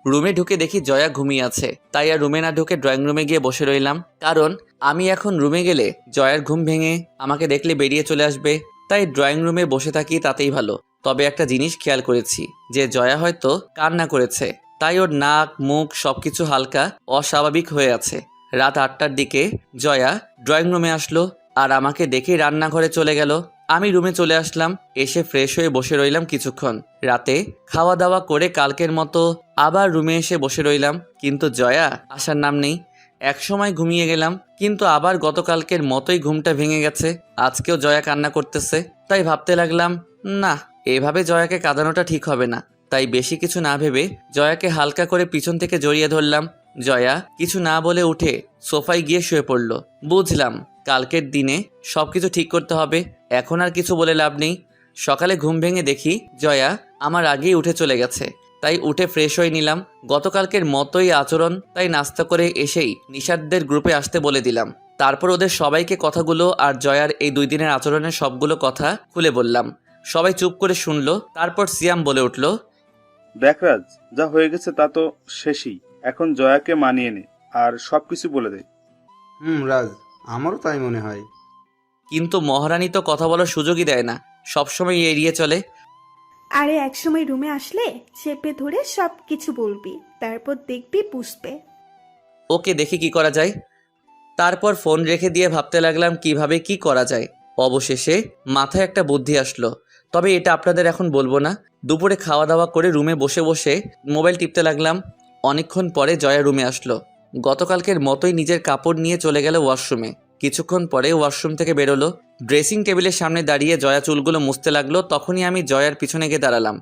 রুমে ঢুকে দেখি জয়া ঘুমিয়ে আছে, তাই আর রুমে না ঢুকে ড্রয়িং রুমে গিয়ে বসে রইলাম। কারণ আমি এখন রুমে গেলে জয়ার ঘুম ভেঙে আমাকে দেখলে বেরিয়ে চলে আসবে, তাই ড্রয়িং রুমে বসে থাকি তাতেই ভালো। তবে একটা জিনিস খেয়াল করেছি যে জয়া হয়তো কান্না করেছে, তাই ওর নাক মুখ সবকিছু হালকা অস্বাভাবিক হয়ে আছে। রাত 8টার দিকে জয়া ড্রয়িং রুমে আসলো আর আমাকে দেখেই রান্নাঘরে চলে গেল। আমি রুমে চলে আসলাম, এসে ফ্রেশ হয়ে বসে রইলাম কিছুক্ষণ। রাতে খাওয়া দাওয়া করে কালকের মতো আবার রুমে এসে বসে রইলাম, কিন্তু জয়া আসার নাম নেই। একসময় ঘুমিয়ে গেলাম, কিন্তু আবার গতকালকের মতোই ঘুমটা ভেঙে গেছে। আজকেও জয়া কান্না করতেছে, তাই ভাবতে লাগলাম না, এভাবে জয়াকে কাঁদানোটা ঠিক হবে না। তাই বেশি কিছু না ভেবে জয়াকে হালকা করে পিছন থেকে জড়িয়ে ধরলাম। জয়া কিছু না বলে উঠে সোফায় গিয়ে শুয়ে পড়ল। বুঝলাম কালকের দিনে সবকিছু ঠিক করতে হবে, এখন আর কিছু বলে লাভ নেই। সকালে ঘুম ভেঙে দেখি জয়া আমার আগেই উঠে চলে গেছে, তাই উঠে ফ্রেশ হয়ে নিলাম। গতকালকের মতোই আচরণ, তাই নাস্তা করে এসেই নিশাদদের গ্রুপে আসতে বলে দিলাম। তারপর ওদের সবাইকে কথাগুলো আর জয়ার এই 2 দিনের আচরণের সবগুলো কথা খুলে বললাম। সবাই চুপ করে শুনলো। তারপর সিয়াম বলে উঠল, দেখ রাজ, যা হয়ে গেছে তা তো শেষই। এখন জয়াকে মানিয়ে নে আর সবকিছু বলে দে। রাজ, আমারও তাই মনে হয়। কিন্তু মহারানী তো কথা বলার সুযোগই দেয় না, সবসময় এড়িয়ে চলে। আরে একসময় রুমে আসলে চেপে ধরে সব কিছু বলবি, তারপর দেখবি বুঝবে। ওকে, দেখি কি করা যায়। তারপর ফোন রেখে দিয়ে ভাবতে লাগলাম কিভাবে কি করা যায়। অবশেষে মাথায় একটা বুদ্ধি আসলো, তবে এটা আপনাদের এখন বলবো না। দুপুরে খাওয়া দাওয়া করে রুমে বসে বসে মোবাইল টিপতে লাগলাম। অনেকক্ষণ পরে জয়া রুমে আসলো। গতকালকের মতোই নিজের কাপড় নিয়ে চলে গেল ওয়াশরুমে। কিছুক্ষণ পরে ওয়াশরুম থেকে বেরোলো। ড্রেসিং টেবিলের সামনে দাঁড়িয়ে জয়া চুলগুলো মুছতে লাগলো। তখনই আমি জয়ার পিছনে গিয়ে দাঁড়ালাম।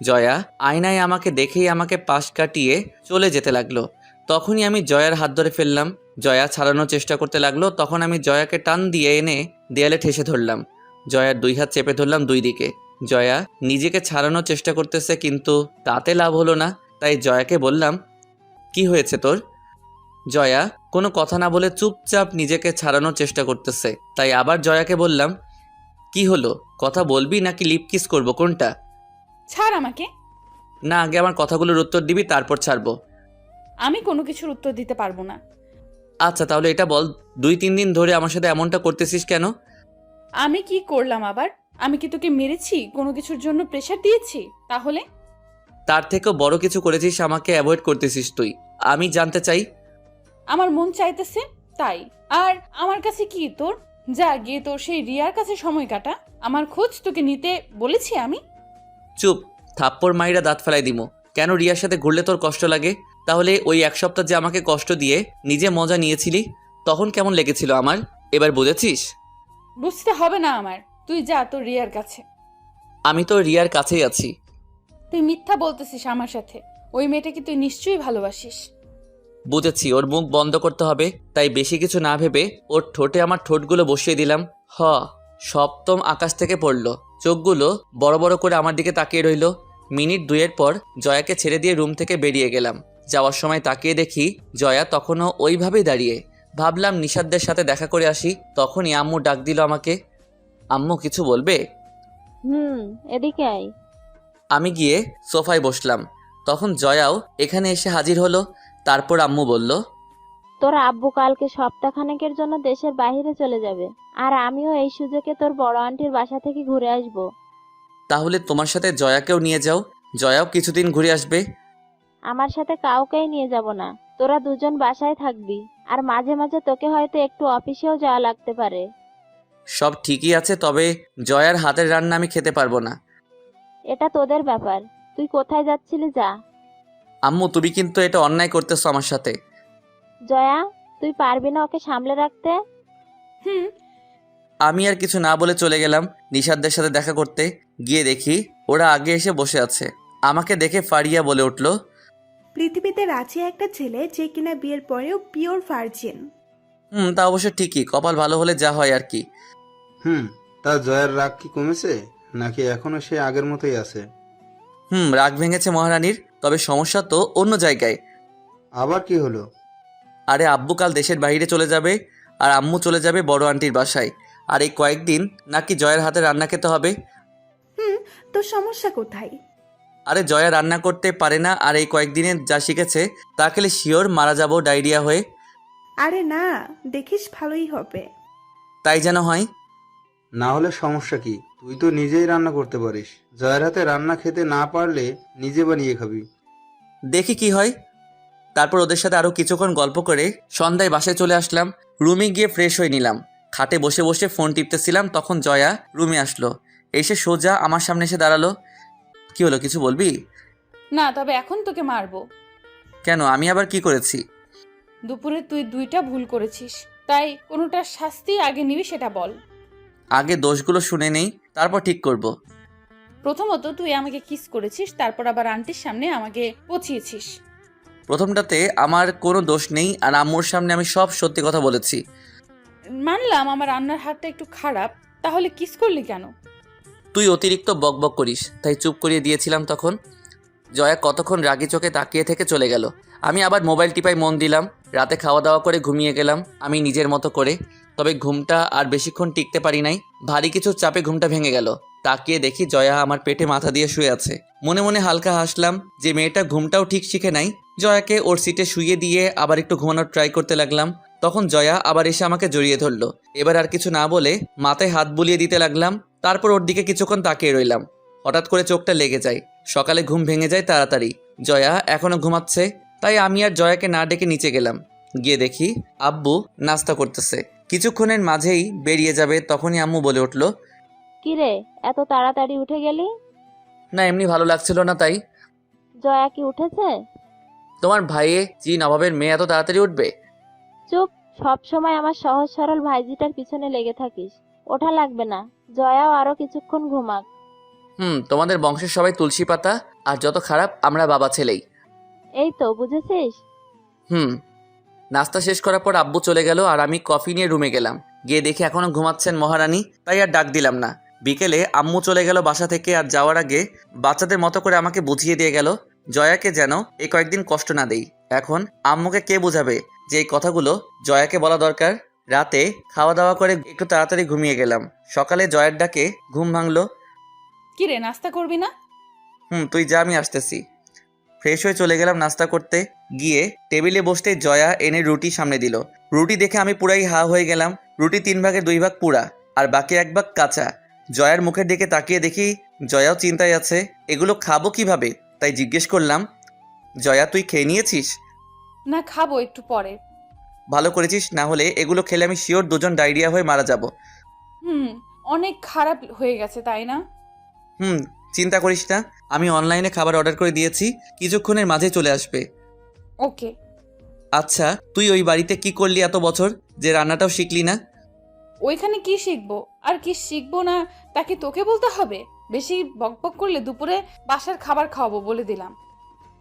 জয়া আয়নায় আমাকে দেখেই আমাকে পাশ কাটিয়ে চলে যেতে লাগলো। তখনই আমি জয়ার হাত ধরে ফেললাম। জয়া ছাড়ানোর চেষ্টা করতে লাগলো। তখন আমি জয়াকে টান দিয়ে এনে দেয়ালে ঠেসে ধরলাম। জয়ার 2 হাত চেপে ধরলাম 2 দিকে। জয়া নিজেকে ছাড়ানোর চেষ্টা করতেছে, কিন্তু তাতে লাভ হলো না। তাই জয়াকে বললাম, কি হয়েছে তোর? জয়া কোনো কথা না বলে চুপচাপ নিজেকে ছাড়ানোর চেষ্টা করতেছে। তাই আবার জয়াকে বললাম, কি হলো, কথা বলবি নাকি লিপ কিস করবো, কোনটা? ছাড় আমাকে। না, আগে আমার কথাগুলোর উত্তর দিবি, তারপর ছাড়বো। আমি কোনো কিছুর উত্তর দিতে পারবো না। আচ্ছা তাহলে এটা বল, 2-3 দিন ধরে আমার সাথে এমনটা করতেছিস কেন? আমি কি করলাম আবার? আমি কি তোকে মেরেছি, কোনো কিছুর জন্য প্রেশার দিয়েছি? তাহলে তার থেকেও বড় কিছু করেছিস, আমাকে অ্যাভয়েড করতেছিস তুই। আমি জানতে চাই। আমার মন চাইতেছে তাই। আর আমার কাছে কি তোর? যা গিয়ে তোর সেই রিয়ার কাছে সময় কাটা। আমার খোঁজ তোকে নিতে বলেছি আমি? চুপ, থাপ্পড় মাইরা দাঁত ফেলাই দিমু। কেন রিয়ার সাথে ঘুরলে তোর কষ্ট লাগে? তাহলে ওই এক সপ্তাহ যে আমাকে কষ্ট দিয়ে নিজে মজা নিয়েছিলি, তখন কেমন লেগেছিল আমার? এবার বুঝেছিস? বুঝতে হবে না আমার, তুই যা তোর রিয়ার কাছে। আমি তো রিয়ার কাছেই আছি। তুই মিথ্যা বলতেছিস আমার সাথে। ওই মেয়েটাকে তুই নিশ্চয়ই ভালোবাসিস। বুঝেছি, ওর মুখ বন্ধ করতে হবে, তাই বেশি কিছু না ভেবে ওর ঠোঁটে আমার ঠোঁটগুলো বসিয়ে দিলাম। সপ্তম আকাশ থেকে পড়লো। চোখগুলো বড় বড় করে আমার দিকে তাকিয়ে রইল। মিনিট দুয়ের পর জয়াকে ছেড়ে দিয়ে রুম থেকে বেরিয়ে গেলাম। যাওয়ার সময় তাকিয়ে দেখি জয়া তখনও ওইভাবেই দাঁড়িয়ে। ভাবলাম নিশাদদের সাথে দেখা করে আসি, তখনই আম্মু ডাক দিল আমাকে। আম্মু কিছু বলবে? এদিকে আয়। আমি গিয়ে সোফায় বসলাম। তখন জয়াও এখানে এসে হাজির হলো। তারপর আম্মু বলল, তোর আব্বু কালকে সপ্তাহখানেকের জন্য দেশের বাইরে চলে যাবে, আর আমিও এই সুযোগে তোর বড় আন্টির বাসা থেকে ঘুরে আসব। তাহলে তোমার সাথে জয়াকেও নিয়ে যাও, জয়াও কিছুদিন ঘুরে আসবে। আমার সাথে কাউকেই নিয়ে যাব না, তোরা দুজন বাসায় থাকবি, আর মাঝে মাঝে তোকে হয়তো একটু অফিসেও যাওয়া লাগতে পারে। সব ঠিকই আছে, তবে জয়ার হাতের রান্না আমি খেতে পারবো না। এটা তোদের ব্যাপার, তুই কোথায় যাচ্ছিলি যা। আম্মু তুমি কিন্তু এটা অন্যায় করতেছো আমার সাথে। জয়া, তুই পারবি না ওকে সামলে রাখতে? আমি আর কিছু না বলে চলে গেলাম নিশাদদের সাথে দেখা করতে। গিয়ে দেখি ওরা আগে এসে বসে আছে। আমাকে দেখে ফারিয়া বলে উঠল, পৃথিবীতে আছে একটা ছেলে যে কিনা বিয়ের পরেও পিওর ভার্জিন। তা অবশ্য ঠিকই, কপাল ভালো হলে যা হয় আর কি। তা জয়ার রাগ কি কমেছে, নাকি এখনো সে আগের মতোই আছে? রাগ ভেঙেছে মহারানীর, তবে সমস্যা তো অন্য জায়গায়। আবার কি হলো? আরে আব্বু কাল দেশের বাইরে চলে যাবে, আর আম্মু চলে যাবে বড় আন্টির বাসায়। আর এই কয়েকদিন নাকি জয়ার হাতে রান্না খেতে হবে। তো সমস্যা কোথায়? আরে জয়া রান্না করতে পারে না, আর এই কয়েকদিনে যা শিখেছে তা খেলে শিওর মারা যাবো ডায়রিয়া হয়ে। আরে না, দেখিস ভালোই হবে। তাই যেন হয়। না হলে সমস্যা কি? তুই তো নিজেই রান্না করতে পারিস। জয়ার হাতে রান্না খেতে না পারলে নিজে বানিয়ে খাবি। দেখি কি হয়। তারপর ওদের সাথে আরও কিছুক্ষণ গল্প করে সন্ধ্যায় বাসায় চলে আসলাম। রুমে গিয়ে ফ্রেশ হয়ে নিলাম। খাটে বসে বসে ফোন টিপতেছিলাম, তখন জয়া রুমে আসলো। এসে সোজা আমার সামনে এসে দাঁড়ালো। কি হলো, কিছু বলবি? না, তবে এখন তোকে মারবো। কেন, আমি আবার কি করেছি? দুপুরে তুই 2টা ভুল করেছিস, তাই কোনোটার শাস্তি আগে নিবি সেটা বল। আগে দোষগুলো শুনে নেই, তারপর ঠিক করব। প্রথমত তুই আমাকে কিস করেছিস, তারপর আবার আন্টির সামনে আমাকে পচিয়েছিস। প্রথমটাতে আমার কোনো দোষ নেই, আর আম্মুর সামনে আমি সব সত্যি কথা বলেছি। মানলাম আমার রান্নার হাতটা একটু খারাপ, তাহলে কিস করলি কেন? তুই অতিরিক্ত বকবক করিস, তাই চুপ করিয়ে দিয়েছিলাম তখন। জয়া কতক্ষণ রাগি চোখে তাকিয়ে থেকে চলে গেল। আমি আবার মোবাইল টিপায় মন দিলাম। রাতে খাওয়া দাওয়া করে ঘুমিয়ে গেলাম আমি নিজের মতো করে। তবে ঘুমটা আর বেশিক্ষণ টিকতে পারি নাই। ভারী কিছু চাপে ঘুমটা ভেঙে গেল। তাকিয়ে দেখি জয়া আমার পেটে মাথা দিয়ে শুয়ে আছে। মনে মনে হালকা হাসলাম যে মেয়েটা ঘুমটাও ঠিক শিখে নাই। জয়াকে ওর সিটে শুইয়ে দিয়ে আবার একটু ঘুমানোর ট্রাই করতে লাগলাম। তখন জয়া আবার এসে আমাকে জড়িয়ে ধরলো। এবার আর কিছু না বলে মাথায় হাত বুলিয়ে দিতে লাগলাম। তারপর ওর দিকে কিছুক্ষণ তাকিয়ে রইলাম। হঠাৎ করে চোখটা লেগে যায়। সকালে ঘুম ভেঙে যায় তাড়াতাড়ি। জয়া এখনো ঘুমাচ্ছে, তাই আমি আর জয়াকে না ডেকে নিচে গেলাম। গিয়ে দেখি আব্বু নাস্তা করতেছে। কিছুক্ষণের মাঝেই বেরিয়ে যাবে, তখনই আম্মু বলে উঠলো, কিরে, এত তাড়াতাড়ি উঠে গেলি? না, এমনি ভালো লাগছিল না তাই। জয়া কি উঠেছে? তোমার ভাইয়ে জি নবাবের মেয়ে এত তাড়াতাড়ি উঠবে? চুপ, সব সময় আমার সহজ সরল ভাইজিটার পিছনে লেগে থাকিস। ওঠা লাগবে না, জয়াও আরো কিছুক্ষণ ঘুমাক। তোমাদের বংশের সবাই তুলসী পাতা, আর যত খারাপ আমরা বাবা ছেলেই। এই তো বুঝেছিস। নাস্তা শেষ করার পর আব্বু চলে গেল, আর আমি কফি নিয়ে রুমে গেলাম। গিয়ে দেখি এখনো ঘুমাচ্ছেন মহারানী, তাই আর ডাক দিলাম না। বিকেলে আম্মু চলে গেল বাসা থেকে, আর যাওয়ার আগে বাচ্চাদের মতো করে আমাকে বুঝিয়ে দিয়ে গেল জয়াকে যেন এই কয়েকদিন কষ্ট না দেই। এখন আম্মুকে কে বোঝাবে যে এই কথাগুলো জয়াকে বলা দরকার। রাতে খাওয়া দাওয়া করে একটু তাড়াতাড়ি ঘুমিয়ে গেলাম। সকালে জয়ের ডাকে ঘুম ভাঙলো। কিরে, নাস্তা করবি না? তুই যা, আমি আসতেছি। ফ্রেশ হয়ে চলে গেলাম নাস্তা করতে। গিয়ে টেবিলে বসতে জয়া এনে রুটি সামনে দিল। রুটি দেখে আমি পুরাই হা হয়ে গেলাম। রুটি 3 ভাগের 2 ভাগ পুরা, আর বাকি 1 ভাগ কাঁচা। জয়ার মুখের দিকে তাকিয়ে দেখি জয়াও চিন্তায় আছে। এগুলো খাবো কিভাবে, তাই জিজ্ঞেস করলাম, জয়া তুই খেয়ে নিয়েছিস? না, খাবো একটু পরে। ভালো করেছিস, না হলে এগুলো খেলে আমি শিওর দুজন ডায়রিয়া হয়ে মারা যাব। অনেক খারাপ হয়ে গেছে তাই না? চিন্তা করিস না, আমি অনলাইনে খাবার অর্ডার করে দিয়েছি, কিছুক্ষণের মাঝে চলে আসবে। ওকে। আচ্ছা, তুই ওই বাড়িতে কি করলি এত বছর, যে রান্নাটাও শিখলি না? ওইখানে কি শিখবো আর কি শিখবো না তাকে তোকে বলতে হবে? বেশি বকবক করলে দুপুরে বাসার খাবার খাওয়াবো বলে দিলাম।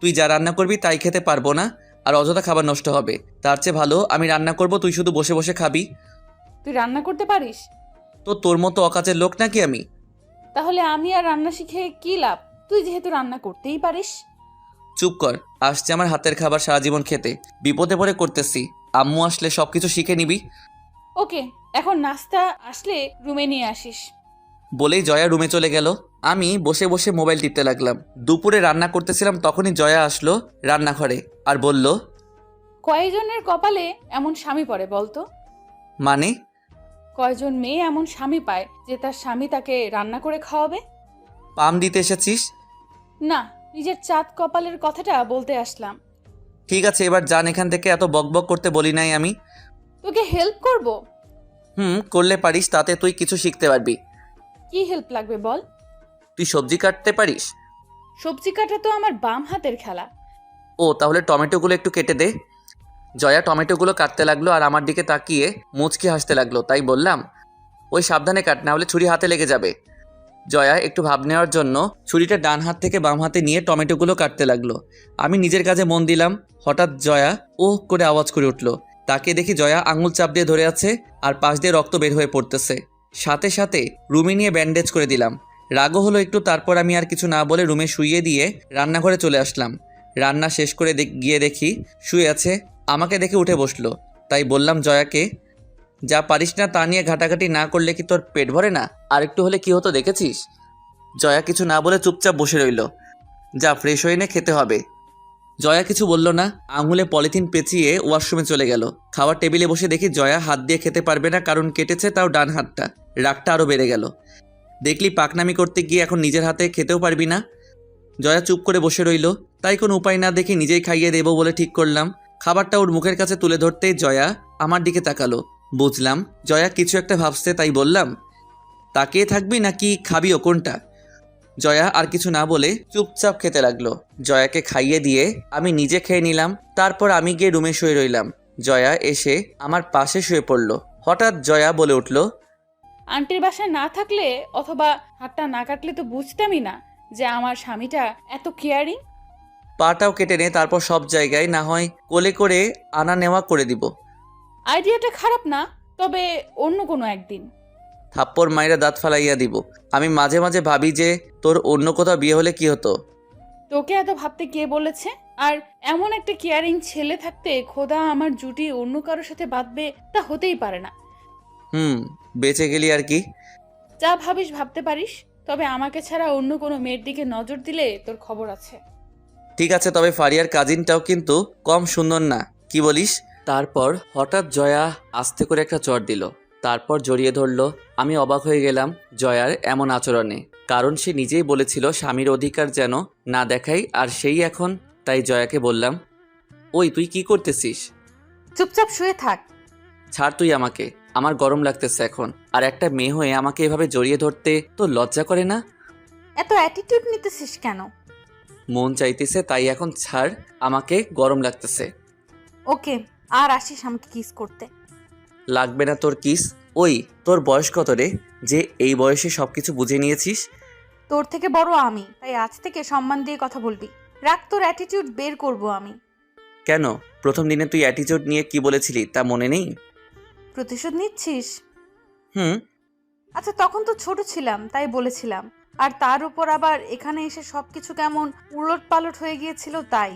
তুই যা রান্না করবি তাই খেতে পারবো না, আর অযথা খাবার নষ্ট হবে। তার চেয়ে ভালো আমি রান্না করব, তুই শুধু বসে বসে খাবি। তুই রান্না করতে পারিস? তো তোর মতো অকাজের লোক নাকি আমি? তাহলে আমি আর রান্না শিখে কি লাভ? তুই যেহেতু রান্না করতেই পারিস। চুপ কর, আসছে আমার হাতের খাবার সারা জীবন খেতে, বিপদে পড়ে করতেছি। আম্মু আসলে সবকিছু শিখে নিবি। ওকে, এখন নাস্তা আসলে রুমে নিয়ে আসিস। বলেই জয়া রুমে চলে গেল। আমি বসে বসে মোবাইল টিপতে লাগলাম। দুপুরে রান্না করতেছিলাম, তখনই জয়া আসলো রান্নাঘরে আর বলল, কয়জনের কপালে এমন স্বামী পড়ে বলতো? মানে? কয়জন মেয়ে এমন স্বামী পায় যে তার স্বামী তাকে রান্না করে খাওয়াবে? পাম দিতে এসেছিস? না, নিজের চাঁদ কপালের কথাটা বলতে আসলাম। ঠিক আছে, এবার যান এখান থেকে, এত বকবক করতে বলি নাই আমি। তোকে হেল্প করব? করলে পারিস, তাতে তুই কিছু শিখতে পারবি। কি হেল্প লাগবে বল? তুই সবজি কাটতে পারিস? সবজি কাটা তো আমার বাম হাতের খেলা। ও, তাহলে টমেটোগুলো একটু কেটে দে। জয়া টমেটোগুলো কাটতে লাগলো আর আমার দিকে তাকিয়ে মুচকি হাসতে লাগলো। তাই বললাম, ওই সাবধানে কাট, না হলে ছুরি হাতে লেগে যাবে। জয়া একটু ভাব নেওয়ার জন্য ছুরিটা ডান হাত থেকে বাম হাতে নিয়ে টমেটোগুলো কাটতে লাগলো। আমি নিজের কাজে মন দিলাম। হঠাৎ জয়া ওহ করে আওয়াজ করে উঠল। তাকে দেখি জয়া আঙুল চাপ দিয়ে ধরে আছে আর পাশ দিয়ে রক্ত বের হয়ে পড়তেছে। সাথে সাথে রুমে নিয়ে ব্যান্ডেজ করে দিলাম। রাগও হলো একটু, তারপর আমি আর কিছু না বলে রুমে শুইয়ে দিয়ে রান্নাঘরে চলে আসলাম। রান্না শেষ করে গিয়ে দেখি শুয়ে আছে। আমাকে দেখে উঠে বসলো। তাই বললাম জয়াকে, যা পারিস না তা নিয়ে ঘাটাঘাটি না করলে কি তোর পেট ভরে না? আর একটু হলে কি হতো দেখেছিস? জয়া কিছু না বলে চুপচাপ বসে রইল। যা ফ্রেশ হয়ে নে, খেতে হবে। জয়া কিছু বলল না, আঙুলে পলিথিন পেঁচিয়ে ওয়াশরুমে চলে গেল। খাওয়ার টেবিলে বসে দেখি জয়া হাত দিয়ে খেতে পারবে না, কারণ কেটেছে তাও ডান হাতটা। রাগটা আরও বেড়ে গেল। দেখলি পাকনামি করতে গিয়ে এখন নিজের হাতে খেতেও পারবি না। জয়া চুপ করে বসে রইল। তাই কোনো উপায় না দেখে নিজেই খাইয়ে দেবো বলে ঠিক করলাম। খাবারটা ওর মুখের কাছে তুলে ধরতেই জয়া আমার দিকে তাকালো। বুঝলাম জয়া কিছু একটা ভাবছে, তাই বললাম, তাকিয়ে থাকবি নাকি খাবিও, কোনটা? জয়া আর কিছু না বলে চুপচাপ খেতে লাগলো। জয়াকে খাইয়ে দিয়ে আমি নিজে খেয়ে নিলাম। তারপর আমি গিয়ে রুমে শুয়ে রইলাম। জয়া এসে আমার পাশে শুয়ে পড়লো। হঠাৎ জয়া বলে উঠল, আন্টির বাসায় না থাকলে অথবা হাতটা না কাটলে তো বুঝতামই না যে আমার স্বামীটা এত কেয়ারিং। পাটাও কেটে নে, তারপর সব জায়গায় না হয় কোলে করে আনা নেওয়া করে দিব। আইডিয়াটা খারাপ না, তবে অন্য কোনো একদিন। থাপ্পড় মাইরা দাঁত ফালাইয়া দিব। আমি মাঝে মাঝে ভাবি যে তোর অন্য কোথাও বিয়ে হলে কি হতো। তোকে এত ভাবতে কে বলেছে? আর এমন একটা কেয়ারিং ছেলে থাকতে খোদা আমার জুটি অন্য কারোর সাথে বাঁধবে, তা হতেই পারে না। বেঁচে গেলি আর কি। যা ভাবিস ভাবতে পারিস, তবে আমাকে ছাড়া অন্য কোনো মেয়ের দিকে নজর দিলে তোর খবর আছে। ঠিক আছে, তবে ফারিয়ার কাজিনটাও কিন্তু কম সুন্দর না, কি বলিস? তারপর হঠাৎ জয়া আস্তে করে একটা চড় দিল, তারপর জড়িয়ে ধরলো। আমি অবাক হয়ে গেলাম জয়ার এমন আচরণে, কারণ সে নিজেই বলেছিল স্বামীর অধিকার যেন না দেখাই, আর সেই এখন। তাই জয়াকে বললাম, ওই তুই কি করতেছিস? চুপচাপ শুয়ে থাক। ছাড় তুই আমাকে, আমার গরম লাগতেছে এখন। আর একটা মেয়ে হয়ে আমাকে এভাবে জড়িয়ে ধরতে তো লজ্জা করে না? এত অ্যাটিটিউড নিতেছিস কেন? মন চাইতেছে তাই এখন ছাড়, আমাকে গরম লাগতেছে। ওকে, আর আসিস আমাকে কিস করতে। লাগবে না তোর কিস। ওই তোর বয়স কত রে, যে এই বয়সে সবকিছু বুঝে নিয়েছিস? তোর থেকে বড় আমি, তাই আজ থেকে সম্মান দিয়ে কথা বলবি। রাখ, তোর অ্যাটিটিউড বের করব আমি। কেন, প্রথম দিনে তুই অ্যাটিটিউড নিয়ে কি বলেছিলি তা মনে নেই? প্রতিশোধ নিচ্ছিস? হুম। আচ্ছা, তখন তো ছোট ছিলাম তাই বলেছিলাম, আর তার উপর আবার এখানে এসে সবকিছু কেমন উলট পালট হয়ে গিয়েছিল তাই।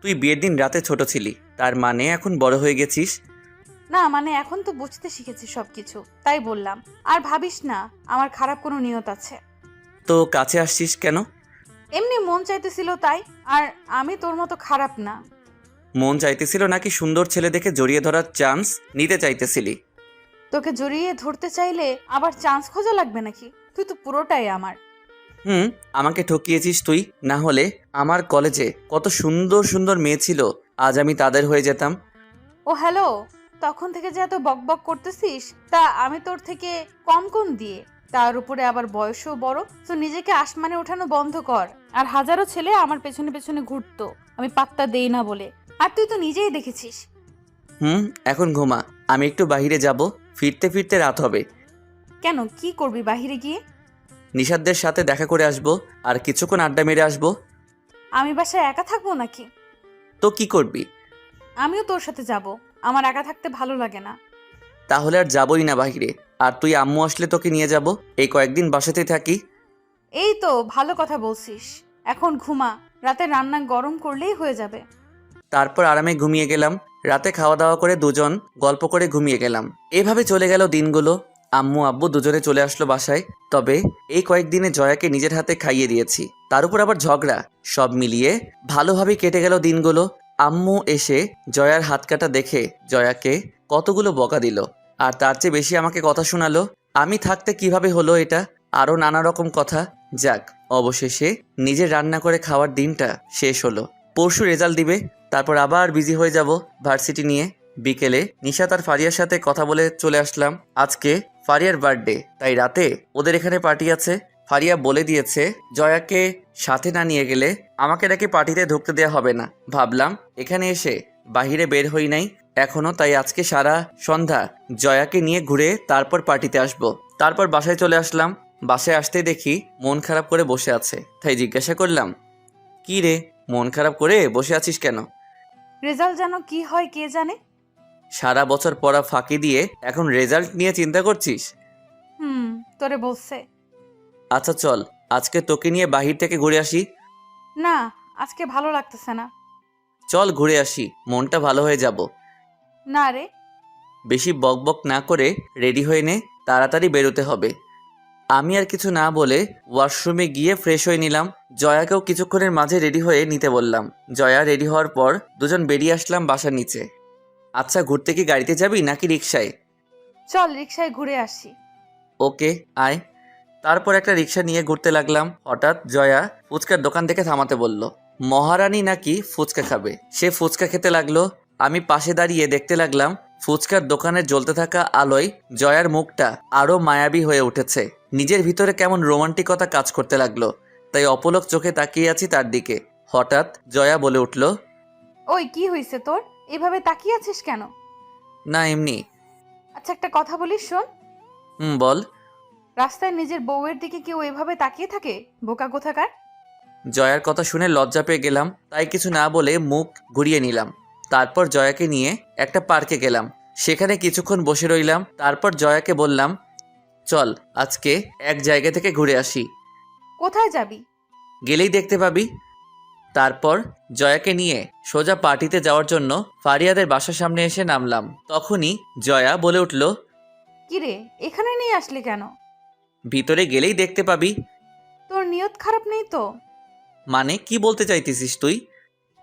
তুই বিয়ের দিন রাতে ছোট ছিলি, তার মানে এখন বড় হয়ে গেছিস? না, মানে এখন তো বুঝতে শিখেছি সবকিছু, তাই বললাম। আর ভাবিস না আমার খারাপ কোনো নিয়ত আছে। তো কাছে আসছিস কেন? এমনি মন চাইতেছিল তাই, আর আমি তোর মতো খারাপ না। মন চাইতেছিল নাকি সুন্দর ছেলে দেখে জড়িয়ে ধরার চান্স নিতে চাইতেছিলি? তোকে জড়িয়ে ধরতে চাইলে আবার চান্স খোঁজা লাগবে নাকি? তুই তো পুরোটাই আমার। আমাকে ঠকিয়েছিস তুই, না হলে আমার কলেজে কত সুন্দর সুন্দর মেয়ে ছিল, আজ আমি তাদের হয়ে যেতাম। ও হ্যালো, তখন থেকে যে এত বকবক করতেছিস, তা আমি তোর থেকে কম কোন দিয়ে? তার উপরে আবার বয়সও বড়, তো নিজেকে আসমানে ওঠানো বন্ধ কর। আর হাজারো ছেলে আমার পেছনে পেছনে ঘুরতো, আমি পাত্তা দেই না বলে। আর তুই তো নিজেই দেখেছিস। এখন ঘুমা, আমি একটু বাইরে যাব, ফিরতে ফিরতে রাত হবে। কেন, কি করবি বাহিরে গিয়ে? নিশাদদের সাথে দেখা করে আসবো, আর কিছুক্ষণ আড্ডা মেরে আসবো। আমি বাসায় একা থাকবো নাকি? তো কি করবি? আমিও তোর সাথে যাব, আমার একা থাকতে ভালো লাগে না। তাহলে আর যাবই না বাহিরে, আর তুই আম্মু আসলে তোকে নিয়ে যাব, এই কয়েকদিন বাসাতে থাকি। এই তো ভালো কথা বলছিস, এখন ঘুমা, রাতে রান্না গরম করলেই হয়ে যাবে। তারপর আরামে ঘুমিয়ে গেলাম। রাতে খাওয়া দাওয়া করে দুজন গল্প করে ঘুমিয়ে গেলাম। এভাবে চলে গেল দিনগুলো। আম্মু আব্বু দুজনে চলে আসলো বাসায়। তবে এই কয়েকদিনে জয়াকে নিজের হাতে খাইয়ে দিয়েছি, তার উপর আবার ঝগড়া, সব মিলিয়ে ভালোভাবে কেটে গেল দিনগুলো। আম্মু এসে জয়ার হাত কাটা দেখে জয়াকে কতগুলো বকা দিল, আর তার চেয়ে বেশি আমাকে কথা শোনালো। আমি থাকতে কিভাবে হলো এটা, আরও নানা রকম কথা। যাক, অবশেষে নিজের রান্না করে খাওয়ার দিনটা শেষ হলো। পরশু রেজাল্ট দিবে, তারপর আবার বিজি হয়ে যাব ভার্সিটি নিয়ে। বিকেলে নিশাত আর ফারিয়ার সাথে কথা বলে চলে আসলাম। আজকে ফারিয়ার বার্থডে, তাই রাতে ওদের এখানে পার্টি আছে। ফারিয়া বলে দিয়েছে জয়াকে সাথে না নিয়ে গেলে আমাকে নাকি পার্টিতে ঢুকতে দেওয়া হবে না। ভাবলাম এখানে এসে বাহিরে বের হই নাই এখনো, তাই আজকে সারা সন্ধ্যা জয়াকে নিয়ে ঘুরে তারপর পার্টিতে আসব। তারপর বাসায় চলে আসলাম। বাসায় আসতেই দেখি মন খারাপ করে বসে আছে, তাই জিজ্ঞাসা করলাম, কি রে, মন খারাপ করে বসে আছিস কেন? রেজাল্ট যেন কি হয় কে জানে। সারা বছর পড়া ফাঁকি দিয়ে এখন রেজাল্ট নিয়ে চিন্তা করছিস? তোরে বলছে। আচ্ছা চল, আজকে তোকে নিয়ে বাহির থেকে ঘুরে আসি। না, আজকে ভালো লাগতেছে না। চল ঘুরে আসি, মনটা ভালো হয়ে যাব। না রে। বেশি বকবক না করে রেডি হয়ে নে, তাড়াতাড়ি বেরোতে হবে। আমি আর কিছু না বলে ওয়াশরুমে গিয়ে ফ্রেশ হয়ে নিলাম। জয়াকেও কিছুক্ষণের মাঝে রেডি হয়ে নিতে বললাম। জয়া রেডি হওয়ার পর দুজন বেরিয়ে আসলাম বাসার নিচে। আচ্ছা, ঘুরতে কি গাড়িতে যাবি নাকি রিক্সায়? চল রিক্সায় ঘুরে আসি। ওকে, আয়। তারপর একটা রিক্সা নিয়ে ঘুরতে লাগলাম। হঠাৎ জয়া ফুচকার দোকান থেকে থামাতে বলল। মহারানী নাকি ফুচকা খাবে, সে ফুচকা খেতে লাগলো। আমি পাশে দাঁড়িয়ে দেখতে লাগলাম ফুচকার দোকানে জ্বলতে থাকা আলোয় জয়ার মুখটা আরো মায়াবী হয়ে উঠেছে। নিজের ভিতরে কেমন রোমান্টিকতা কাজ করতে লাগলো, তাই অপলক চোখে তাকিয়ে আছি তার দিকে। হঠাৎ জয়া বলে উঠল, ওই কি হয়েছে তোর, এভাবে তাকিয়ে আছিস কেন? না এমনি। আচ্ছা একটা কথা বলিস, শোন। বল। রাস্তায় নিজের বউয়ের দিকে কেউ এভাবে তাকিয়ে থাকে? বোকা কোথাকার। জয়ার কথা শুনে লজ্জা পেয়ে গেলাম, তাই কিছু না বলে মুখ ঘুরিয়ে নিলাম। তারপর জয়াকে নিয়ে একটা পার্কে গেলাম, সেখানে কিছুক্ষণ বসে রইলাম। তারপর জয়াকে বললাম, চল আজকে এক জায়গা থেকে ঘুরে আসি। কোথায় যাবি? গেলেই দেখতে পাবি। তারপর জয়াকে নিয়ে সোজা পার্টিতে যাওয়ার জন্য ফারিয়াদের বাসার সামনে এসে নামলাম। তখনই জয়া বলে উঠল, কিরে, এখানে নিয়ে আসলি কেন? ভিতরে গেলেই দেখতে পাবি। তোর নিয়ত খারাপ নেই তো? মানে কি বলতে চাইতেছিস তুই?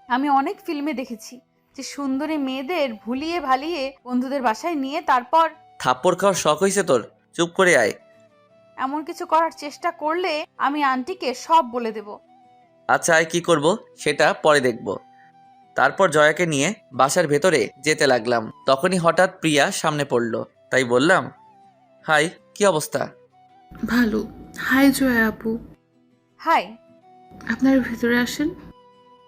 আমি অনেক ফিল্মে দেখেছি যে সুন্দরী মেয়েদের ভুলিয়ে ভালিয়ে বন্ধুদের বাসায় নিয়ে তারপর। থাপ্পড় খাওয়ার শখ হয়েছে তোর? চুপ করে আয়। এমন কিছু করার চেষ্টা করলে আমি আন্টিকে সব বলে দেব। আচ্ছা আয়, কি করব সেটা পরে দেখব। তারপর জয়াকে নিয়ে বাসার ভেতরে যেতে লাগলাম। তখনই হঠাৎ প্রিয়া সামনে পড়ল, তাই বললাম, হাই, কি অবস্থা? ভালো। হাই জয়া আপু। হাই। আপনার ভিতরে আসেন।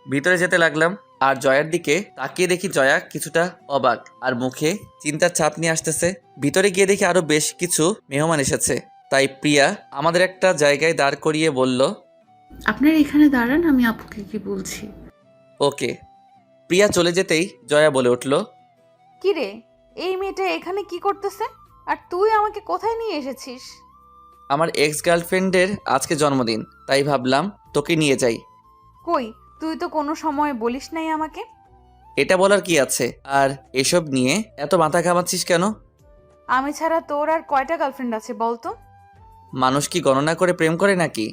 ভিতরে যেতে লাগলাম, আর জয়ার দিকে তাকিয়ে দেখি জয়া কিছুটা অবাক আর মুখে চিন্তার ছাপ নিয়ে আসতেছে। ভিতরে গিয়ে দেখি আরো বেশ কিছু মেহমান এসেছে, তাই প্রিয়া আমাদের একটা জায়গায় দাঁড় করিয়ে বলল, আপনার এখানে দাঁড়ান, আমি আপুকে কি বলছি। ওকে। প্রিয়া চলে যেতেই জয়া বলে উঠল, কিরে, এই মেয়েটা এখানে কি করতেছে? আর তুই আমাকে কোথায় নিয়ে এসেছিস? আমার এক্স গার্লফ্রেন্ডের আজকে জন্মদিন, তাই ভাবলাম তোকে নিয়ে যাই। কই, তুই তো কোনো সময় বলিস নাই আমাকে। এটা বলার কি আছে, আর এসব নিয়ে এত মাথা ঘামাচ্ছিস কেন? আমি ছাড়া তোর আর কয়টা গার্লফ্রেন্ড আছে বলতো? মানুষ কি গণনা করে প্রেম করে নাকি?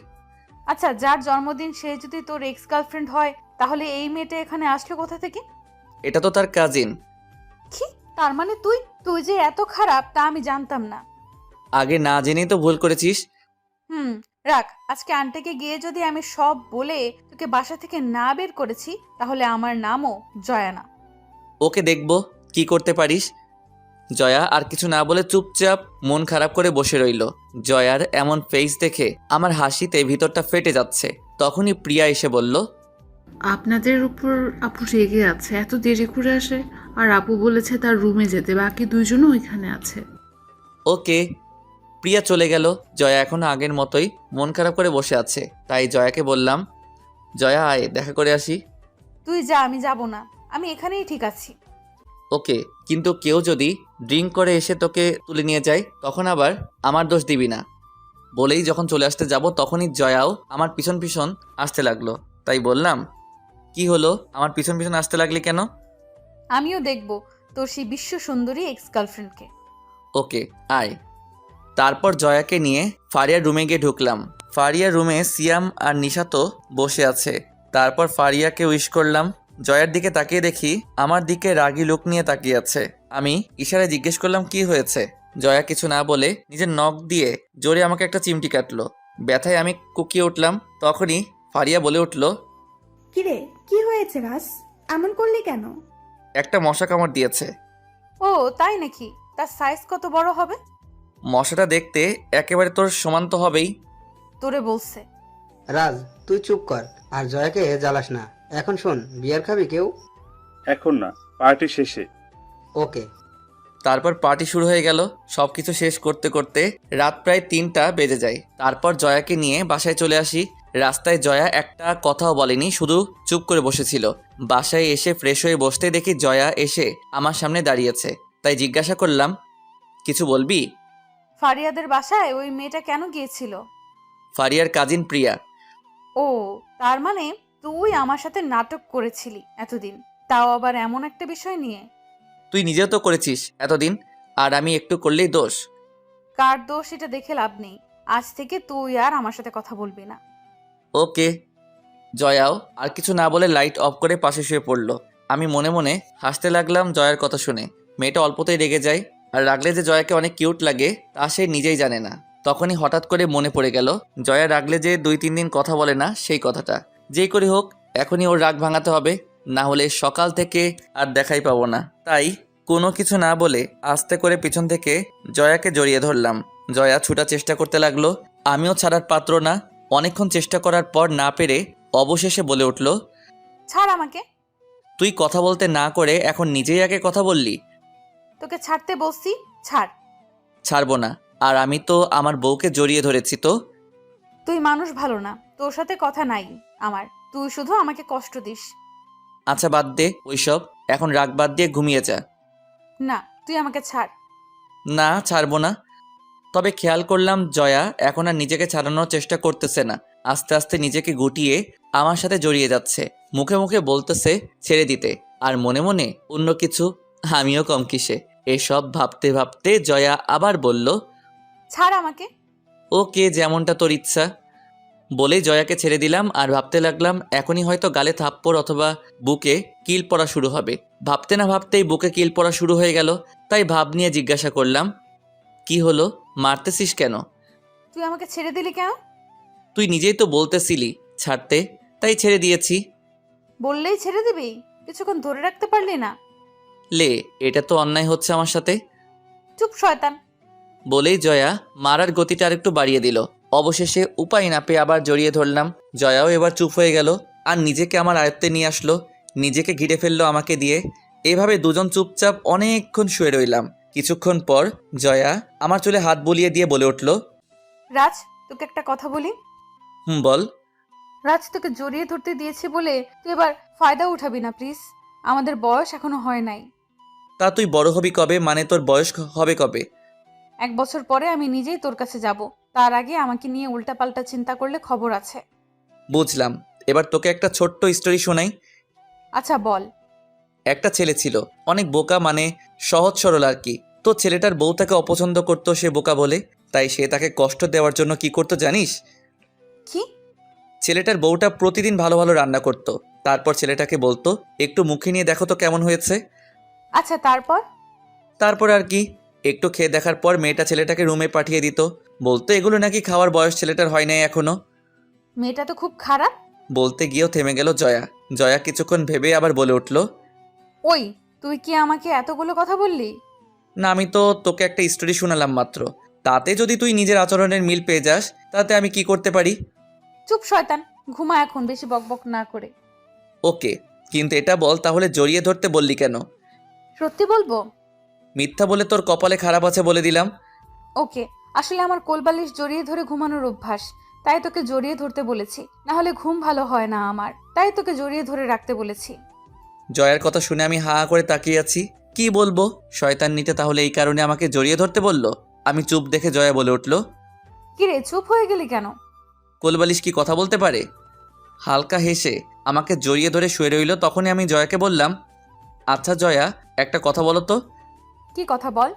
আচ্ছা, যার জন্মদিন সে যদি তোর এক্স গার্লফ্রেন্ড হয়, তাহলে এই মেয়েটা এখানে আসলো কোথা থেকে? এটা তো তার কাজিন। কি, তার মানে তুই যে এত খারাপ তা আমি জানতাম না। আগে না জেনেই তো ভুল করেছিস। রাখ, আজকে আন্টিকে গিয়ে যদি আমি সব বলে তোকে বাসা থেকে না বের করেছি তাহলে আমার নামও জয়া না। ওকে দেখবো কি করতে পারিস। জয়া আর কিছু না বলে চুপচাপ মন খারাপ করে বসে রইল। জয়ার এমন ফেস দেখে আমার হাসিতে ভিতরটা ফেটে যাচ্ছে। তখনই প্রিয়া এসে বলল, আপনাদের উপর আপু রেগে আছে, এত দেরি করে আসে। আর আপু বলেছে তার রুমে যেতে, বাকি দুইজনও ওইখানে আছে। ওকে। প্রিয়া চলে গেল। জয়া এখনো আগের মতোই মন খারাপ করে বসে আছে। তাই জয়াকে বললাম, জয়া আয় দেখা করে আসি। তুই যা, আমি যাব না, আমি এখানেই ঠিক আছি। ওকে, কিন্তু কেউ যদি ড্রিঙ্ক করে এসে তোকে তুলে নিয়ে যায় তখন আবার আমার দোষ দিবি না। বলেই যখন চলে আসতে যাব তখনই জয়াও আমার পিছন পিছন আসতে লাগলো। তাই বললাম, কি হলো, আমার পিছন পিছন আসতে লাগলি কেন? আমিও দেখব তোর সেই বিশ্ব সুন্দরী এক্স গার্লফ্রেন্ডকে। ওকে আয়। তারপর জয়াকে নিয়ে ফারিয়ার রুমে গিয়ে ঢুকলাম। ফারিয়ার রুমে সিয়াম আর নিশাতো বসে আছে। তারপর ফারিয়াকে উইশ করলাম। জয়ার দিকে তাকিয়ে দেখি আমার দিকে রাগী লোক নিয়ে তাকিয়ে আছে। আমি ইশারায় জিজ্ঞেস করলাম কি হয়েছে। জয়া কিছু না বলে নিজের নখ দিয়ে জোরে আমাকে একটা চিমটি কাটলো। ব্যথায় আমি কুকিয়ে উঠলাম। তখনই ফারিয়া বলে উঠল, কিরে, কি হয়েছে রাস? এমন করলি কেন? একটা মশা কামড় দিয়েছে। ও তাই নাকি? তার সাইজ কত বড় হবে? মশাটা দেখতে একেবারে তোর সমান তো হবেই। তোরে বলছে। রাজ, তুই চুপ কর আর জয়াকে জ্বালাস না। এখন শোন, বিয়ার খাবি কেউ? এখন না, পার্টি শেষে। ওকে। তারপর পার্টি শুরু হয়ে গেল। সবকিছু শেষ করতে করতে রাত প্রায় 3টা বেজে যায়। তারপর জয়াকে নিয়ে বাসায় চলে আসি। রাস্তায় জয়া একটা কথাও বলেনি, শুধু চুপ করে বসেছিল। বাসায় এসে ফ্রেশ হয়ে বসতে দেখি জয়া এসে আমার সামনে দাঁড়িয়েছে। তাই জিজ্ঞাসা করলাম, কিছু বলবি? ফারিয়াদের বাসায় ওই মেয়েটা কেন গিয়েছিল? ফারিয়ার কাজিন প্রিয়া। ও, তার মানে তুই আমার সাথে নাটক করেছিলি এতদিন, তাও আবার এমন একটা বিষয় নিয়ে। তুই নিজেও তো করেছিস এতদিন, আর আমি একটু করলেই দোষ? কার দোষ এটা দেখে লাভ নেই। আজ থেকে তুই আর আমার সাথে কথা বলবি না। ওকে। জয়াও আর কিছু না বলে লাইট অফ করে পাশে শুয়ে পড়ল। আমি মনে মনে হাসতে লাগলাম জয়ার কথা শুনে। মেয়েটা অল্পতেই রেগে যায়, আর রাগলে যে জয়াকে অনেক কিউট লাগে তা সে নিজেই জানে না। তখনই হঠাৎ করে মনে পড়ে গেল জয়া রাগলে যে 2-3 দিন কথা বলে না, সেই কথাটা। যেই করে হোক এখনই ওর রাগ ভাঙাতে হবে, না হলে সকাল থেকে আর দেখাই পাবো না। তাই কোনো কিছু না বলে আস্তে করে পিছন থেকে জয়াকে জড়িয়ে ধরলাম। জয়া ছুটার চেষ্টা করতে লাগলো, আমিও ছাড়ার পাত্র না। অনেকক্ষণ চেষ্টা করার পর না পেরে অবশেষে বলে উঠল, ছাড় আমাকে। তুই কথা বলতে না করে এখন নিজেই আগে কথা বললি। তোকে ছাড়তে বলছি, ছাড়। ছাড়বো না, আর আমি তো আমার বউকে জড়িয়ে ধরেছি। তো তুই মানুষ ভালো না, তোর সাথে কথা নাই আমার। তুই শুধু আমাকে কষ্ট দিস। আচ্ছা বাদ দে ওইসব, এখন রাগ বাদ দিয়ে ঘুমিয়ে যা। না, তুই আমাকে ছাড়। না, ছাড়বো না। তবে খেয়াল করলাম জয়া এখন আর নিজেকে ছাড়ানোর চেষ্টা করতেছে না। আস্তে আস্তে নিজেকে গুটিয়ে আমার সাথে জড়িয়ে যাচ্ছে। মুখে মুখে বলতেছে ছেড়ে দিতে, আর মনে মনে অন্য কিছু। আমিও কম কিসে। এসব ভাবতে ভাবতে জয়া আবার বলল, ছাড় আমাকে। ওকে, যেমনটা তোর ইচ্ছা। বলেই জয়াকে ছেড়ে দিলাম আর ভাবতে লাগলাম এখনই হয়তো গালে থাপ্পড় অথবা বুকে কিল পড়া শুরু হবে। ভাবতে না ভাবতেই বুকে কিল পড়া শুরু হয়ে গেল। তাই ভাব নিয়ে জিজ্ঞাসা করলাম, কি হলো, মারতেছিস কেন? তুই আমাকে ছেড়ে দিলি কেন? তুই নিজেই তো বলতেছিলি ছাড়তে, তাই ছেড়ে দিয়েছি। বললেই ছেড়ে দিবি? কিছুক্ষণ ধরে রাখতে পারলি না? লে, এটা তো অন্যায় হচ্ছে আমার সাথে। চুপ শয়তান। বলেই জয়া মারার গতিটা আরেকটু বাড়িয়ে দিল। অবশেষে উপায় না পেয়ে আবার জড়িয়ে ধরলাম। জয়াও এবার চুপ হয়ে গেল আর নিজেকে আমার আয়ত্তে নিয়ে আসলো। নিজেকে ঘিরে ফেললো আমাকে দিয়ে। এভাবে দুজন চুপচাপ অনেকক্ষণ শুয়ে রইলাম। কিছুক্ষণ পর জয়া আমার চুলে হাত বুলিয়ে দিয়ে বলে উঠল, রাজ, তোকে একটা কথা বলি। বল। রাজ, তোকে জড়িয়ে ধরতে দিয়েছি বলে তুই এবার ফায়দা উঠাবি না প্লিজ। আমাদের বয়স এখনো হয় নাই। তা তুই বড় হবি কবে? মানে তোর বয়স হবে কবে? 1 বছর পরে আমি নিজেই তোর কাছে যাব। তার আগে আমাকে নিয়ে উল্টাপাল্টা চিন্তা করলে খবর আছে। বুঝলাম। এবার তোকে একটা ছোট্ট স্টোরি শোনাই। আচ্ছা বল। একটা ছেলে ছিল, অনেক বোকা, মানে সহজ সরল আর কি। তো ছেলেটার বউ তাকে অপছন্দ করতো সে বোকা বলে। তাই সে তাকে কষ্ট দেওয়ার জন্য কি করতো জানিস? কি? ছেলেটার বউটা প্রতিদিন ভালো ভালো রান্না করতো। তারপর ছেলেটাকে বলতো, একটু মুখে নিয়ে দেখো তো কেমন হয়েছে। আচ্ছা তারপর? তারপর আর কি, একটু খেয়ে দেখার পর মেয়েটা ছেলেটাকে রুমে পাঠিয়ে দিত, বলতো এগুলো নাকি খাওয়ার বয়স ছেলেটার হয় নাই এখনো। মেয়েটা তো খুব খারাপ। বলতে গিয়েও থেমে গেল জয়া। জয়া কিছুক্ষণ ভেবে আবার বলে উঠল, ওই, তুই কি আমাকে এতগুলো কথা বললি? না, আমি তো তোকে একটা স্টোরি শোনালাম মাত্র। তাতে যদি তুই নিজের আচরণের মিল পেয়ে যাস, তাতে আমি কি করতে পারি? চুপ শয়তান, ঘুমা এখন, বেশি বকবক না করে। ওকে, কিন্তু এটা বল তাহলে জড়িয়ে ধরতে বললি কেন? সত্যি বলবো? মিথ্যা বলে তোর কপালে খারাপ আছে বলে দিলাম। ওকে, আসলে আমার কোলবালিশ জড়িয়ে ধরে ঘুমানোর অভ্যাস, তাই তোকে জড়িয়ে ধরতে বলেছি। না হলে ঘুম ভালো হয় না আমার, তাই তোকে জড়িয়ে ধরে রাখতে বলেছি। জয়ার কথা শুনে আমি হা করে তাকিয়ে আছি। কি বলবো? শয়তান নিতে তাহলে এই কারণে আমাকে জড়িয়ে ধরতে বলল? আমি চুপ দেখে জয়া বলে উঠল, কিরে চুপ হয়ে গেলি কেন? কোলবালিশ কি কথা বলতে পারে? হালকা হেসে আমাকে জড়িয়ে ধরে শুয়ে রইল। তখনই আমি জয়াকে বললাম, আচ্ছা জয়া, একটা কথা বলো তো। কি কথা বল?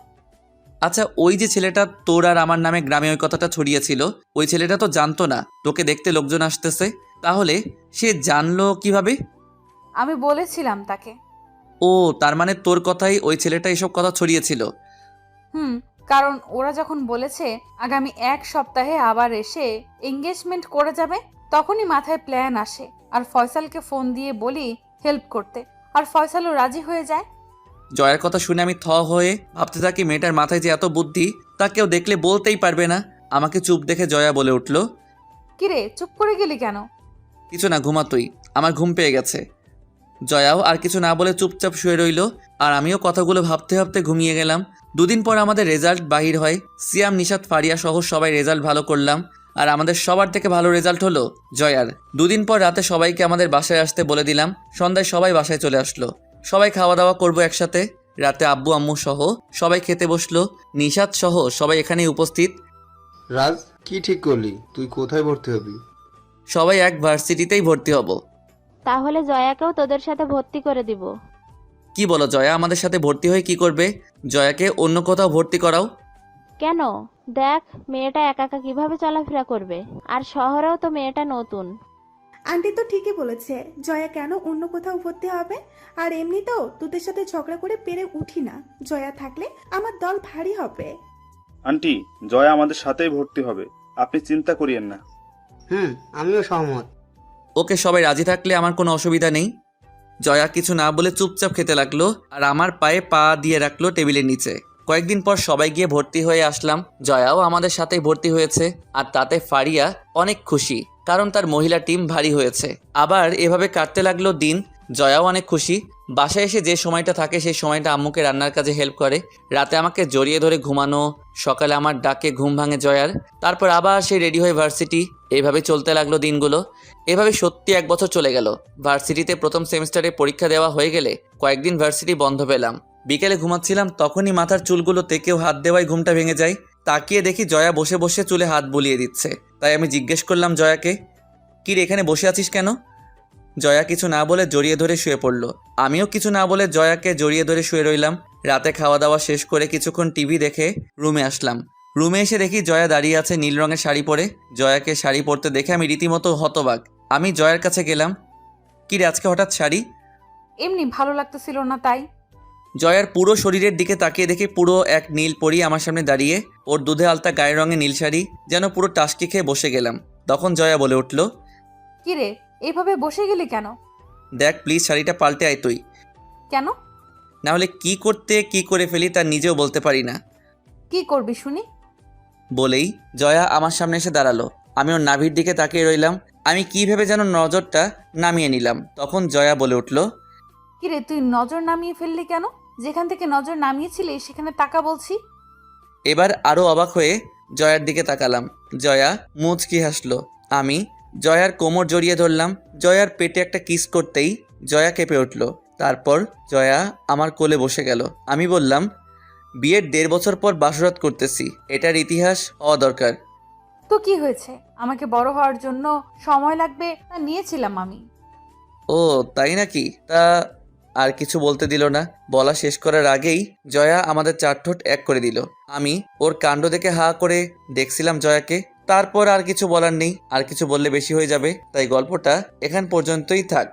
আচ্ছা, ওই যে ছেলেটা তোর আর আমার নামে গ্রামে ওই কথাটা ছড়িয়েছিল, ওই ছেলেটা তো জানতো না তোকে দেখতে লোকজন আসতেছে, তাহলে সে জানলো কিভাবে? আমি বলেছিলাম তাকে। ও, তার মানে তোর কথাই ওই ছেলেটা এসব কথা ছড়িয়েছিল। কারণ ওরা যখন বলেছে আগামী 1 সপ্তাহে আবার এসে এঙ্গেজমেন্ট করে যাবে, তখনই মাথায় প্ল্যান আসে আর ফয়সালকে ফোন দিয়ে বলি হেল্প করতে, আর ফয়সালও রাজি হয়ে যায়। জয়ার কথা শুনে আমি থ হয়ে ভাবতে থাকি, মেয়েটার মাথায় যে এত বুদ্ধি তা কেউ দেখলে বলতেই পারবে না। আমাকে চুপ দেখে জয়া বলে উঠল, কিরে চুপ করে গেলি কেন? কিছু না, ঘুমা তুই, আমার ঘুম পেয়ে গেছে। জয়াও আর কিছু না বলে চুপচাপ শুয়ে রইল, আর আমিও কথাগুলো ভাবতে ভাবতে ঘুমিয়ে গেলাম। 2 দিন পর আমাদের রেজাল্ট বাহির হয়। সিয়াম, নিশাত, ফারিয়া সহ সবাই রেজাল্ট ভালো করলাম, আর আমাদের সবার থেকে ভালো রেজাল্ট হলো জয়ার। 2 দিন পর রাতে সবাইকে আমাদের বাসায় আসতে বলে দিলাম। সন্ধ্যায় সবাই বাসায় চলে আসলো। সবাই খাওয়া দাওয়া করবো একসাথে। রাতে আব্বু আম্মু সহ সবাই খেতে বসলো। নিশাত সহ সবাই এখানেই উপস্থিত। রাজ, কি ঠিক করলি? তুই কোথায় ভর্তি হবি? সবাই এক ভার্সিটিতেই ভর্তি হব। তাহলে জয়াকেও তোদের সাথে ভর্তি করে দিব। কি বলো, জয়া আমাদের সাথে ভর্তি হয়ে কি করবে? জয়াকে অন্য কোথাও ভর্তি করাও। কেন? দেখ মেয়েটা একা একা কিভাবে চলাফেরা করবে, আর শহরেও তো মেয়েটা নতুন। আন্টি তো ঠিকই বলেছে, জয়া কেন অন্য কোথাও ভর্তি হবে? আর এমনিতেও তোদের সাথে ঝগড়া করে পেরে উঠি না, জয়া থাকলে আমার দল ভারী হবে। আন্টি, জয়া আমাদের সাথেই ভর্তি হবে, আপনি চিন্তা করিয়েন না। আমিও সহমত। ওকে, সবাই রাজি থাকলে আমার কোনো অসুবিধা নেই। জয়া কিছু না বলে চুপচাপ খেতে লাগলো, আর আমার পায়ে পা দিয়ে রাখলো টেবিলের নিচে। কয়েকদিন পর সবাই গিয়ে ভর্তি হয়ে আসলাম। জয়াও আমাদের সাথেই ভর্তি হয়েছে, আর তাতে ফারিয়া অনেক খুশি, কারণ তার মহিলা টিম ভারী হয়েছে। আবার এভাবে কাটতে লাগলো দিন। জয়াও অনেক খুশি। বাসায় এসে যে সময়টা থাকে সেই সময়টা আম্মুকে রান্নার কাজে হেল্প করে। রাতে আমাকে জড়িয়ে ধরে ঘুমানো, সকালে আমার ডাকে ঘুম ভাঙে জয়ার। তারপর আবার সে রেডি হয়ে ভার্সিটি। এইভাবে চলতে লাগলো দিনগুলো। এভাবে সত্যি 1 বছর চলে গেল। ভার্সিটিতে প্রথম সেমিস্টারে পরীক্ষা দেওয়া হয়ে গেলে কয়েকদিন ভার্সিটি বন্ধ পেলাম। বিকেলে ঘুমাচ্ছিলাম, তখনই মাথার চুলগুলোতে কেউ হাত দেওয়ায় ঘুমটা ভেঙে যায়। তাকিয়ে দেখি জয়া বসে বসে চুলে হাত বুলিয়ে দিচ্ছে। তাই আমি জিজ্ঞেস করলাম জয়াকে, কি রে, এখানে বসে আছিস কেন? জয়া কিছু না বলে জড়িয়ে ধরে শুয়ে পড়ল। আমিও কিছু না বলে জয়াকে জড়িয়ে ধরে শুয়ে রইলাম। রাতে খাওয়া দাওয়া শেষ করে কিছুক্ষণ টিভি দেখে রুমে আসলাম। রুমে এসে দেখি জয়া দাঁড়িয়ে আছে নীল রঙের শাড়ি পরে। জয়াকে শাড়ি পরতে দেখে আমি রীতিমতো হতবাক। আমি জয়ার কাছে গেলাম, কি রে আজকে হঠাৎ শাড়ি? এমনি ভালো লাগতেছিল না তাই। জয়ার পুরো শরীরের দিকে তাকিয়ে দেখি পুরো এক নীল পরি আমার সামনে দাঁড়িয়ে। ওর দুধে আলতা গায়ের রঙে নীল শাড়ি, যেন পুরো টাস্কি খেয়ে বসে গেলাম। তখন জয়া বলে উঠল, কিরে এইভাবে বসে গেলি কেন? দেখ প্লিজ, শাড়িটা পাল্টে আয় তুই। কেন? না হলে কি করতে কি করে ফেলি তা নিজেও বলতে পারি না। কি করবি শুনি? বলেই জয়া আমার সামনে এসে দাঁড়ালো। আমি ওর নাভির দিকে তাকিয়ে রইলাম। আমি কি ভেবে যেন নজরটা নামিয়ে নিলাম। তখন জয়া বলে উঠল, কিরে তুই নজর নামিয়ে ফেললি কেন? যেখান থেকে নজর নামিয়েছিলি সেখানে তাকা বলছি। এবার আরো অবাক হয়ে জয়ার দিকে তাকালাম। জয়া মুচকি হাসলো। আমি জয়ার কোমর জড়িয়ে ধরলাম। জয়ার পেটে একটা কিস করতেই জয়া কেঁপে উঠল। তারপর জয়া আমার কোলে বসে গেল। আমি বললাম, বিয়ের 1.5 বছর পর বাসরাত করতেছি, এটার ইতিহাস হওয়া দরকার। তো কি হয়েছে, আমাকে বড় হওয়ার জন্য সময় লাগবে তা নিয়েছিলাম আমি। ও তাই নাকি? তা আর কিছু বলতে দিল না। বলা শেষ করার আগেই জয়া আমাদের 4 ঠোঁট এক করে দিল। আমি ওর কাণ্ড দেখে হা করে দেখছিলাম জয়াকে। তারপর আর কিছু বলার নেই, আর কিছু বললে বেশি হয়ে যাবে, তাই গল্পটা এখান পর্যন্তই থাক।